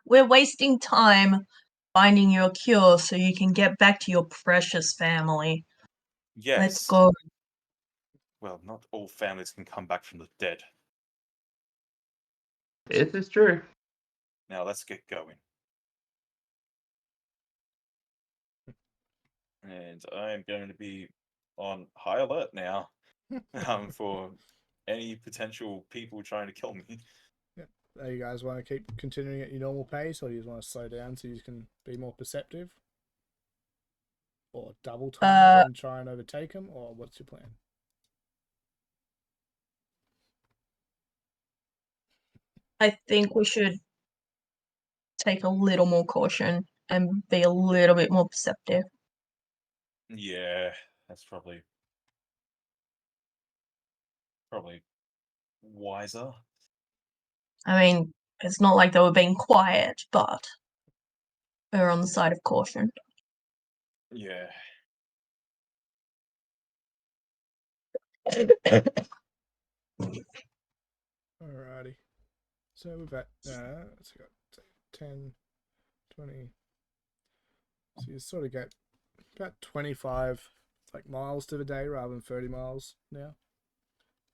We're wasting time finding your cure so you can get back to your precious family. Yes. Let's go. Well, not all families can come back from the dead. This is true. Now let's get going. And I am going to be on high alert now for any potential people trying to kill me. Do you guys want to keep continuing at your normal pace, or do you want to slow down so you can be more perceptive? Or double time it and try and overtake them, or what's your plan? I think we should take a little more caution and be a little bit more perceptive. Yeah, that's probably wiser. I mean, it's not like they were being quiet, but we're on the side of caution. Yeah. Alrighty. So we've got, let's go 10, 20. So you sort of get about 25 like miles to the day rather than 30 miles now.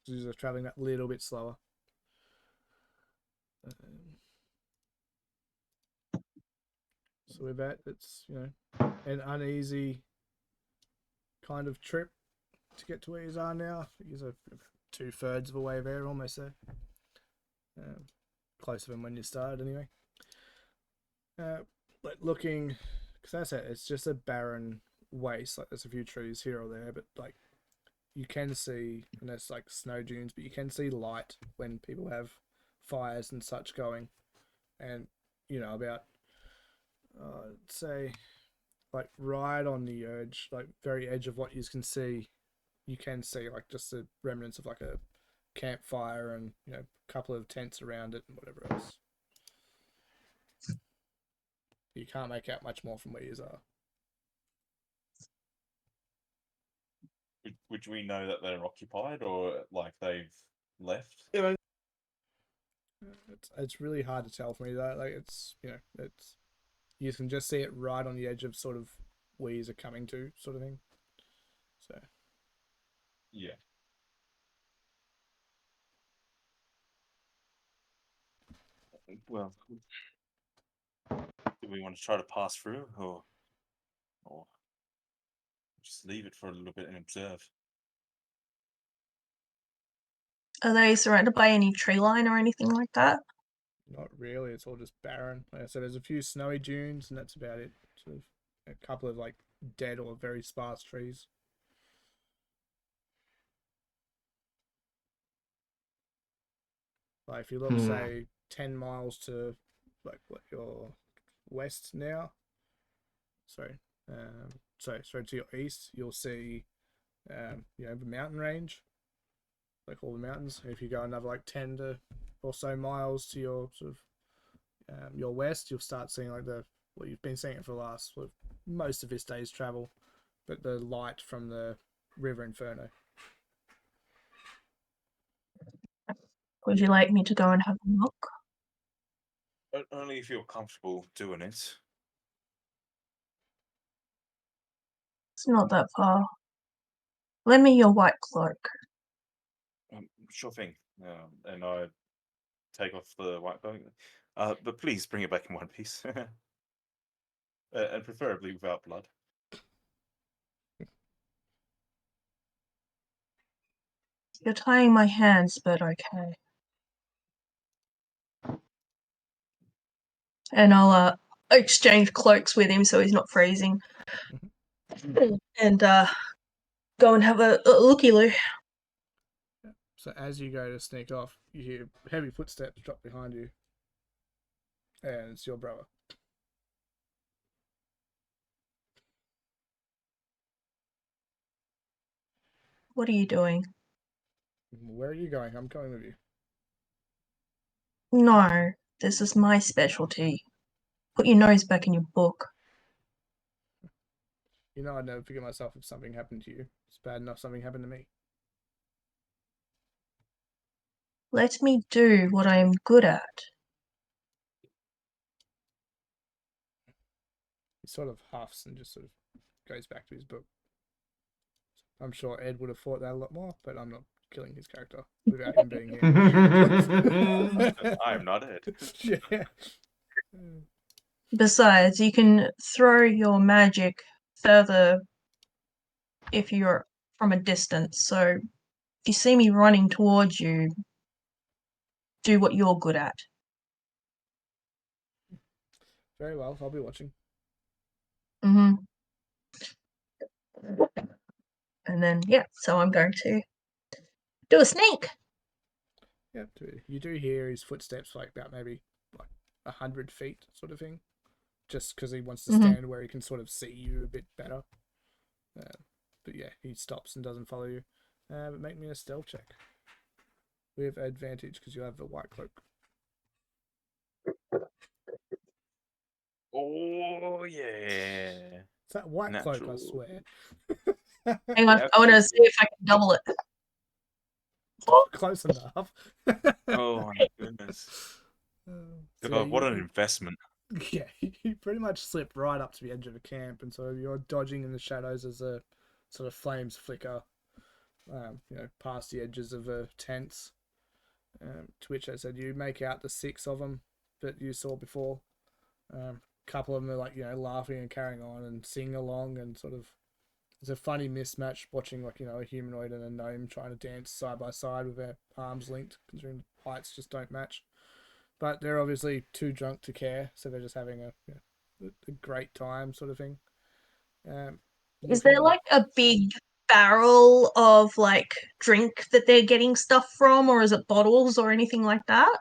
So you're traveling that little bit slower. So with that, it's, you know, an uneasy kind of trip to get to where you are now. You're 2/3 of the way there, almost there. Closer than when you started, anyway. Like looking, because that's it. It's just a barren waste. Like there's a few trees here or there, but like you can see, and there's like snow dunes, but you can see light when people have fires and such going. And you know, about say like right on the edge, like very edge of what you can see like just the remnants of like a campfire and, you know, a couple of tents around it and whatever else. You can't make out much more from where you are. Would we know that they're occupied or like they've left? Yeah, It's really hard to tell for me though. Like it's, you know, it's, you can just see it right on the edge of sort of where you are coming to, sort of thing. So Yeah. Well, do we want to try to pass through, or just leave it for a little bit and observe? Are they surrounded by any tree line or anything like that? Not really. It's all just barren. Like I said, there's a few snowy dunes, and that's about it. Sort of a couple of like dead or very sparse trees. Like if you look, say, 10 miles to like what your west now. Sorry, sorry to your east, you'll see, the mountain range, like all the mountains. If you go another like 10 to or so miles to your sort of your west, you'll start seeing like what you've been seeing it for the last sort of most of this day's travel, but the light from the River Inferno. Would you like me to go and have a look? Only if you're comfortable doing it. It's not that far. Lend me your white cloak. Sure thing. And I take off the white cloak. But please bring it back in one piece. And preferably without blood. You're tying my hands, but okay. And I'll exchange cloaks with him so he's not freezing. And go and have a looky-loo. So as you go to sneak off, you hear heavy footsteps drop behind you, and it's your brother. What are you doing? Where are you going? I'm coming with you. No, this is my specialty. Put your nose back in your book. You know I'd never forgive myself if something happened to you. It's bad enough something happened to me. Let me do what I am good at. He sort of huffs and just sort of goes back to his book. I'm sure Ed would have thought that a lot more, but I'm not killing his character without him being here. I am not Ed. Yeah. Besides, you can throw your magic further if you're from a distance. So if you see me running towards you, do what you're good at. Very well, I'll be watching. Mm-hmm. And then, yeah, so I'm going to do a sneak. Yep, you do hear his footsteps like about maybe like 100 feet sort of thing. Just because he wants to stand where he can sort of see you a bit better. But yeah, he stops and doesn't follow you. But make me a stealth check. We have advantage because you have the white cloak. Oh yeah. It's that white Natural. cloak, I swear. Hang on, I want to see if I can double it. Close enough. Oh my goodness. So What an investment. Yeah, you pretty much slip right up to the edge of the camp, and so you're dodging in the shadows as the sort of flames flicker, past the edges of the tents. To which I said you make out the 6 of them that you saw before. Couple of them are like laughing and carrying on and singing along, and sort of it's a funny mismatch watching a humanoid and a gnome trying to dance side by side with their arms linked, considering heights just don't match. But they're obviously too drunk to care, so they're just having a great time, sort of thing. Is there like a big barrel of like drink that they're getting stuff from, or is it bottles or anything like that?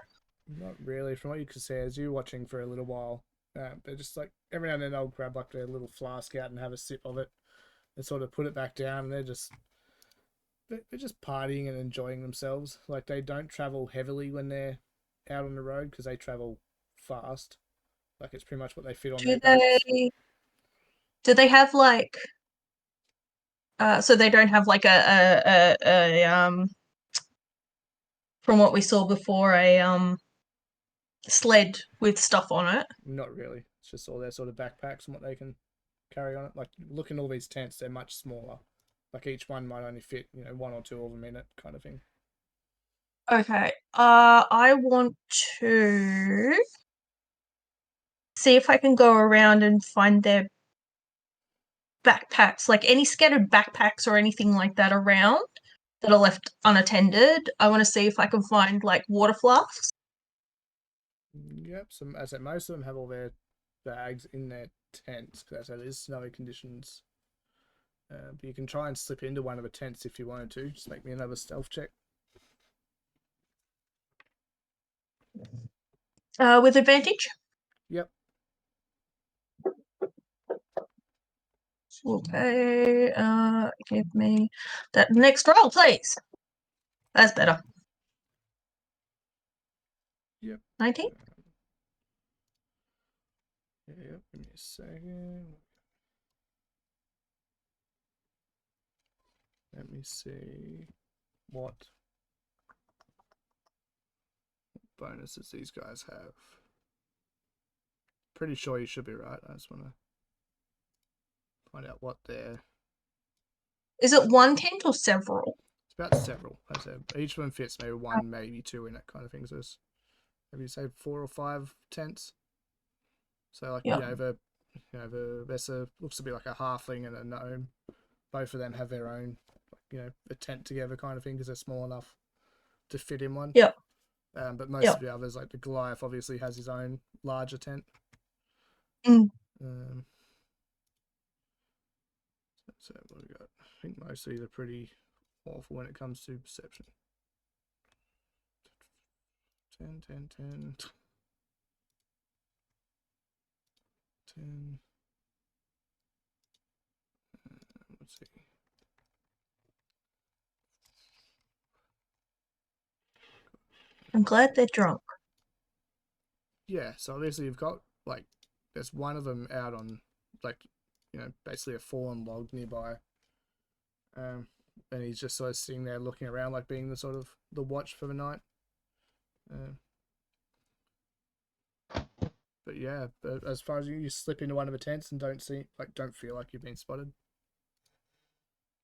Not really. From what you could see, as you're watching for a little while, they're just like every now and then they'll grab like their little flask out and have a sip of it, and sort of put it back down. And they're just partying and enjoying themselves. Like they don't travel heavily when they're out on the road because they travel fast. Like it's pretty much what they fit on their backs. Do they have like? So they don't have like a from what we saw before, a sled with stuff on it. Not really. It's just all their sort of backpacks and what they can carry on it. Like look at all these tents, they're much smaller. Like each one might only fit 1 or 2 of them in it, kind of thing. Okay. I want to see if I can go around and find their backpacks, like any scattered backpacks or anything like that around that are left unattended. I want to see if I can find like water flasks. Yep. Some, as I said, most of them have all their bags in their tents because it is snowy conditions. But you can try and slip into one of the tents if you wanted to. Just make me another stealth check. With advantage. Yep. Okay. Give me that next roll, please. That's better. Yep. 19. Yep. Give me a second. Let me see what bonuses these guys have. Pretty sure you should be right. I just want to find out what they're. Is it one tent or several? It's about several. I said each one fits maybe one, maybe two in that kind of thing. So it's maybe say 4 or 5 tents. So like there's a looks to be like a halfling and a gnome. Both of them have their own, a tent together kind of thing because they're small enough to fit in one. Yep. But most of the others, like the Goliath, obviously has his own larger tent. Mm. So what we got? I think most of these are pretty awful when it comes to perception. 10, 10, 10. 10. Let's see. I'm glad they're drunk. Yeah, so obviously you've got, like, there's one of them out on, like, basically a fallen log nearby. And he's just sort of sitting there looking around, like being the sort of the watch for the night. But yeah, but as far as you slip into one of the tents and don't feel like you've been spotted.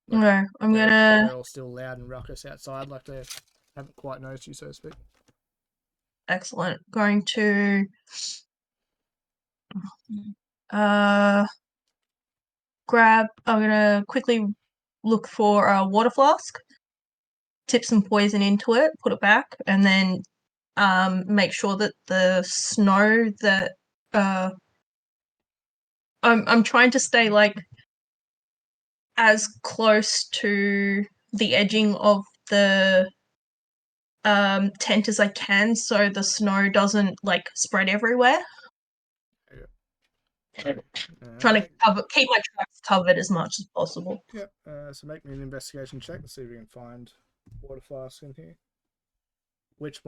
Like, Okay, they're all still loud and ruckus outside, like they haven't quite noticed you, so to speak. Excellent. Going to grab. I'm gonna quickly look for a water flask, tip some poison into it, put it back, and then make sure that the snow that I'm trying to stay like as close to the edging of the tent as I can, so the snow doesn't like spread everywhere. Trying to keep my tracks covered as much as possible. Yep. So make me an investigation check to see if we can find water flasks in here. Which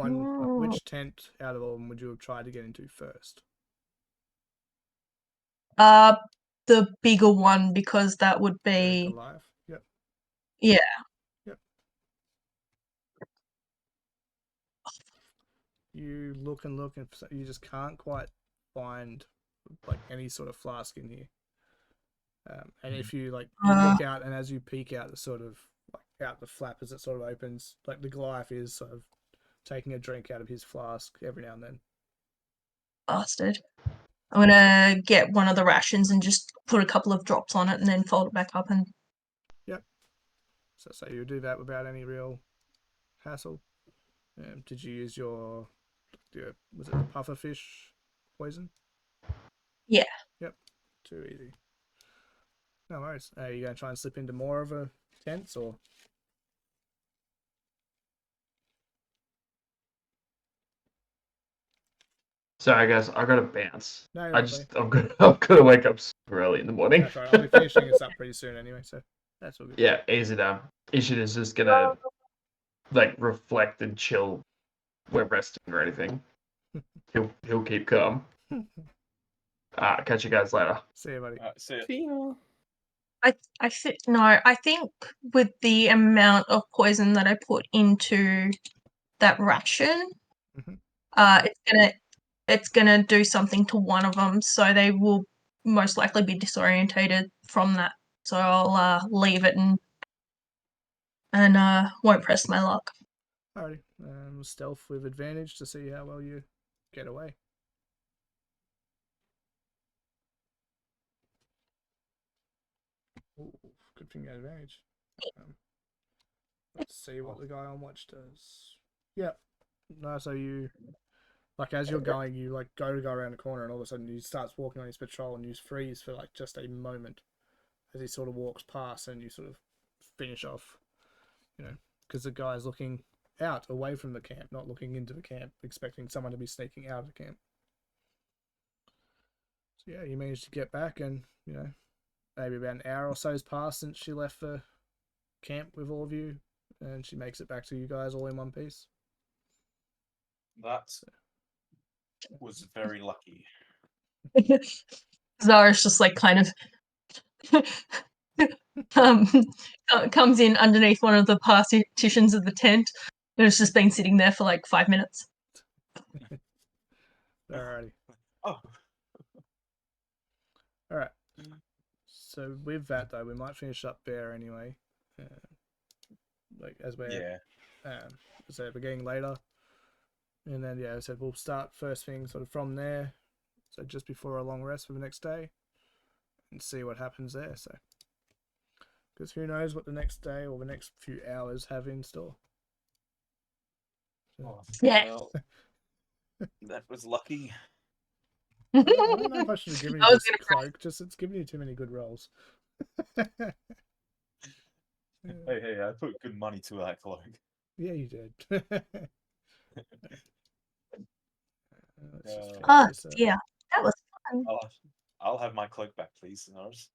tent out of all of them would you have tried to get into first? The bigger one, because that would be Goliath. Yep. Yeah. Yep. You look and look, and you just can't quite find like any sort of flask in here. And if you you look out, and as you peek out the sort of out the flap as it sort of opens, like the Goliath is sort of taking a drink out of his flask every now and then. Bastard. I'm gonna get one of the rations and just put a couple of drops on it and then fold it back up and. Yep. So you do that without any real hassle. Did you use was it the pufferfish poison? Yeah. Yep. Too easy. No worries. Are you going to try and slip into more of a tents or? Sorry guys, I gotta bounce. No, I'm gonna wake up super early in the morning. That's right. I'll be finishing this up pretty soon anyway, so that's all good. Yeah, easy down. Ishin is just gonna reflect and chill. We're resting or anything. He'll keep calm. Catch you guys later. See you, buddy. See See ya. I think with the amount of poison that I put into that ration, it's gonna do something to one of them, so they will most likely be disorientated from that. So I'll leave it and won't press my luck. Alrighty. Stealth with advantage to see how well you get away. Ooh, good thing you had advantage. Let's see what the guy on watch does. Yeah. No, so you, like, as you're going, you, like, go around the corner and all of a sudden he starts walking on his patrol and you freeze for, like, just a moment as he sort of walks past and you sort of finish off, you know, because the guy's looking out, away from the camp, not looking into the camp, expecting someone to be sneaking out of the camp. So, yeah, you managed to get back and, you know, maybe about an hour or so's passed since she left the camp with all of you, and she makes it back to you guys all in one piece. That was very lucky. Zara's just like kind of comes in underneath one of the partitions of the tent, and it's just been sitting there for like 5 minutes. Alrighty. Oh. Alright. So with that though, we might finish up there anyway. Like as we're so we're getting later. And then yeah, I said we'll start first thing sort of from there. So just before a long rest for the next day. And see what happens there. So because who knows what the next day or the next few hours have in store. Oh, yeah. well, that was lucky. I don't know if I should have given you this cloak, just it's giving you too many good rolls. Hey, I put good money to that cloak. Yeah, you did. Oh, yeah, that was fun. I'll have my cloak back, please, Norris.